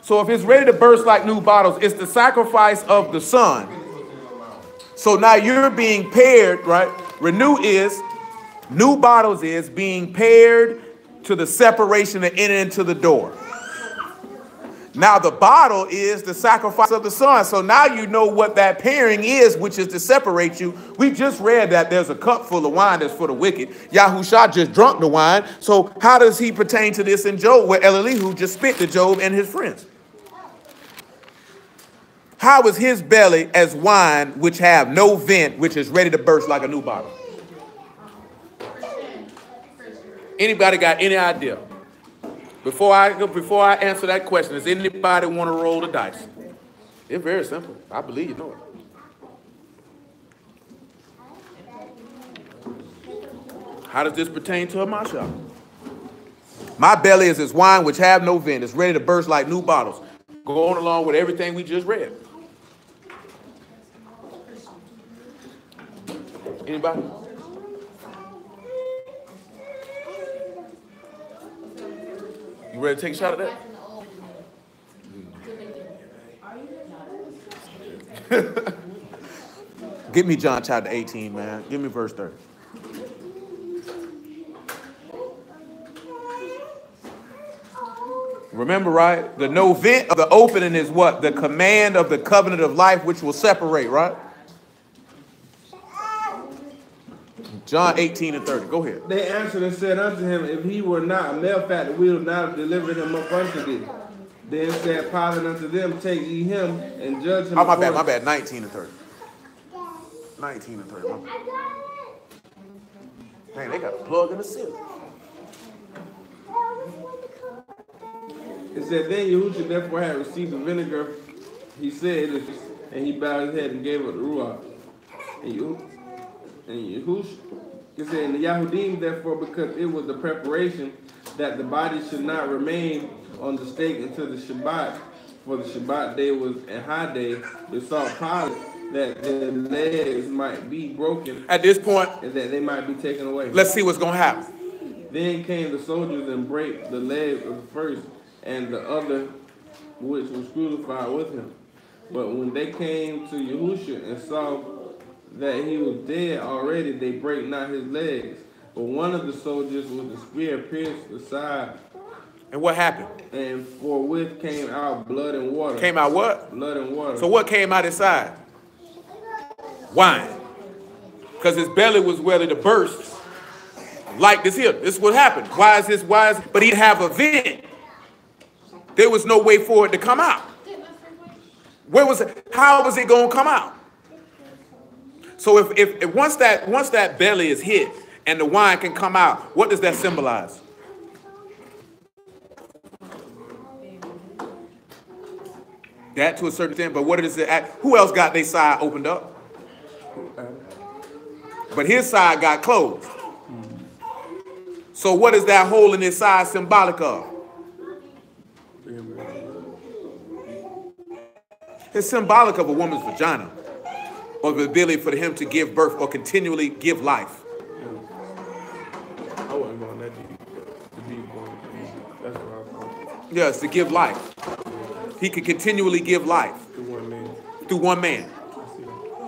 So if it's ready to burst like new bottles, it's the sacrifice of the Son. So now you're being paired, right? New bottles is being paired to the separation to enter into the door. Now the bottle is the sacrifice of the Son. So now you know what that pairing is, which is to separate you. We just read that there's a cup full of wine that's for the wicked. Yahusha just drunk the wine. So how does he pertain to this in Job, where Elihu just spit to Job and his friends? How is his belly as wine which have no vent, which is ready to burst like a new bottle? Anybody got any idea? Before I answer that question, does anybody want to roll the dice? It's very simple. I believe you know it. How does this pertain to a masha? My belly is as wine which have no vent. It's ready to burst like new bottles. Going along with everything we just read. Anybody? You ready to take a shot at that? Give me John chapter 18, man. Give me verse 30. Remember, right? The no vent of the opening is what? The command of the covenant of life, which will separate, right? John 18 and 30. Go ahead. They answered and said unto him, If he were not a malefactor, we would not have delivered him up unto thee. Then said Pilate unto them, Take ye him and judge him. Oh, my bad. 19 and 30. 19 and 30. My bad. Man, they got a plug in the ceiling. It said, Then Yahushua therefore had received the vinegar, he said, and he bowed his head and gave up the ruach. And Yahushua, it said, and the Yahudim therefore, because it was the preparation that the body should not remain on the stake until the Shabbat, for the Shabbat day was a high day, they sought Pilate that their legs might be broken, At this point, and that they might be taken away. let's see what's going to happen. Then came the soldiers and brake the legs of the first and the other which was crucified with him. But when they came to Yahushua and saw that he was dead already, they brake not his legs. But one of the soldiers with a spear pierced the side. And what happened? And forthwith came out blood and water. Came out what? Blood and water. So what came out his side? Wine. Because his belly was ready to burst. Like this here. This is what happened. Why is this? But he'd have a vent. There was no way for it to come out. Where was it? How was it going to come out? So if once that belly is hit and the wine can come out, what does that symbolize? That to a certain extent, but what is it? Who else got their side opened up? But his side got closed. So what is that hole in his side symbolic of? It's symbolic of a woman's vagina, or the ability for him to give birth or continually give life. I wasn't going that deep. That's what I thought. Yes, to give life. He could continually give life through one man.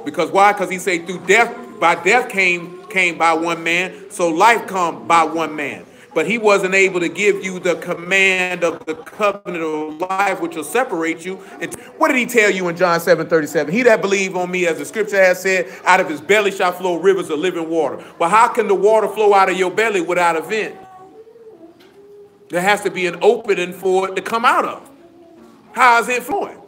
Because why? Because he said through death, by death came by one man, so life come by one man. But he wasn't able to give you the command of the covenant of life, which will separate you. And what did he tell you in John 7:37? He that believe on me, as the scripture has said, out of his belly shall flow rivers of living water. But how can the water flow out of your belly without a vent? There has to be an opening for it to come out of. How is it flowing?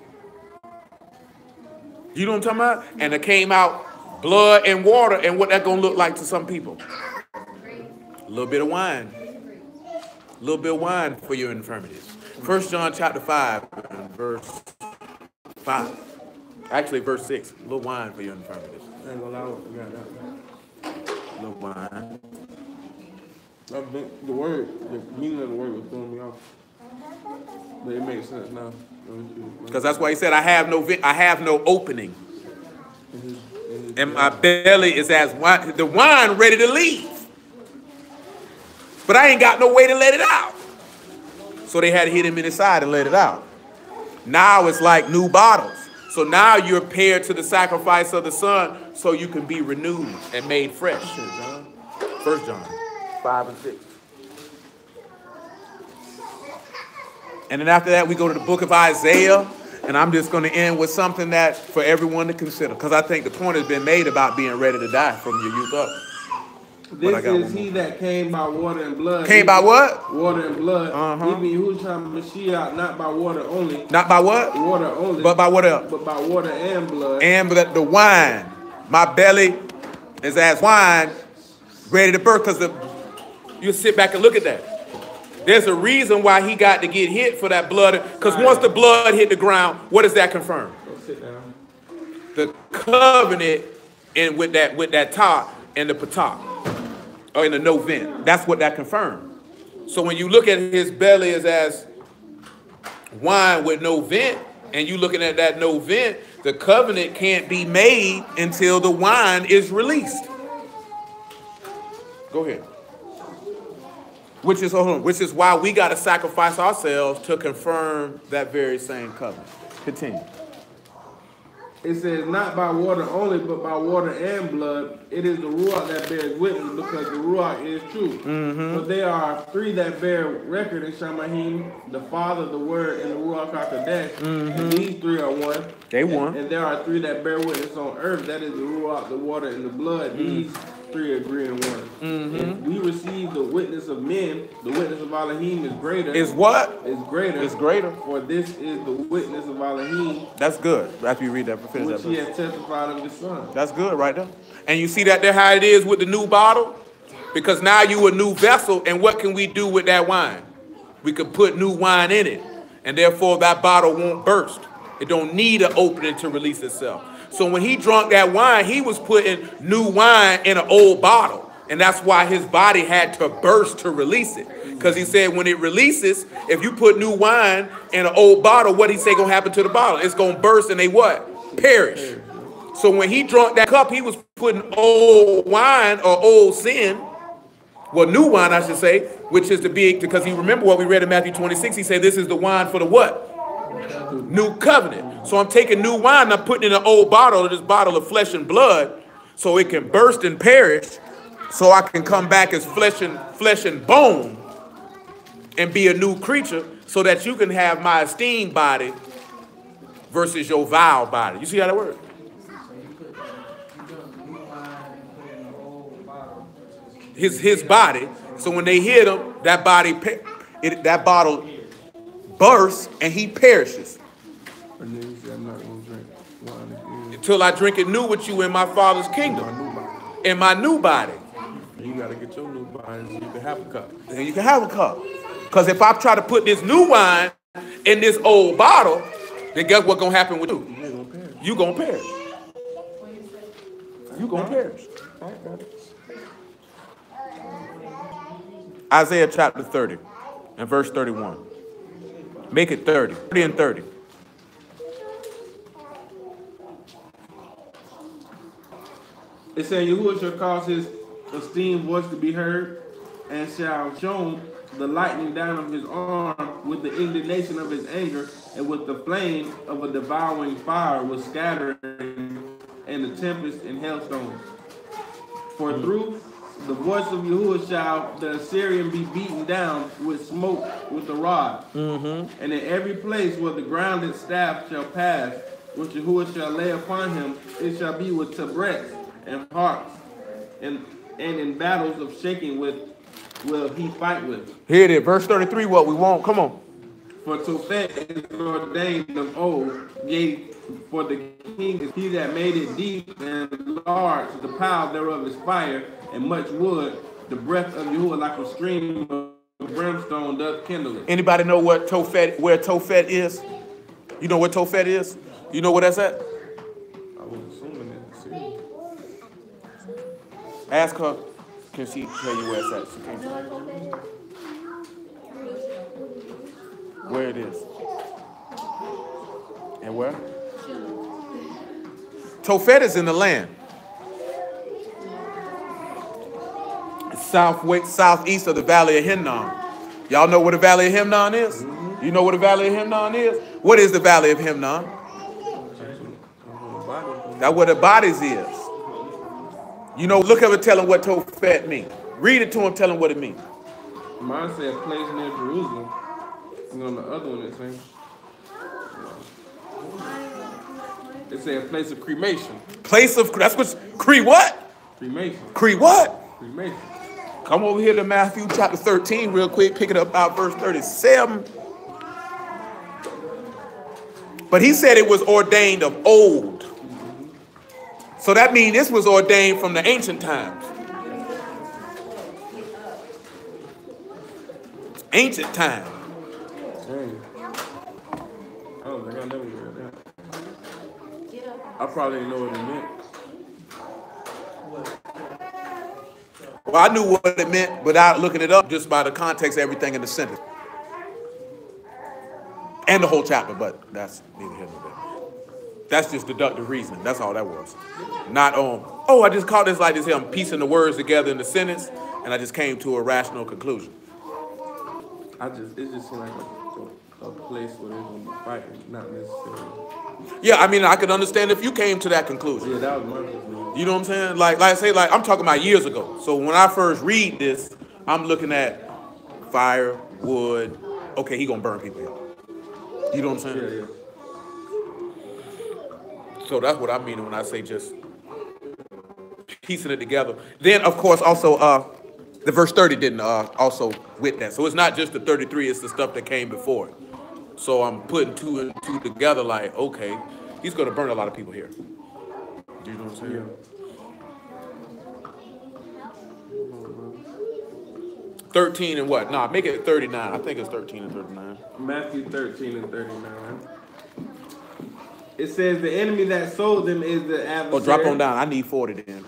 You know what I'm talking about? And it came out blood and water, and what that gonna look like to some people? A little bit of wine. A little bit of wine for your infirmities. 1 John chapter 5, verse 5. Actually, verse 6. A little wine for your infirmities. I ain't gonna lie, I forgot that. A little wine. The word, the meaning of the word was throwing me off. But it makes sense now. Because that's why he said, I have no opening. And my belly is as wine, the wine ready to leave. But I ain't got no way to let it out. So they had to hit him in the side and let it out. Now it's like new bottles. So now you're paired to the sacrifice of the Son so you can be renewed and made fresh. 1 John 5 and 6. And then after that, we go to the book of Isaiah. And I'm just going to end with something that for everyone to consider. Because I think the point has been made about being ready to die from your youth up. This is he that came by water and blood. Came by what? Water and blood. Even Yahushua Mashiach, not by water only. Not by what? Water only. But by what else? But by water and blood. And the wine. My belly is as wine, ready to burst. Because you sit back and look at that. There's a reason why he got to get hit for that blood. Because once the blood hit the ground, what does that confirm? Go sit down. The covenant and with that top and the patah. Or in the no vent. That's what that confirmed. So when you look at his belly as wine with no vent, and you looking at that no vent, the covenant can't be made until the wine is released. Go ahead. Which is why we got to sacrifice ourselves to confirm that very same covenant. Continue. It says, not by water only, but by water and blood. It is the Ruach that bears witness, because the Ruach is true. For there are three that bear record in Shamahim, the Father, the Word, and the Ruach HaKodesh. And these three are one. They one. And there are three that bear witness on earth. That is the Ruach, the water, and the blood. These three agree in one. If we receive the witness of men, the witness of Elohim is greater. Is what? Is greater. It's greater. For this is the witness of Elohim. That's good. After you read that, finish Which that he verse. has testified of his Son. That's good right there. And you see that there how it is with the new bottle? Because now you a new vessel, and what can we do with that wine? We can put new wine in it, and therefore that bottle won't burst. It don't need an opening to release itself. So when he drank that wine, he was putting new wine in an old bottle. And that's why his body had to burst to release it. Because he said when it releases, if you put new wine in an old bottle, what he say gonna happen to the bottle? It's gonna burst and they what? Perish. So when he drank that cup, he was putting old wine or old sin, well, new wine, I should say, which is the big, because he remember what we read in Matthew 26. He said, this is the wine for the what? New covenant. So I'm taking new wine, I'm putting in an old bottle, this bottle of flesh and blood, so it can burst and perish, so I can come back as flesh and bone and be a new creature, so that you can have my esteemed body versus your vile body. You see how that works? His body. So when they hit him, that bottle bursts and he perishes. And then he said, I'm not going to drink wine again. Until I drink it new with you in my Father's kingdom. In my new body. You got to get your new wine so you can have a cup. Then you can have a cup. Because if I try to put this new wine in this old bottle, then guess what's going to happen with you? You're going to perish. You're going to perish. Isaiah chapter 30 and verse 31. Make it 30. 30 and 30. It said, Yahuwah shall cause his esteemed voice to be heard, and shall show the lightning down of his arm with the indignation of his anger, and with the flame of a devouring fire with scattering and the tempest and hailstones. For through the voice of Yahuwah shall the Assyrian be beaten down with smoke with a rod. And in every place where the grounded staff shall pass, which Yahuwah shall lay upon him, it shall be with tabrets and harps, and in battles of shaking will he fight with. Here it is, verse 33, what we want. Come on. For Tophet is ordained of old, yea, for the king is he that made it deep and large, the power thereof is fire, and much wood, the breath of Yahuwah like a stream of brimstone doth kindle it. Anybody know what where Tophet is? You know what Tophet is? You know where that's at? I was assuming it's serious. Ask her, can she tell you where it's at? She can't tell you. Where it is. And where? Tophet is in the land. Southeast of the Valley of Hinnom. Y'all know what the Valley of Hinnom is? You know what the Valley of Hinnom is? What is the Valley of Hinnom? That's where the bodies is. You know, look at it, tell him what Tophet means. Read it to him, tell him what it means. Mine said place near Jerusalem. And on the other one it said a place of cremation. Place of, that's what's, what? Cremation. What? Cremation. Come over here to Matthew chapter 13 real quick, pick it up about verse 37. But he said it was ordained of old. So that means this was ordained from the ancient times. Ancient time. Dang. I don't think I never read that. I probably didn't know what it meant. Well, I knew what it meant without looking it up, just by the context of everything in the sentence. And the whole chapter, but that's neither here nor there. That's just deductive reasoning. That's all that was. Not I just caught this like this here. I'm piecing the words together in the sentence, and I just came to a rational conclusion. It just seemed like a place where they're going to be fighting, not necessarily. Yeah, I mean, I could understand if you came to that conclusion. Yeah, that was my conclusion. You know what I'm saying? Like I say, I'm talking about years ago. So when I first read this, I'm looking at fire, wood. Okay, he gonna burn people here. You know what I'm saying? Yeah. So that's what I mean when I say just piecing it together. Then, of course, also the verse 30 didn't also with that. So it's not just the 33, it's the stuff that came before it. So I'm putting two and two together like, okay, he's going to burn a lot of people here. Do you know what I'm saying? Yeah. 13 and what? Nah, make it 39. I think it's 13 and 39. Matthew 13 and 39. It says the enemy that sold them is the adversary. Oh, drop on down. I need 40 then.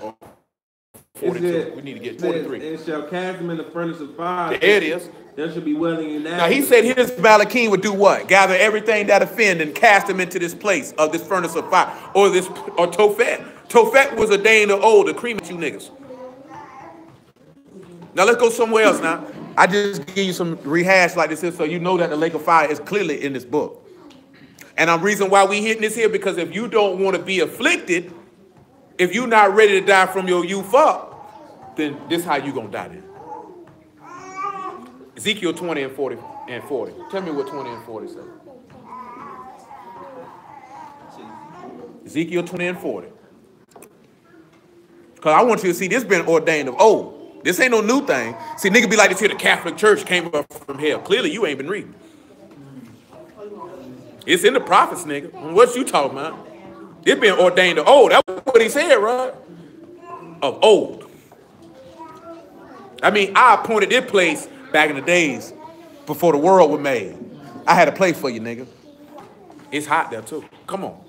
42. We need to get 43. And shall cast them in the furnace of fire. There it is. There shall be wailing and gnashing. Now he said his Malachi would do what? Gather everything that offend and cast them into this place of this furnace of fire. Or Tophet. Tophet was ordained of old to cremate you niggas. Now let's go somewhere else now. I just give you some rehash like this so you know that the lake of fire is clearly in this book. And the reason why we hitting this here, because if you don't want to be afflicted, if you're not ready to die from your youth up, then this is how you going to die then. Ezekiel 20 and 40 and 40. Tell me what 20 and 40 say. Ezekiel 20 and 40. Because I want you to see this been ordained of old. This ain't no new thing. See, nigga be like this here, the Catholic Church came up from hell. Clearly, you ain't been reading. It's in the prophets, nigga. What you talking about? It's been ordained of old. That's what he said, right? Of old. I mean, I appointed this place back in the days before the world was made. I had a place for you, nigga. It's hot there, too. Come on.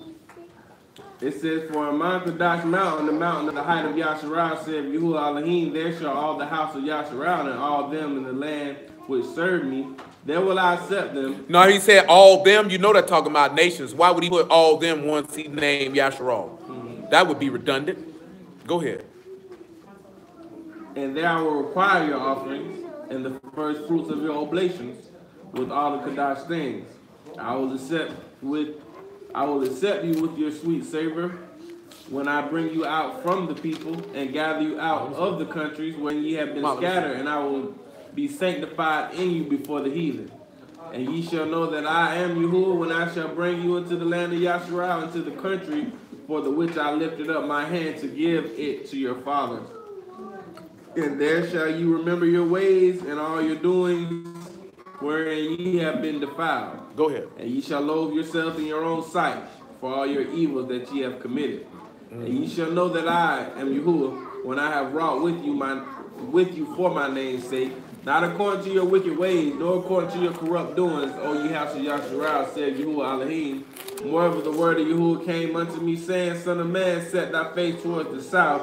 It says, for on Mount Kadash mountain, the mountain of the height of Yasharal, said Yahuwah Elohim, there shall all the house of Yasharal and all them in the land which serve me, there will I accept them. No, he said all them. You know they're talking about nations. Why would he put all them once he named Yasharal? That would be redundant. Go ahead. And there I will require your offerings and the first fruits of your oblations with all the Kadash things. I will accept you with your sweet savor when I bring you out from the people and gather you out of the countries where ye have been scattered, and I will be sanctified in you before the heathen. And ye shall know that I am Yahuwah when I shall bring you into the land of Yasharal, into the country for the which I lifted up my hand to give it to your fathers. And there shall you remember your ways and all your doings wherein ye have been defiled. Go ahead. And ye shall loathe yourself in your own sight for all your evils that ye have committed. And ye shall know that I am Yahuwah when I have wrought with you for my name's sake, not according to your wicked ways, nor according to your corrupt doings, O ye house of Yasharal, said Yahuwah Elohim. Moreover, the word of Yahuwah came unto me, saying, Son of man, set thy face towards the south,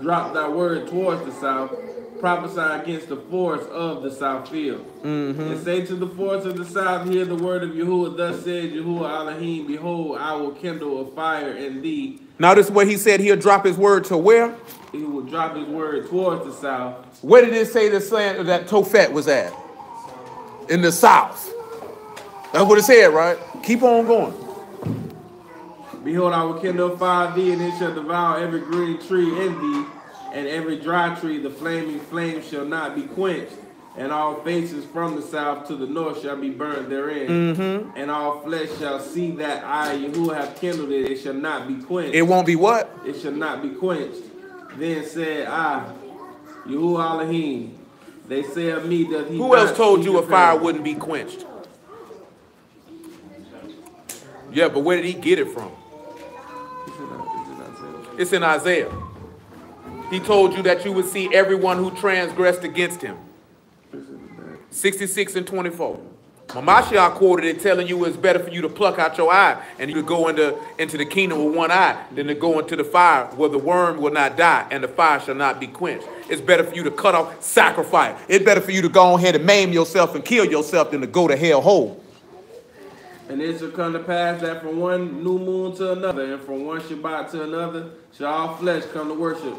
drop thy word towards the south, prophesy against the forests of the south field. And say to the forests of the south, hear the word of Yahuwah. Thus said Yahuwah Elohim, behold, I will kindle a fire in thee. Now this is what he said he'll drop his word to where? He will drop his word towards the south. Where did it say that Tophet was at? In the south. That's what it said, right? Keep on going. Behold, I will kindle a fire in thee, and it shall devour every green tree in thee, and every dry tree, the flaming flame shall not be quenched. And all faces from the south to the north shall be burned therein. And all flesh shall see that I, Yahuwah, have kindled it. It shall not be quenched. It won't be what? It shall not be quenched. Then said I, Yahuwah Elohim, they say of me that he. Who else told you a fire wouldn't be quenched? Yeah, but where did he get it from? It's in Isaiah. He told you that you would see everyone who transgressed against him. 66 and 24. Mashiach quoted it telling you it's better for you to pluck out your eye and you to go into the kingdom with one eye than to go into the fire where the worm will not die and the fire shall not be quenched. It's better for you to cut off, sacrifice. It's better for you to go ahead and maim yourself and kill yourself than to go to hell whole. And it shall come to pass that from one new moon to another, and from one Shabbat to another, shall all flesh come to worship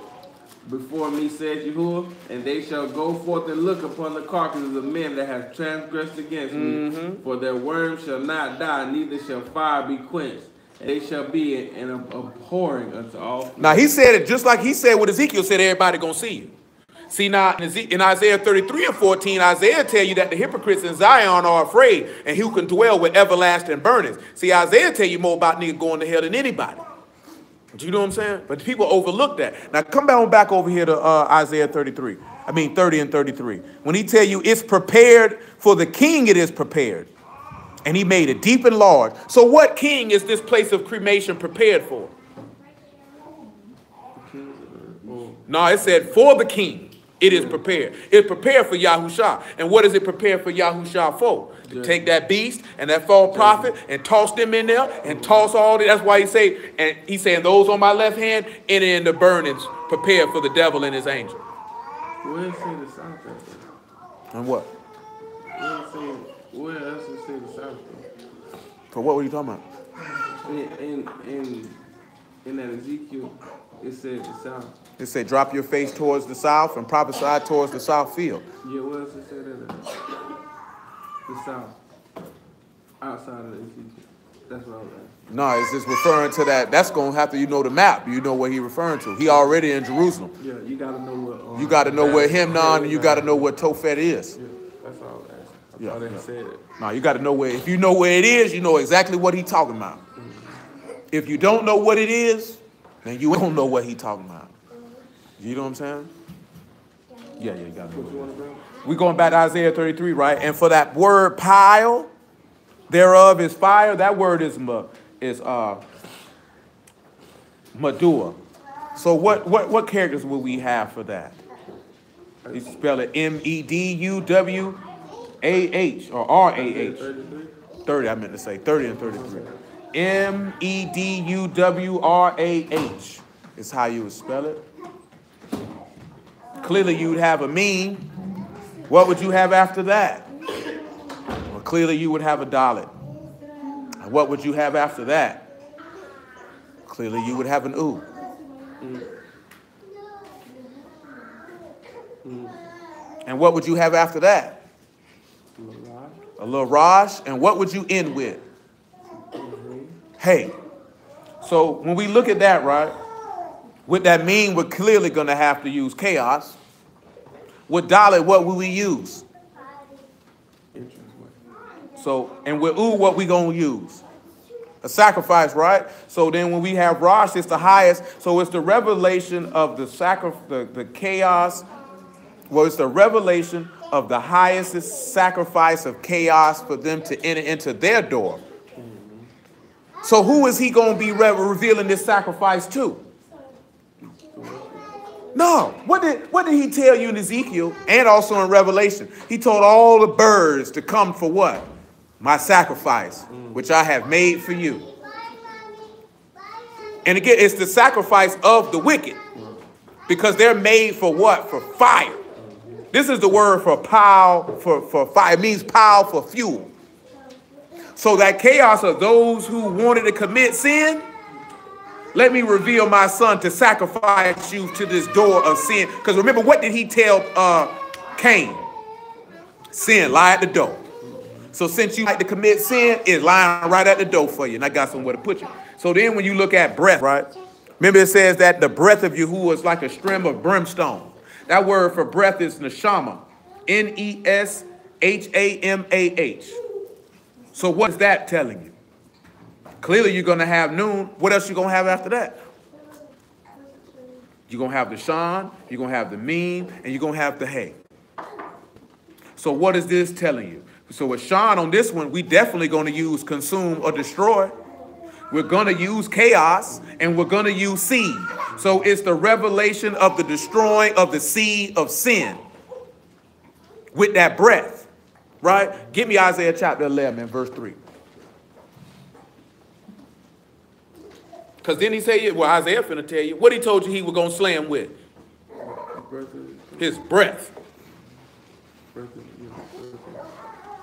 before me, says Yahuwah, and they shall go forth and look upon the carcasses of men that have transgressed against me, for their worm shall not die, neither shall fire be quenched, and they shall be an abhorring unto all flesh. Now he said it just like he said what Ezekiel said, everybody gonna see you. See now in Isaiah 33 and 14, Isaiah tell you that the hypocrites in Zion are afraid and who can dwell with everlasting burnings. See, Isaiah tell you more about niggas going to hell than anybody. Do you know what I'm saying? But people overlook that. Now come back over here to Isaiah 30 and 33. When he tell you it's prepared for the king, it is prepared. And he made it deep and large. So what king is this place of cremation prepared for? No, it said for the king. It is prepared. It's prepared for Yahushua. And what is it prepared for Yahushua for? To take that beast and that false prophet and toss them in there and toss all that. That's why he say, and he's saying those on my left hand enter in the burnings prepared for the devil and his angel. Where it say the south at? And what? Where else it say the south? For what were you talking about? In that Ezekiel, it said the south. It said, drop your face towards the south and prophesy towards the south field. Yeah, what else it said that? The south. Outside of Ezekiel. That's what I was asking. No, it's just referring to that. That's going to have to, you know the map. You know what he referring to. He already in Jerusalem. Yeah, you got to know what... you got to know where Himnon and you got to know where Tophet is. Yeah, that's all I was asking. I thought they said it. No, you got to know where. If you know where it is, you know exactly what he talking about. If you don't know what it is, then you don't know what he talking about. You know what I'm saying? Yeah, you got it. We're going back to Isaiah 33, right? And for that word pile, thereof is fire. That word is Madua. So what characters will we have for that? You spell it M-E-D-U-W-A-H or R-A-H. 30, I meant to say 30 and 33. M-E-D-U-W-R-A-H is how you would spell it. Clearly you'd have a mean. What would you have after that? Well, clearly you would have a dalet. And what would you have after that? Clearly you would have an u. And what would you have after that? A little Raj. And what would you end with? Hey. So when we look at that, right, with that mean, we're clearly going to have to use chaos. With Dalet, what will we use? So, and with U, what we going to use? A sacrifice, right? So then when we have Rosh, it's the highest. So it's the revelation of the chaos. Well, it's the revelation of the highest sacrifice of chaos for them to enter into their door. So who is he going to be revealing this sacrifice to? No. What did he tell you in Ezekiel and also in Revelation? He told all the birds to come for what? My sacrifice, which I have made for you. And again, it's the sacrifice of the wicked. Because they're made for what? For fire. This is the word for pile, for fire. It means pile for fuel. So that chaos of those who wanted to commit sin, let me reveal my son to sacrifice you to this door of sin. Because remember, what did he tell Cain? Sin, lie at the door. So since you like to commit sin, it's lying right at the door for you. And I got somewhere to put you. So then when you look at breath, right? Remember it says that the breath of Yahuwah is like a stream of brimstone. That word for breath is neshama. N-E-S-H-A-M-A-H. So what is that telling you? Clearly you're going to have noon. What else you going to have after that? You're going to have the shan, you're going to have the mean, and you're going to have the hay. So what is this telling you? So with shan on this one, we definitely going to use consume or destroy. We're going to use chaos, and we're going to use seed. So it's the revelation of the destroying of the seed of sin with that breath, right? Give me Isaiah chapter 11 and verse 3. Because then he say, well, Isaiah finna tell you, what he told you he was going to slay him with? His breath.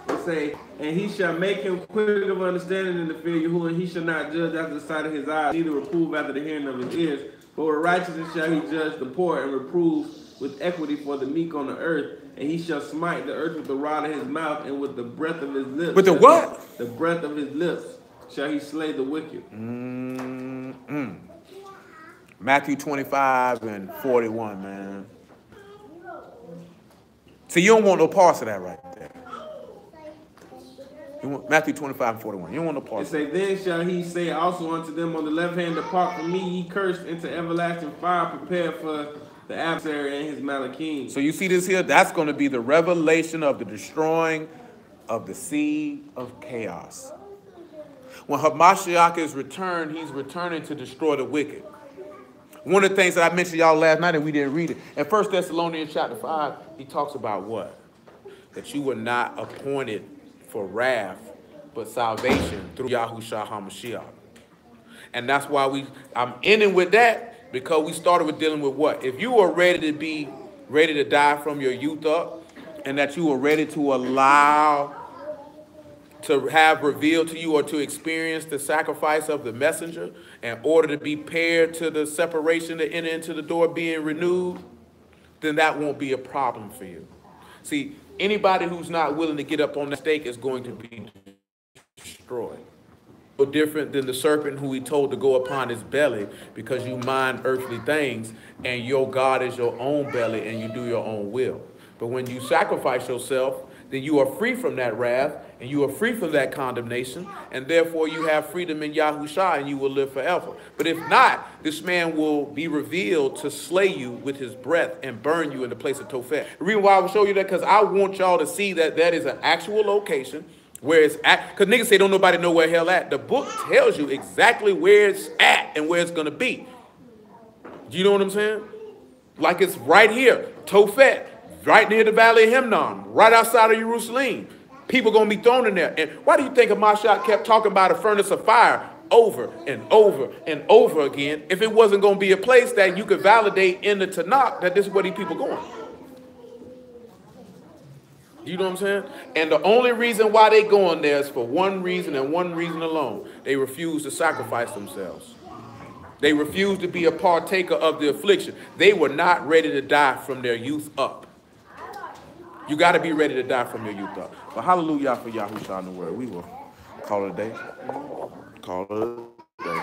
It say, and he shall make him quick of understanding in the fear of Yahuwah, and he shall not judge after the sight of his eyes, neither reprove after the hearing of his ears. But with righteousness shall he judge the poor, and reprove with equity for the meek on the earth. And he shall smite the earth with the rod of his mouth, and with the breath of his lips. With the what? The breath of his lips shall he slay the wicked. Matthew 25 and 41, man. See, you don't want no parts of that right there. You want Matthew 25 and 41. You don't want no parts. It say, then shall he say also unto them on the left hand, depart from me, ye cursed, into everlasting fire, prepared for the adversary and his malakim. So you see this here? That's going to be the revelation of the destroying of the seed of chaos. When Hamashiach is returned, he's returning to destroy the wicked. One of the things that I mentioned y'all last night and we didn't read it. In 1 Thessalonians chapter 5, he talks about what? That you were not appointed for wrath, but salvation through Yahushua HaMashiach. And that's why I'm ending with that, because we started with dealing with what? If you are ready to die from your youth up, and that you are ready to allow to have revealed to you or to experience the sacrifice of the messenger in order to be paired to the separation to enter into the door being renewed, then that won't be a problem for you. See, anybody who's not willing to get up on the stake is going to be destroyed. No different than the serpent who he told to go upon his belly because you mind earthly things and your God is your own belly and you do your own will. But when you sacrifice yourself, then you are free from that wrath and you are free from that condemnation, and therefore you have freedom in Yahushua and you will live forever. But if not, this man will be revealed to slay you with his breath and burn you in the place of Tophet. The reason why I will show you that, because I want y'all to see that that is an actual location where it's at, because niggas say don't nobody know where hell at. The book tells you exactly where it's at and where it's going to be. Do you know what I'm saying? Like it's right here, Tophet, right near the Valley of Hinnom, right outside of Jerusalem. People going to be thrown in there. And why do you think Amashak kept talking about a furnace of fire over and over and over again if it wasn't going to be a place that you could validate in the Tanakh that this is where these people going? You know what I'm saying? And the only reason why they going there is for one reason and one reason alone. They refuse to sacrifice themselves. They refuse to be a partaker of the affliction. They were not ready to die from their youth up. You got to be ready to die from your youth up. But hallelujah for Yahushua in the word. We will call it a day. Call it a day.